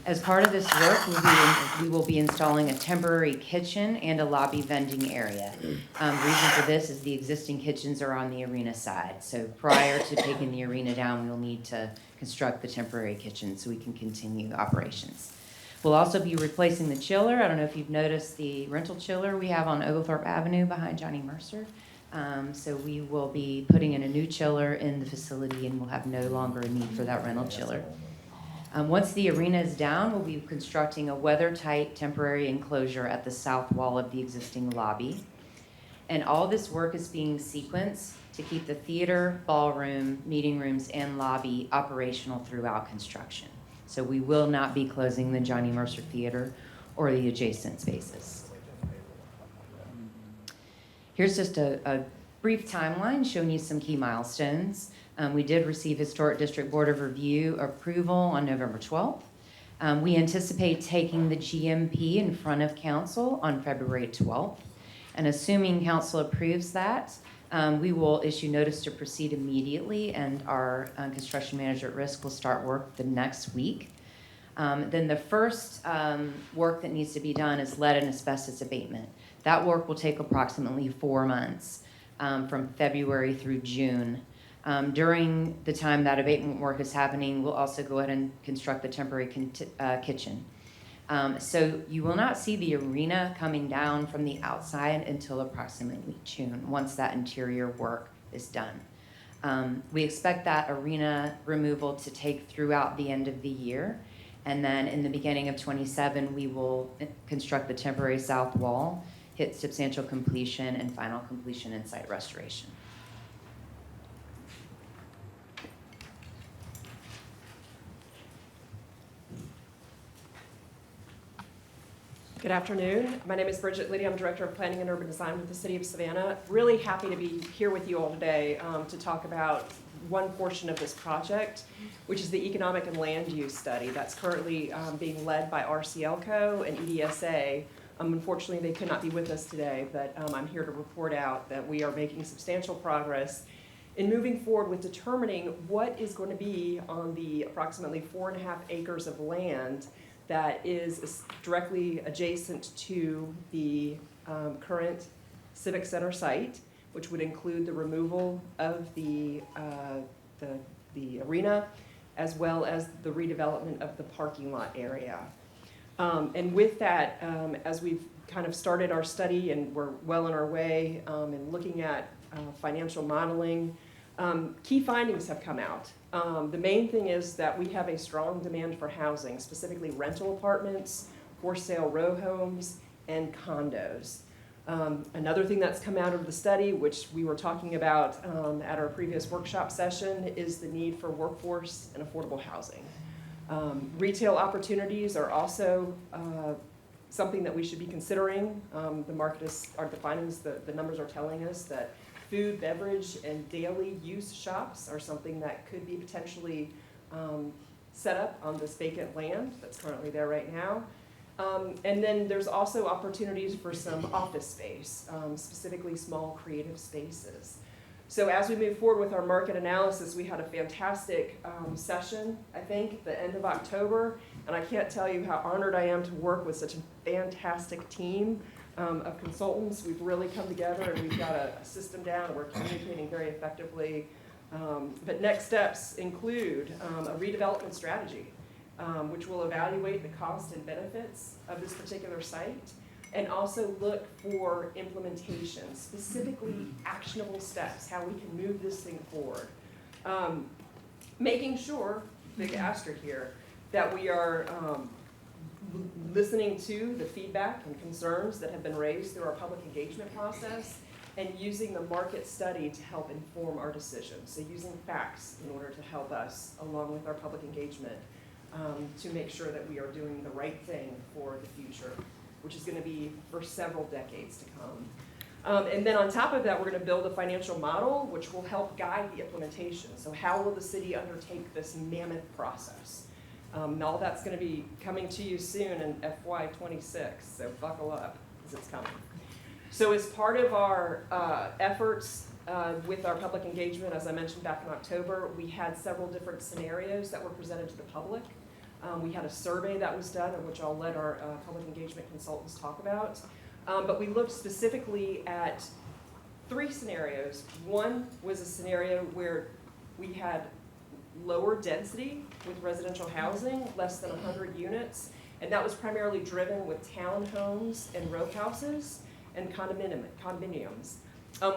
As part of this work, we will be installing a temporary kitchen and a lobby vending area. Reason for this is the existing kitchens are on the arena side. So prior to taking the arena down, we'll need to construct the temporary kitchen so we can continue operations. We'll also be replacing the chiller. I don't know if you've noticed the rental chiller we have on Oglethorpe Avenue behind Johnny Mercer. So we will be putting in a new chiller in the facility, and we'll have no longer a need for that rental chiller. Once the arena is down, we'll be constructing a weather-tight temporary enclosure at the south wall of the existing lobby. And all this work is being sequenced to keep the theater, ballroom, meeting rooms, and lobby operational throughout construction. So we will not be closing the Johnny Mercer Theater or the adjacent spaces. Here's just a brief timeline showing you some key milestones. We did receive Historic District Board of Review approval on November 12th. We anticipate taking the GMP in front of council on February 12th. And assuming council approves that, we will issue notice to proceed immediately, and our construction manager at risk will start work the next week. Then the first work that needs to be done is lead and asbestos abatement. That work will take approximately 4 months, from February through June. During the time that abatement work is happening, we'll also go ahead and construct the temporary kitchen. So you will not see the arena coming down from the outside until approximately June, once that interior work is done. We expect that arena removal to take throughout the end of the year. And then in the beginning of 27, we will construct the temporary south wall, hit substantial completion, and final completion and site restoration. Good afternoon. My name is Bridget Liddy. I'm Director of Planning and Urban Design with the City of Savannah. Really happy to be here with you all today to talk about one portion of this project, which is the Economic and Land Use Study that's currently being led by RCLCO and EDSA. Unfortunately, they could not be with us today, but I'm here to report out that we are making substantial progress in moving forward with determining what is going to be on the approximately 4.5 acres of land that is directly adjacent to the current Civic Center site, which would include the removal of the arena, as well as the redevelopment of the parking lot area. And with that, as we've kind of started our study and we're well on our way in looking at financial modeling, key findings have come out. The main thing is that we have a strong demand for housing, specifically rental apartments, for sale row homes, and condos. Another thing that's come out of the study, which we were talking about at our previous workshop session, is the need for workforce and affordable housing. Retail opportunities are also something that we should be considering. The market is, the findings, the numbers are telling us that food, beverage, and daily use shops are something that could be potentially set up on this vacant land that's currently there right now. And then there's also opportunities for some office space, specifically small creative spaces. So as we move forward with our market analysis, we had a fantastic session, I think, the end of October, and I can't tell you how honored I am to work with such a fantastic team of consultants. We've really come together and we've got a system down and we're communicating very effectively. But next steps include a redevelopment strategy, which will evaluate the cost and benefits of this particular site and also look for implementation, specifically actionable steps, how we can move this thing forward. Making sure, big asterisk here, that we are listening to the feedback and concerns that have been raised through our public engagement process and using the market study to help inform our decisions. So using facts in order to help us along with our public engagement. to make sure that we are doing the right thing for the future, which is going to be for several decades to come. And then on top of that, we're going to build a financial model which will help guide the implementation. So how will the city undertake this mammoth process? And all that's going to be coming to you soon in FY26, so buckle up because it's coming. So as part of our efforts with our public engagement, as I mentioned back in October, we had several different scenarios that were presented to the public. We had a survey that was done, which I'll let our public engagement consultants talk about. But we looked specifically at 3 scenarios. One was a scenario where we had lower density with residential housing, less than 100 units, and that was primarily driven with townhomes and row houses and condominiums.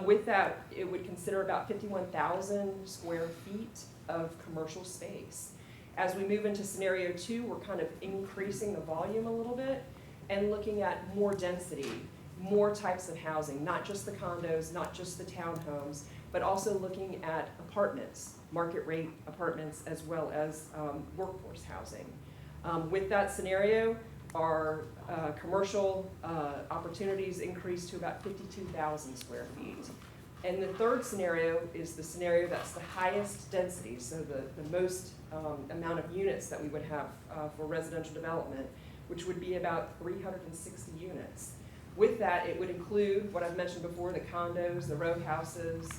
With that, it would consider about 51,000 square feet of commercial space. As we move into scenario 2, we're kind of increasing the volume a little bit and looking at more density, more types of housing, not just the condos, not just the townhomes, but also looking at apartments, market rate apartments, as well as workforce housing. With that scenario, our commercial opportunities increase to about 52,000 square feet. And the third scenario is the scenario that's the highest density, so the most amount of units that we would have for residential development, which would be about 360 units. With that, it would include what I've mentioned before, the condos, the row houses,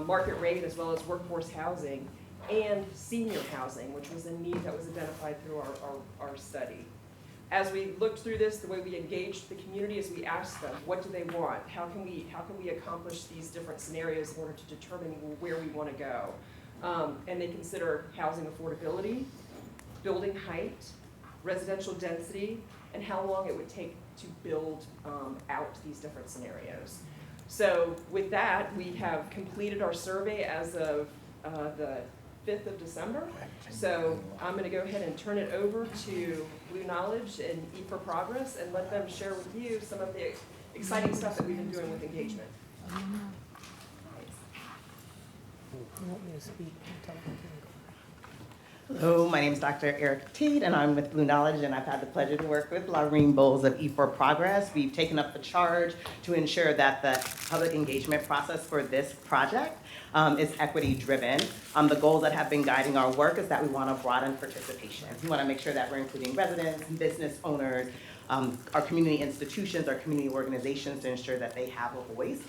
market rate, as well as workforce housing, and senior housing, which was a need that was identified through our study. As we looked through this, the way we engaged the community is we asked them, what do they want? How can we accomplish these different scenarios in order to determine where we want to go? And they consider housing affordability, building height, residential density, and how long it would take to build out these different scenarios. So with that, we have completed our survey as of the 5th of December. So I'm going to go ahead and turn it over to Blue Knowledge and E for Progress and let them share with you some of the exciting stuff that we've been doing with engagement. Hello, my name is Dr. Erica Teed, and I'm with Blue Knowledge, and I've had the pleasure to work with Laureen Bowles of E4 Progress. We've taken up the charge to ensure that the public engagement process for this project is equity-driven. The goals that have been guiding our work is that we want to broaden participation. We want to make sure that we're including residents, business owners, our community institutions, our community organizations to ensure that they have a voice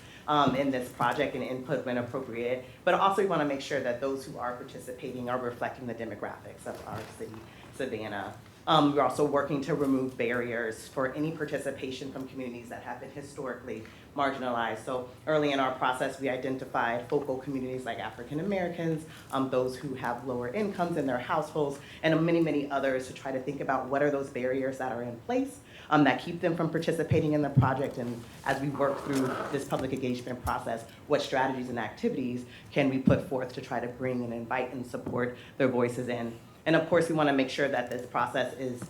in this project and input when appropriate. But also we want to make sure that those who are participating are reflecting the demographics of our city, Savannah. We're also working to remove barriers for any participation from communities that have been historically marginalized. So early in our process, we identified focal communities like African Americans, those who have lower incomes in their households, and many, many others to try to think about what are those barriers that are in place that keep them from participating in the project. And as we work through this public engagement process, what strategies and activities can we put forth to try to bring and invite and support their voices in? And of course, we want to make sure that this process is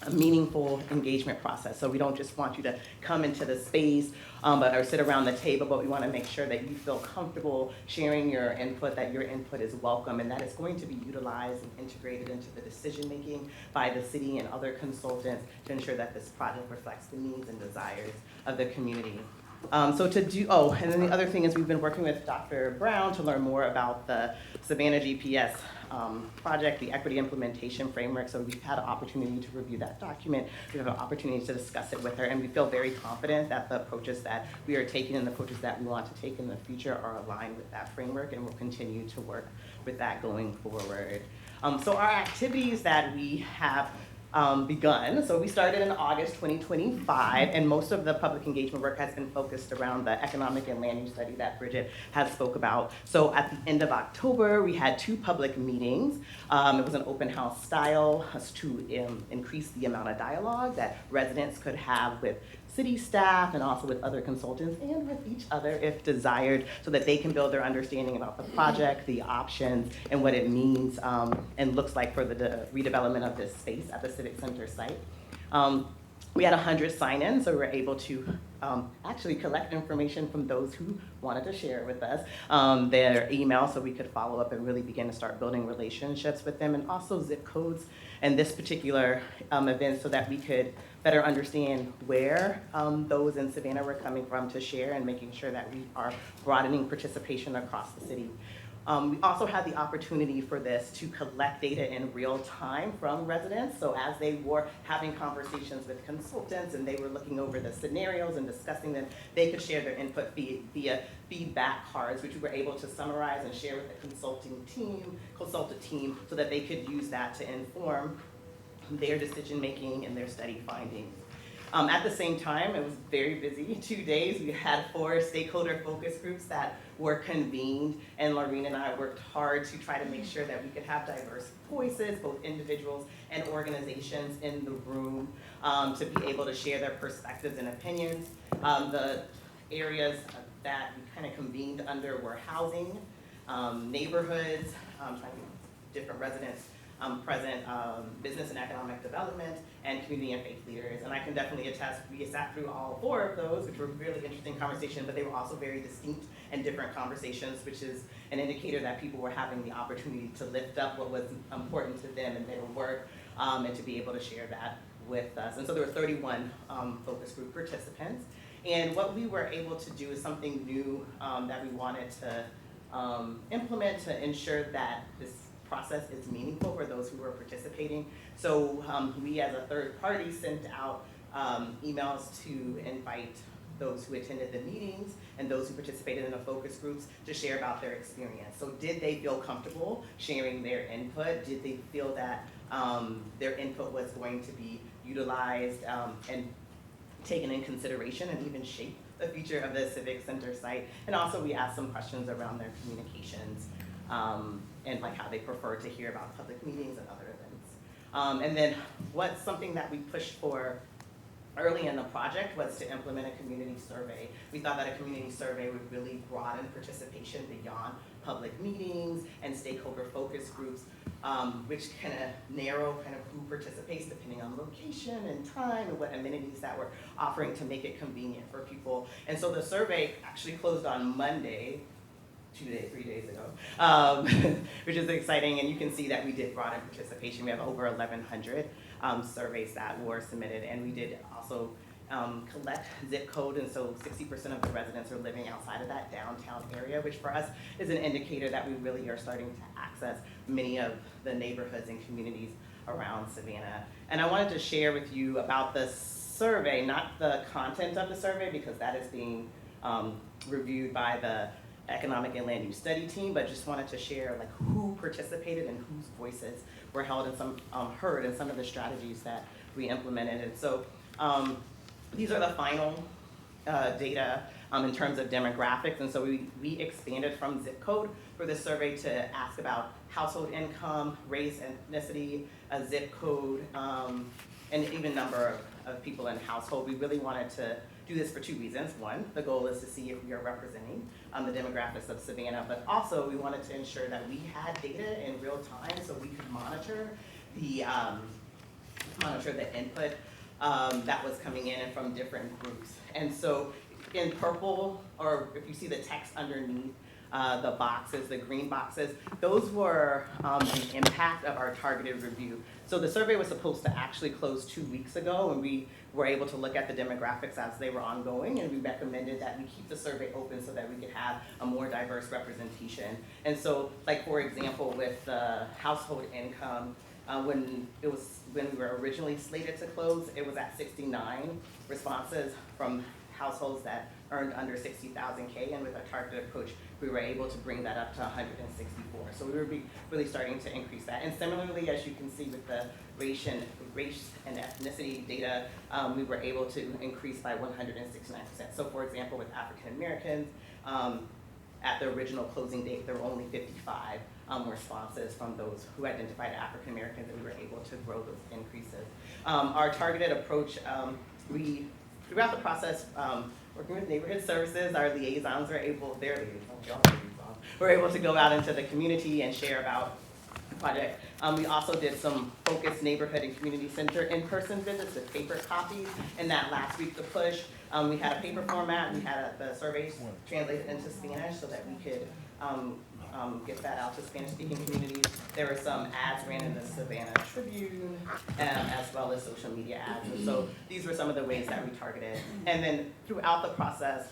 a meaningful engagement process. So we don't just want you to come into the space or sit around the table, but we want to make sure that you feel comfortable sharing your input, that your input is welcome, and that it's going to be utilized and integrated into the decision-making by the city and other consultants to ensure that this project reflects the needs and desires of the community. And then the other thing is we've been working with Dr. Brown to learn more about the Savannah GPS project, the equity implementation framework. So we've had an opportunity to review that document. We have an opportunity to discuss it with her, and we feel very confident that the approaches that we are taking and the approaches that we want to take in the future are aligned with that framework, and we'll continue to work with that going forward. So our activities that we have begun. So we started in August 2025, and most of the public engagement work has been focused around the economic and land use study that Bridget has spoke about. So at the end of October, we had 2 public meetings. It was an open house style to increase the amount of dialogue that residents could have with city staff and also with other consultants and with each other if desired, so that they can build their understanding about the project, the options, and what it means and looks like for the redevelopment of this space at the Civic Center site. We had 100 sign-ins, so we were able to actually collect information from those who wanted to share with us, their email, so we could follow up and really begin to start building relationships with them, and also zip codes and this particular event so that we could better understand where those in Savannah were coming from to share, and making sure that we are broadening participation across the city. We also had the opportunity for this to collect data in real time from residents. So as they were having conversations with consultants and they were looking over the scenarios and discussing them, they could share their input via feedback cards, which we were able to summarize and share with the consultant team so that they could use that to inform their decision-making and their study findings. At the same time, it was very busy, 2 days. We had 4 stakeholder focus groups that were convened, and Laureen and I worked hard to try to make sure that we could have diverse voices, both individuals and organizations in the room, to be able to share their perspectives and opinions. The areas that we kind of convened under were housing, neighborhoods, different residents present, business and economic development, and community and faith leaders. And I can definitely attest, we sat through all 4 of those, which were really interesting conversations, but they were also very distinct and different conversations, which is an indicator that people were having the opportunity to lift up what was important to them in their work, and to be able to share that with us. And so there were 31 focus group participants. And what we were able to do is something new that we wanted to implement to ensure that this process is meaningful for those who are participating. So we as a third party sent out emails to invite those who attended the meetings and those who participated in the focus groups to share about their experience. So did they feel comfortable sharing their input? Did they feel that their input was going to be utilized and taken in consideration and even shape the future of the Civic Center site? And also we asked some questions around their communications and like how they prefer to hear about public meetings and other events. And then what's something that we pushed for early in the project was to implement a community survey. We thought that a community survey would really broaden participation beyond public meetings and stakeholder focus groups, which kind of narrow who participates depending on location and time and what amenities that we're offering to make it convenient for people. And so the survey actually closed on Monday, 3 days ago, which is exciting, and you can see that we did broaden participation. We have over 1,100 surveys that were submitted, and we did also collect zip code, and so 60% of the residents are living outside of that downtown area, which for us is an indicator that we really are starting to access many of the neighborhoods and communities around Savannah. And I wanted to share with you about the survey, not the content of the survey, because that is being reviewed by the Economic and Land Use Study team, but just wanted to share like who participated and whose voices were held and some heard in some of the strategies that we implemented. And so these are the final data in terms of demographics. And so we expanded from zip code for this survey to ask about household income, race, ethnicity, a zip code, and even number of people in household. We really wanted to do this for 2 reasons. One, the goal is to see if we are representing the demographics of Savannah, but also we wanted to ensure that we had data in real time so we could monitor the input that was coming in and from different groups. And so in purple, or if you see the text underneath the boxes, the green boxes, those were the impact of our targeted review. So the survey was supposed to actually close 2 weeks ago, and we were able to look at the demographics as they were ongoing, and we recommended that we keep the survey open so that we could have a more diverse representation. And so, like for example, with the household income, when we were originally slated to close, it was at 69 responses from households that earned under 60,000 K, and with our targeted approach, we were able to bring that up to 164. So we were really starting to increase that. And similarly, as you can see with the race and ethnicity data, we were able to increase by 169%. So for example, with African Americans, at the original closing date, there were only 55 responses from those who identified African Americans, and we were able to grow those increases. Our targeted approach, throughout the process, working with neighborhood services, our liaisons were able, we're able to go out into the community and share about project. We also did some focused neighborhood and community center in-person visits with paper copies. And that last week, the push, we had a paper format, we had the surveys translated into Spanish so that we could get that out to Spanish-speaking communities. There were some ads ran in the Savannah Tribune, as well as social media ads. And so these were some of the ways that we targeted. And then throughout the process,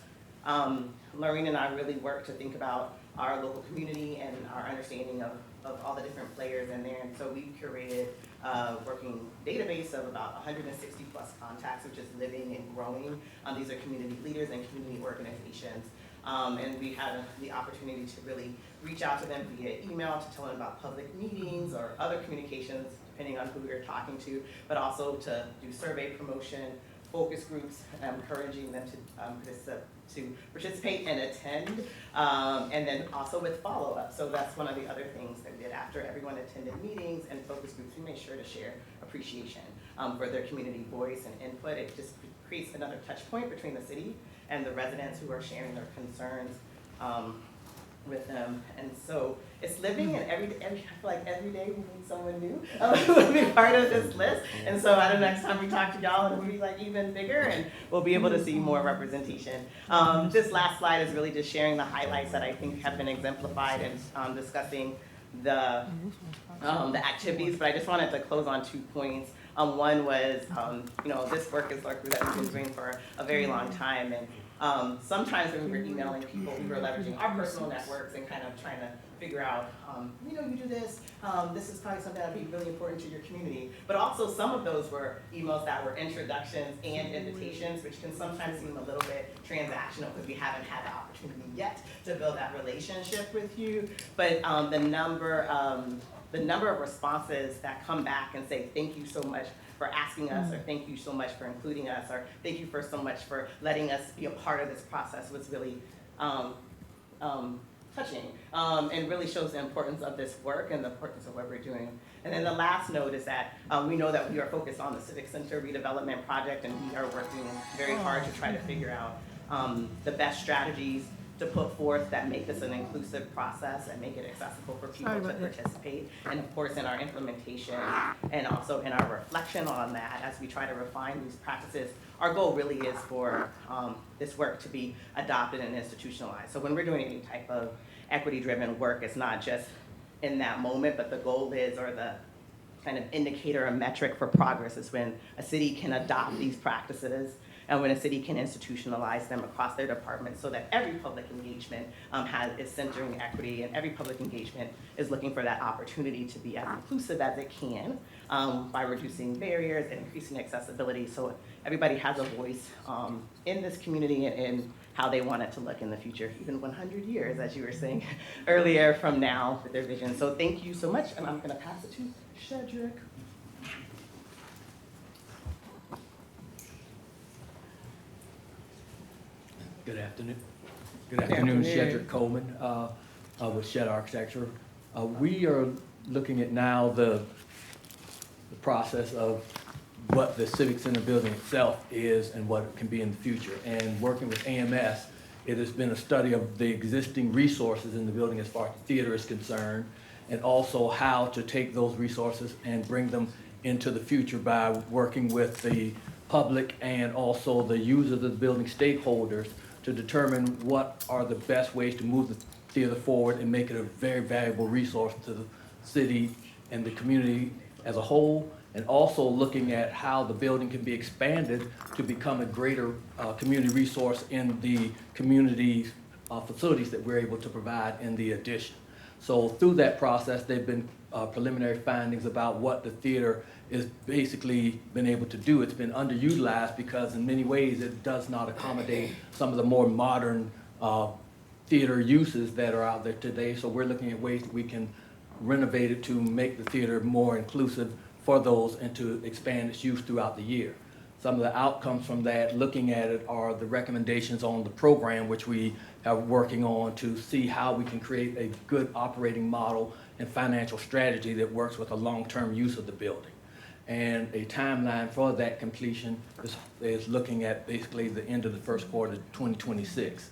Lorraine and I really worked to think about our local community and our understanding of all the different players in there. And so we curated a working database of about 160 plus contacts, which is living and growing. These are community leaders and community organizations. And we had the opportunity to really reach out to them via email to tell them about public meetings or other communications, depending on who we were talking to, but also to do survey promotion, focus groups, encouraging them to participate and attend, and then also with follow-up. So that's one of the other things that we did after everyone attended meetings and focus groups. We made sure to share appreciation for their community voice and input. It just creates another touch point between the city and the residents who are sharing their concerns with them. And so it's living, and I feel like every day we meet someone new who will be part of this list. And so I don't know, next time we talk to y'all, it'll be like even bigger, and we'll be able to see more representation. This last slide is really just sharing the highlights that I think have been exemplified and discussing the activities, but I just wanted to close on 2 points. One was, this work is work that we've been doing for a very long time, and sometimes when we were emailing people, we were leveraging our personal networks and kind of trying to figure out, you do this, this is probably something that would be really important to your community. But also some of those were emails that were introductions and invitations, which can sometimes seem a little bit transactional because we haven't had the opportunity yet to build that relationship with you. But the number of responses that come back and say, thank you so much for asking us, or thank you so much for including us, or thank you so much for letting us be a part of this process was really touching, and really shows the importance of this work and the importance of what we're doing. And then the last note is that we know that we are focused on the Civic Center redevelopment project, and we are working very hard to try to figure out the best strategies to put forth that make this an inclusive process and make it accessible for people to participate. And of course, in our implementation and also in our reflection on that, as we try to refine these practices, our goal really is for this work to be adopted and institutionalized. So when we're doing any type of equity-driven work, it's not just in that moment, but the goal is, or the kind of indicator or metric for progress is when a city can adopt these practices and when a city can institutionalize them across their departments so that every public engagement is centering equity, and every public engagement is looking for that opportunity to be as inclusive as it can by reducing barriers and increasing accessibility so everybody has a voice in this community and in how they want it to look in the future, even 100 years, as you were saying earlier, from now with their vision. So thank you so much, and I'm gonna pass it to Shedrick. Good afternoon. Good afternoon, Shedrick Coleman with Shed Architecture. We are looking at now the process of what the Civic Center building itself is and what it can be in the future. And working with AMS, it has been a study of the existing resources in the building as far as the theater is concerned, and also how to take those resources and bring them into the future by working with the public and also the users of the building stakeholders to determine what are the best ways to move the theater forward and make it a very valuable resource to the city and the community as a whole, and also looking at how the building can be expanded to become a greater community resource in the community facilities that we're able to provide in the addition. So through that process, they've been preliminary findings about what the theater is basically been able to do. It's been underutilized because in many ways it does not accommodate some of the more modern theater uses that are out there today. So we're looking at ways that we can renovate it to make the theater more inclusive for those and to expand its use throughout the year. Some of the outcomes from that, looking at it, are the recommendations on the program, which we are working on to see how we can create a good operating model and financial strategy that works with a long-term use of the building. And a timeline for that completion is looking at basically the end of the first quarter of 2026.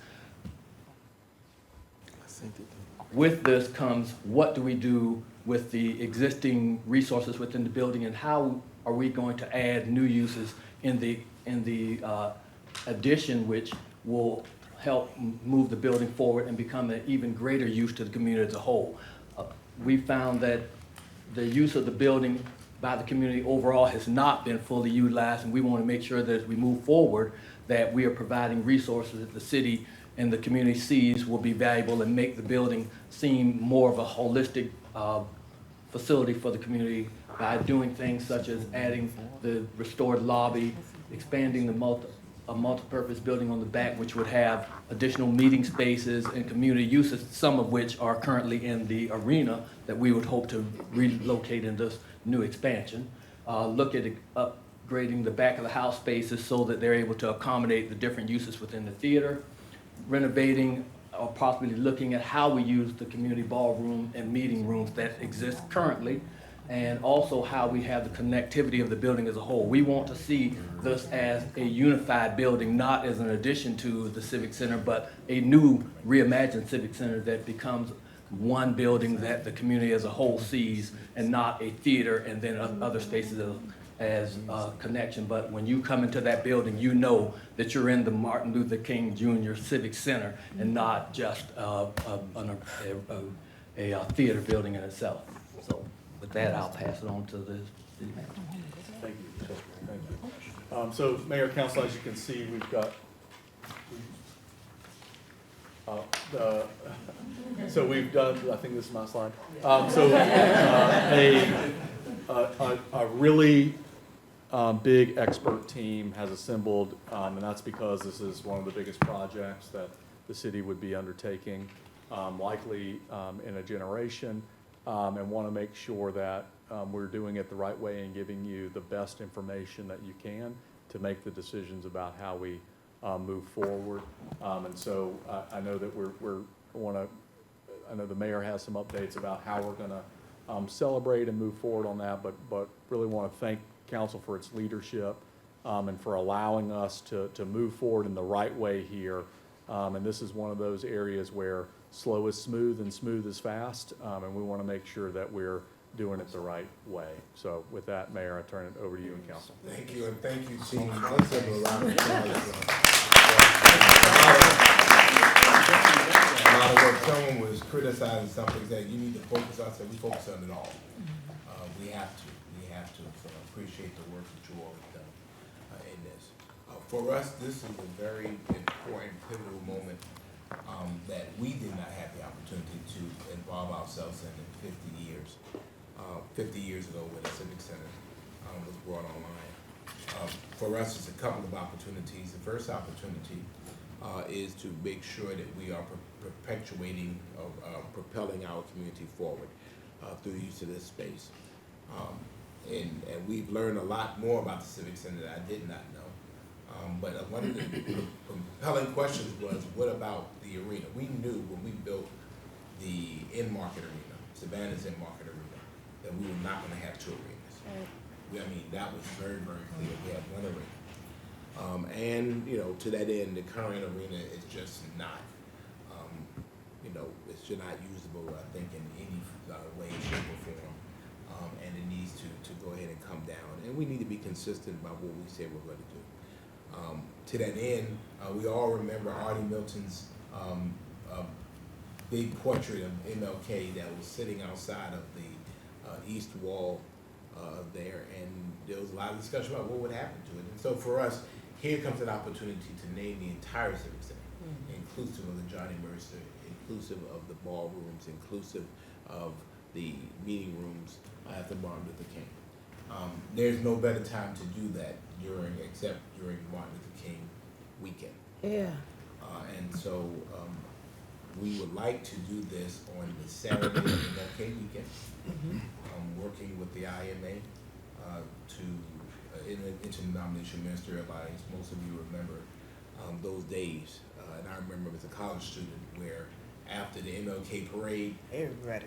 with this comes, what do we do with the existing resources within the building, and how are we going to add new uses in the addition, which will help move the building forward and become an even greater use to the community as a whole. We found that the use of the building by the community overall has not been fully utilized, and we want to make sure that as we move forward, that we are providing resources that the city and the community sees will be valuable and make the building seem more of a holistic facility for the community by doing things such as adding the restored lobby, expanding a multi-purpose building on the back, which would have additional meeting spaces and community uses, some of which are currently in the arena that we would hope to relocate in this new expansion. Look at upgrading the back of the house spaces so that they're able to accommodate the different uses within the theater, renovating or possibly looking at how we use the community ballroom and meeting rooms that exist currently, and also how we have the connectivity of the building as a whole. We want to see this as a unified building, not as an addition to the Civic Center, but a new reimagined Civic Center that becomes one building that the community as a whole sees, and not a theater and then other spaces as connection. But when you come into that building, you know that you're in the Martin Luther King Jr. Civic Center and not just a theater building in itself. So with that, I'll pass it on to the city manager. Thank you. Thank you. So Mayor, Council, as you can see, we've got so we've done, I think this is my slide. A really big expert team has assembled, and that's because this is one of the biggest projects that the city would be undertaking, likely in a generation, and want to make sure that we're doing it the right way and giving you the best information that you can to make the decisions about how we move forward. And so I know that I know the mayor has some updates about how we're going to celebrate and move forward on that, but really want to thank council for its leadership and for allowing us to move forward in the right way here. And this is one of those areas where slow is smooth and smooth is fast, and we want to make sure that we're doing it the right way. So with that, Mayor, I turn it over to you and council. Thank you, and thank you, team. Let's have a round of a lot of what someone was criticizing something that you need to focus on, so we focus on it all. We have to. So I appreciate the work that you all have done in this. For us, this is a very important, pivotal moment that we did not have the opportunity to involve ourselves in 50 years. 50 years ago when the Civic Center was brought online. For us, it's a couple of opportunities. The first opportunity is to make sure that we are perpetuating, propelling our community forward through the use of this space. And we've learned a lot more about the Civic Center that I did not know. But one of the compelling questions was, what about the arena? We knew when we built the in-market arena, Savannah's in-market arena, that we were not going to have two arenas. I mean, that was very, very clear. We had one arena. And, to that end, the current arena is just not, it's just not usable, I think, in any way, shape, or form. And it needs to go ahead and come down. And we need to be consistent about what we say we're going to do. To that end, we all remember Artie Milton's big portrait of MLK that was sitting outside of the east wall there, and there was a lot of discussion about what would happen to it. And so for us, here comes an opportunity to name the entire Civic Center, inclusive of the Johnny Mercer, inclusive of the ballrooms, inclusive of the meeting rooms after Martin Luther King. There's no better time to do that except during Martin Luther King weekend. Yeah. And so we would like to do this on the Saturday of the MLK weekend, working with the IMA in the Interdenominational Ministerial Alliance. Most of you remember those days, and I remember as a college student where after the MLK parade, everybody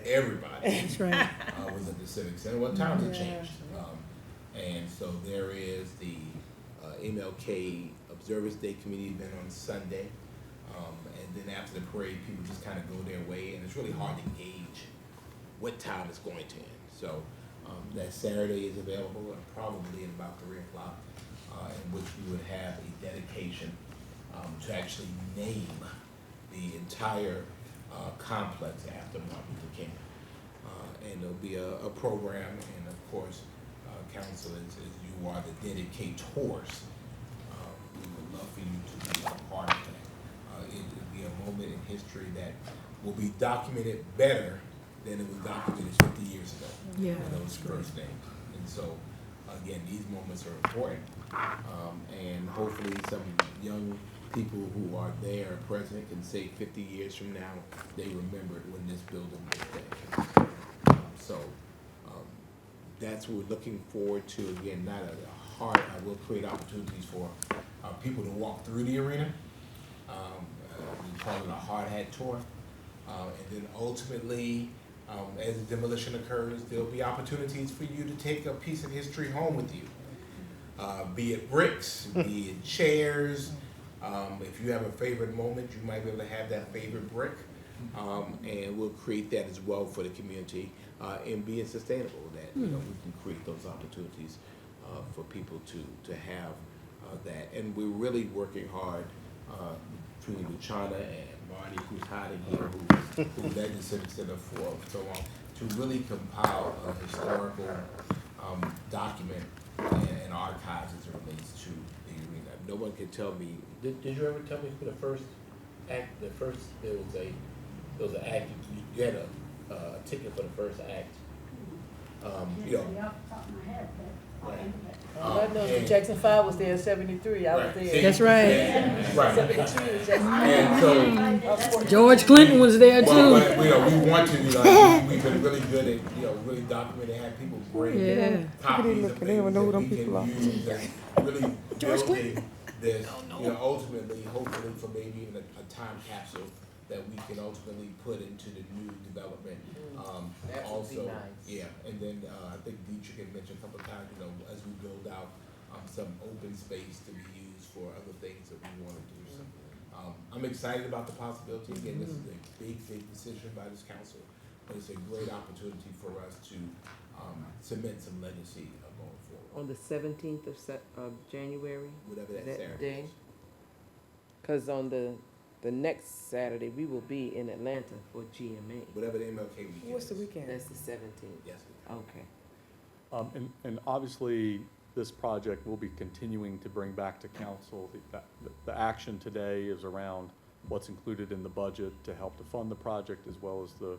That's right. was at the Civic Center. Well, times have changed. And so there is the MLK Observance Day Committee event on Sunday. And then after the parade, people just kind of go their way, and it's really hard to gauge what time it's going to end. So that Saturday is available, probably at about 3 o'clock, in which we would have a dedication to actually name the entire complex after Martin Luther King. And there'll be a program, and of course, council, as you are the dedicators, we would love for you to be a part of that. It will be a moment in history that will be documented better than it was documented 50 years ago. Yeah, For those first names. And so, again, these moments are important. And hopefully some young people who are there present can say 50 years from now, they remembered when this building was there. That's what we're looking forward to. Again, not a hard, I will create opportunities for people to walk through the arena. We call it a hard hat tour. And then ultimately, as the demolition occurs, there'll be opportunities for you to take a piece of history home with you. Be it bricks, be it chairs. If you have a favorite moment, you might be able to have that favorite brick. And we'll create that as well for the community, and being sustainable, that we can create those opportunities for people to have that. And we're really working hard between Luciana and Marty, who's hiding here, who led the Civic Center for so long, to really compile a historical document and archives as it relates to the arena. No one can tell me. Did you ever tell me for the first act? The first there was an act. You had a ticket for the first act. I know Jackson 5 was there in 73, I was there. That's right. Right. 72, Jackson. And so George Clinton was there too. But, we want to. We've been really good at really documenting, have people bring copies of things that we can use, and really building this. Ultimately, hopefully, for maybe even a time capsule that we can ultimately put into the new development. That would Also, be nice. yeah, and then I think Dietrich had mentioned a couple of times, as we build out some open space to be used for other things that we want to do. So, I'm excited about the possibility. Again, this is a big decision by this council, but it's a great opportunity for us to cement some legacy going forward. On the 17th of January, Whatever that Saturday day? is. Because on the next Saturday, we will be in Atlanta for GMA. Whatever the MLK weekend What's the is. weekend? That's the 17th. Yes. Okay. And obviously, this project will be continuing to bring back to council. The action today is around what's included in the budget to help to fund the project, as well as the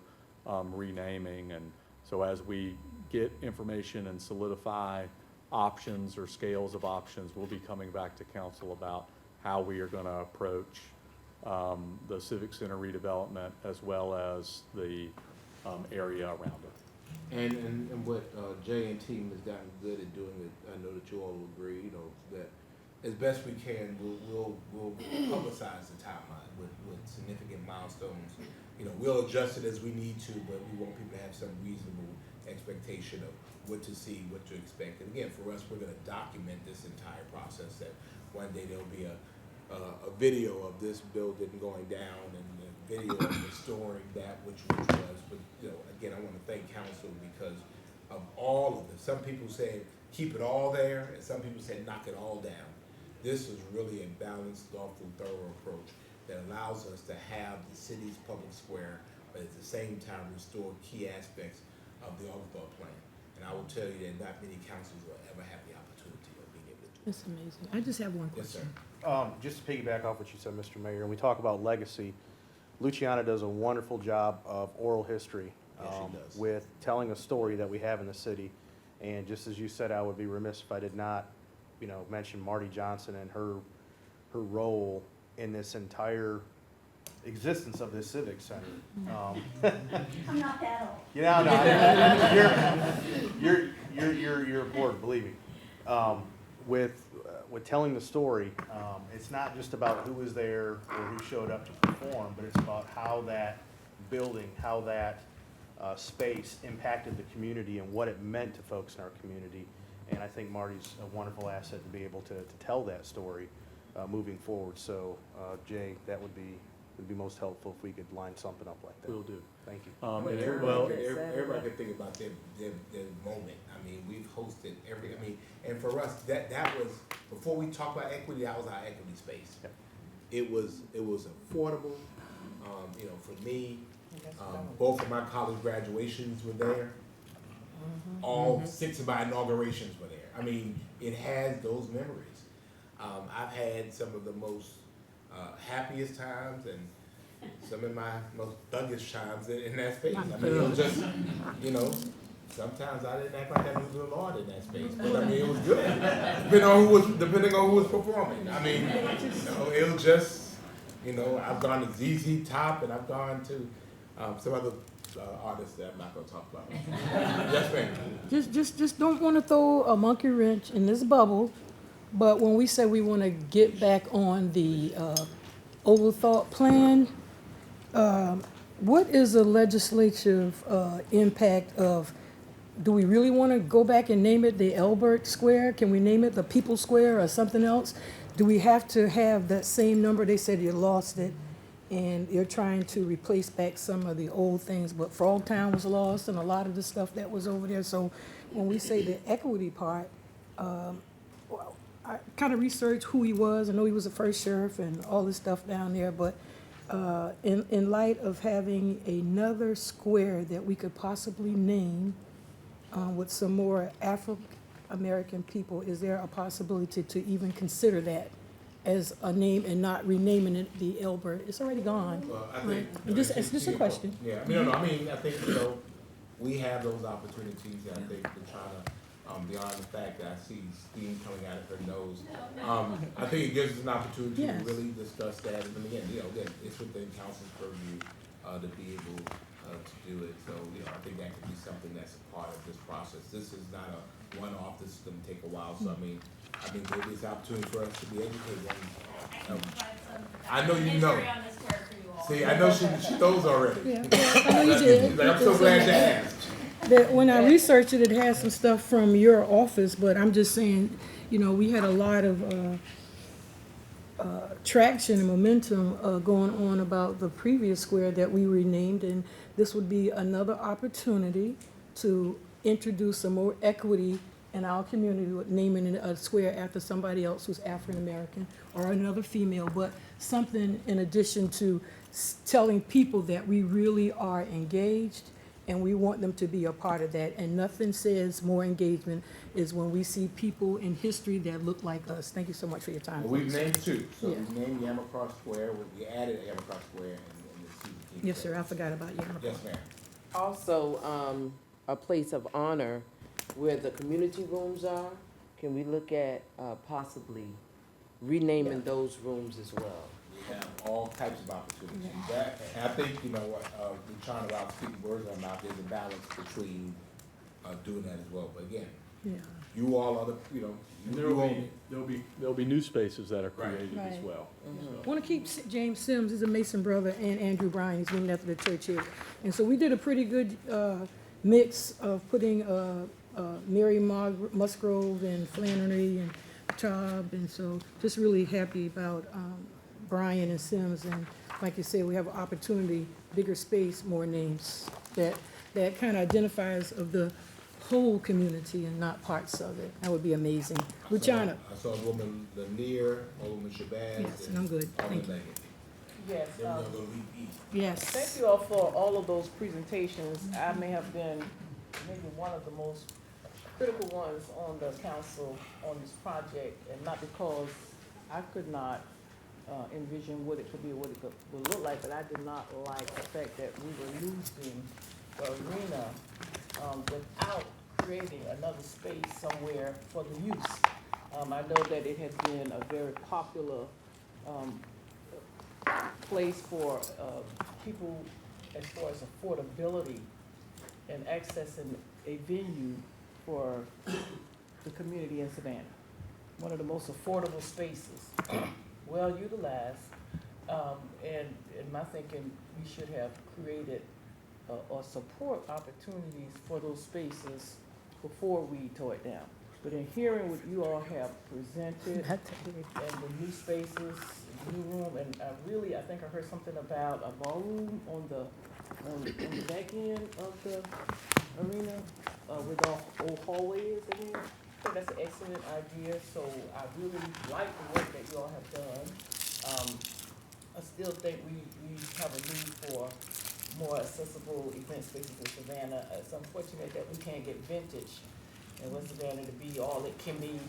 renaming. And so as we get information and solidify options or scales of options, we'll be coming back to council about how we are going to approach the Civic Center redevelopment, as well as the area around it. And what Jay and team has gotten good at doing, I know that you all will agree, that as best we can, we'll publicize the timeline with significant milestones. We'll adjust it as we need to, but we want people to have some reasonable expectation of what to see, what to expect. And again, for us, we're going to document this entire process, that one day there'll be a video of this building going down and a video of restoring that which was. But again, I want to thank council because of all of this. Some people said keep it all there, and some people said knock it all down. This is really a balanced, thoughtful, thorough approach that allows us to have the city's public square, but at the same time restore key aspects of the overthought plan. And I will tell you that not many councils will ever have the opportunity of being able to do it. That's amazing. I just have one Yes, sir. question. Just to piggyback off what you said, Mr. Mayor, and we talk about legacy, Luciana does a wonderful job of oral history. Yes, she does. With telling a story that we have in the city. And just as you said, I would be remiss if I did not, mention Marty Johnson and her role in this entire existence of this Civic Center. I'm not that old. You're important, believe me. With telling the story, it's not just about who was there or who showed up to perform, but it's about how that building, how that space impacted the community and what it meant to folks in our community. And I think Marty's a wonderful asset to be able to tell that story. moving forward. So, Jay, that would be most helpful if we could line something up like that. Will do. Thank you. And Everybody can think about their moment. I mean, we've hosted and for us, that was, before we talk about equity, that was our equity space. Yep. It was affordable, for me, both of my college graduations were there. All 6 of my inaugurations were there. I mean, it has those memories. I've had some of the most happiest times and some of my most thuggish times in that space. I mean, it was just, sometimes I didn't act like I knew the Lord in that space, but I mean, it was good. Depending on who was performing. I mean, it was just, I've gone to ZZ Top and I've gone to some other artists that I'm not going to talk about. Yes, ma'am. Just don't want to throw a monkey wrench in this bubble, but when we say we want to get back on the overthought plan, what is the legislative impact of, do we really want to go back and name it the Elbert Square? Can we name it the People Square or something else? Do we have to have that same number? They said you lost it, and they're trying to replace back some of the old things, but Frogtown was lost and a lot of the stuff that was over there. So when we say the equity part, well, I kind of researched who he was. I know he was the first sheriff and all this stuff down there, but in light of having another square that we could possibly name with some more Afro-American people, is there a possibility to even consider that as a name and not renaming it the Elbert? It's already gone. Well, I think, It's just a question. Yeah, I think, we have those opportunities, and I think we're trying to, beyond the fact that I see steam coming out of her nose, I think it gives us an opportunity Yes. to really discuss that, and again, it's within council's purview, to be able, to do it, so, I think that could be something that's a part of this process. This is not a one-off, this is gonna take a while, so I think maybe it's an opportunity for us to be educated. I know you know. See, I know she knows already. Yeah, I know you did. I'm so glad you asked. That when I researched it, it has some stuff from your office, but I'm just saying, we had a lot of traction and momentum going on about the previous square that we renamed, and this would be another opportunity to introduce some more equity in our community with naming a square after somebody else who's African American or another female, but something in addition to telling people that we really are engaged and we want them to be a part of that. And nothing says more engagement is when we see people in history that look like us. Thank you so much for your time. Well, we've named 2. So Yeah. we named Yamacross Square, we added Yamacross Square and the Civic. Yes, sir, I forgot about you. Yes, ma'am. Also, a place of honor where the community rooms are. Can we look at possibly renaming those rooms as well? We have all types of opportunities. And I think, we're trying to speak words in our mouth, there's a balance between doing that as well. But again, Yeah. you all are the, There'll be new spaces that are Right. created as Right. well. I want to keep James Sims, he's a Mason brother, and Andrew Bryan, he's named after the church here. And so we did a pretty good mix of putting Mary Musgrove and Flannery and Chubb, and so just really happy about Bryan and Sims. And like you said, we have an opportunity, bigger space, more names, that kind of identifies of the whole community and not parts of it. That would be amazing. Luciana? I saw Woman Lanier, Woman Shabazz. Yes, and I'm good. Thank you. Leggett. Yes, Then we're gonna go leave east. Yes. thank you all for all of those presentations. I may have been maybe one of the most critical ones on the council on this project, and not because I could not envision what it could be, what it would look like, but I did not like the fact that we were losing the arena without creating another space somewhere for the use. I know that it has been a very popular place for people as far as affordability and accessing a venue for the community in Savannah. One of the most affordable spaces, well utilized, and in my thinking, we should have created or support opportunities for those spaces before we tore it down. but in hearing what you all have presented and the new spaces, the new room, and really, I think I heard something about a ballroom on the back end of the arena, where the old hallway is in here. I think that's an excellent idea, so I really like the work that you all have done. I still think we have a need for more accessible event spaces in Savannah. It's unfortunate that we can't get vintage in West Savannah to be all it can be.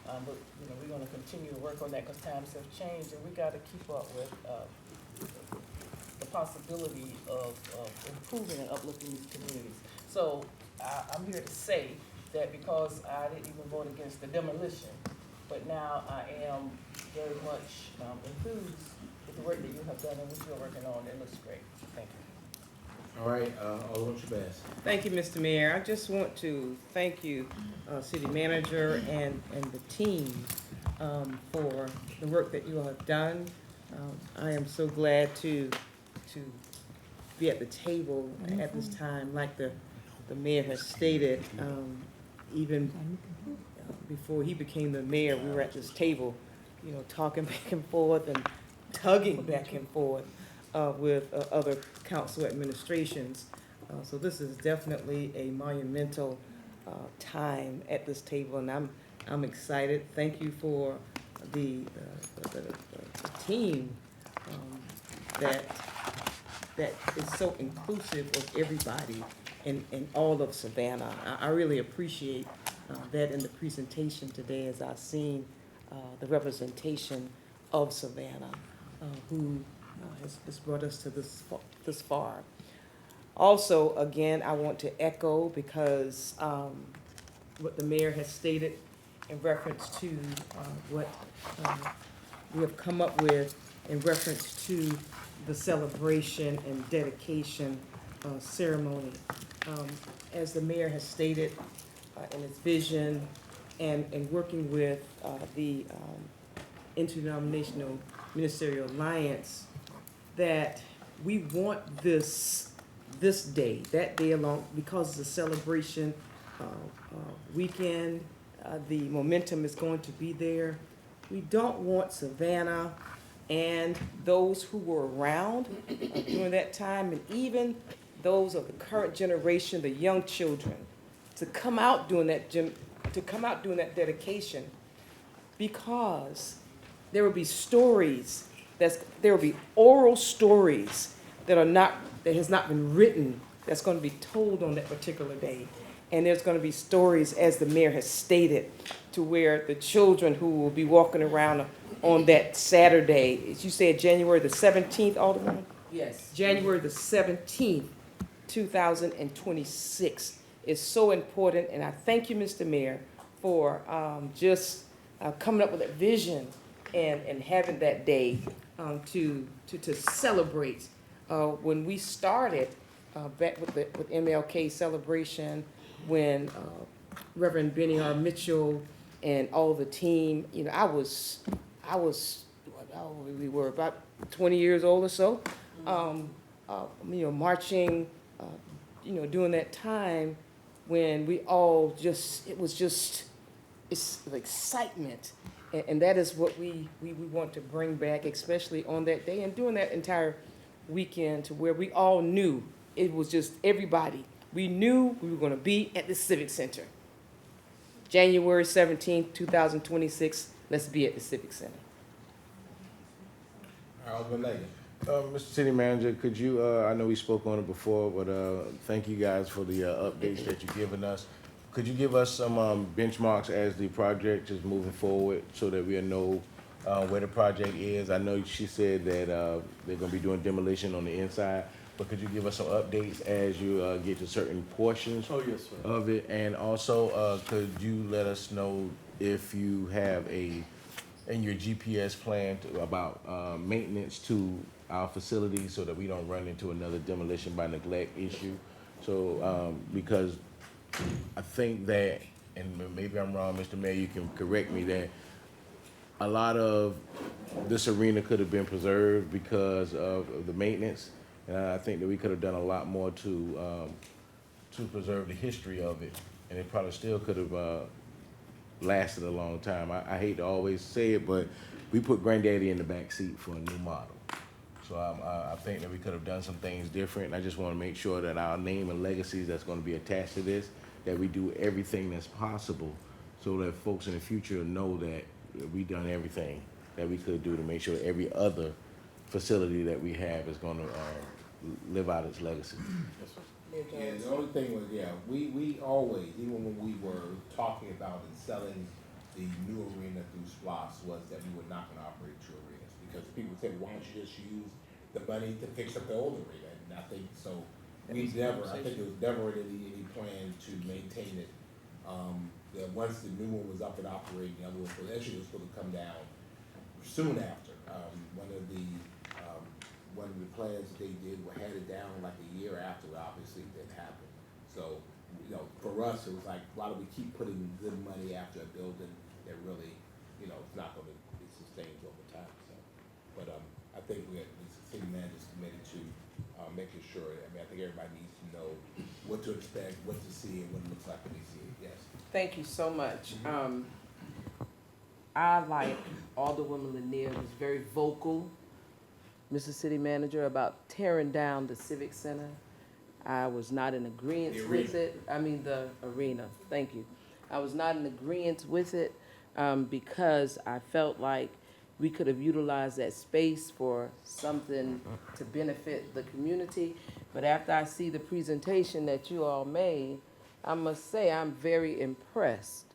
But, you know, we're gonna continue to work on that because times have changed and we gotta keep up with, the possibility of improving and uplifting these communities. So I'm here to say that because I didn't even vote against the demolition, but now I am very much enthused with the work that you have done and what you're working on. It looks great. Thank you. All right, Alderman Shabazz. Thank you, Mr. Mayor. I just want to thank you, City Manager and the team for the work that you all have done. I am so glad to be at the table at this time, like the mayor has stated. Even before he became the mayor, we were at this table, you know, talking back and forth and tugging back and forth with other council administrations. So this is definitely a monumental time at this table, and I'm excited. Thank you for the team that is so inclusive of everybody in all of Savannah. I really appreciate that in the presentation today as I've seen the representation of Savannah, who has brought us to this far. Also, again, I want to echo because what the mayor has stated in reference to what we have come up with in reference to the celebration and dedication ceremony. As the mayor has stated in his vision and working with the Interdenominational Ministerial Alliance, that we want this day, that day along, because it's a celebration weekend, the momentum is going to be there. We don't want Savannah and those who were around during that time, and even those of the current generation, the young children, to come out during that dedication, because there will be stories there will be oral stories that has not been written, that's going to be told on that particular day. And there's going to be stories, as the mayor has stated, to where the children who will be walking around on that Saturday, as you said, January the 17th, Alderman? Yes. January the 17th, 2026 is so important. And I thank you, Mr. Mayor, for just coming up with a vision and having that day to celebrate. When we started back with MLK celebration, when Reverend Benny R. Mitchell and all the team, you know, I was we were about 20 years old or so, you know, marching, you know, during that time when we all it's excitement. And that is what we want to bring back, especially on that day and during that entire weekend, to where we all knew it was just everybody. We knew we were going to be at the Civic Center. January 17th, 2026, let's be at the Civic Center. Alderman Leggett. Mr. City Manager, could you, I know we spoke on it before, but thank you guys for the updates that you've given us. Could you give us some benchmarks as the project is moving forward so that we know where the project is? I know she said that they're going to be doing demolition on the inside, but could you give us some updates as you get to certain portions of it? And also, could you let us know if you have in your GPS plan about maintenance to our facilities so that we don't run into another demolition by neglect issue? So, because I think that, and maybe I'm wrong, Mr. Mayor, you can correct me, that a lot of this arena could have been preserved because of the maintenance. And I think that we could have done a lot more to preserve the history of it. And it probably still could have lasted a long time. I hate to always say it, but we put granddaddy in the back seat for a new model. So I think that we could have done some things different. I just want to make sure that our name and legacies that's going to be attached to this, that we do everything that's possible so that folks in the future know that we done everything that we could do to make sure every other facility that we have is going to live out its legacy. Yeah, the only thing was, we always, even when we were talking about and selling the new arena through SPLOST, was that we were not going to operate two arenas, because people said, why don't you just use the money to fix up the old arena? And I think, so we never, I think it was never any plan to maintain it. That once the new one was up and operating, the other one was actually supposed to come down soon after. One of the plans they did had it down like a year after, obviously it didn't happen. So, for us, it was like, why do we keep putting good money after a building that really, it's not gonna be sustained over time, so. But, I think the city manager's committed to, making sure, I think everybody needs to know what to expect, what to see, and what it looks like when they see it, yes. Thank you so much. I, like Alderwoman Lanier, was very vocal, Mr. City Manager, about tearing down the Civic Center. I was not in agreement with it. I mean, the arena, thank you. I was not in agreement with it because I felt like we could have utilized that space for something to benefit the community. But after I see the presentation that you all made, I must say I'm very impressed.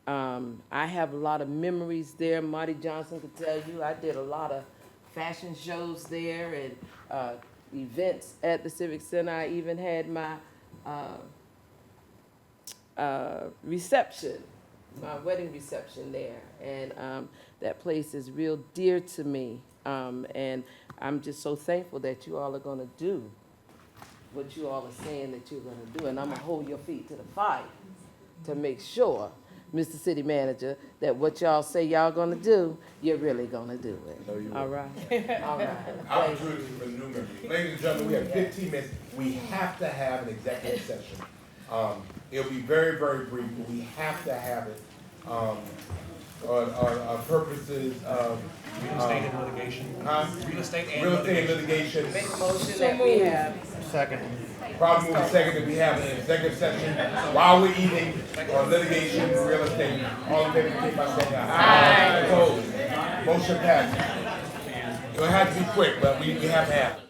I have a lot of memories there. Marty Johnson could tell you I did a lot of fashion shows there and events at the Civic Center. I even had my reception, my wedding reception there. And that place is real dear to me. And I'm just so thankful that you all are gonna do what you all are saying that you're gonna do. And I'm gonna hold your feet to the fire to make sure, Mr. City Manager, that what y'all say y'all gonna do, you're really gonna do it. All right? All right. Opportunity for new members. Ladies and gentlemen, we have 15 minutes. We have to have an executive session. It'll be very, very brief, but we have to have it on purposes of Real estate and litigation. Real estate and litigation. Make a motion that we have. Second. Probably move second that we have an executive session while we're eating on litigation, real estate. All in favor, indicate by saying aye. Opposed? Motion passes. It'll have to be quick, but we have to have it.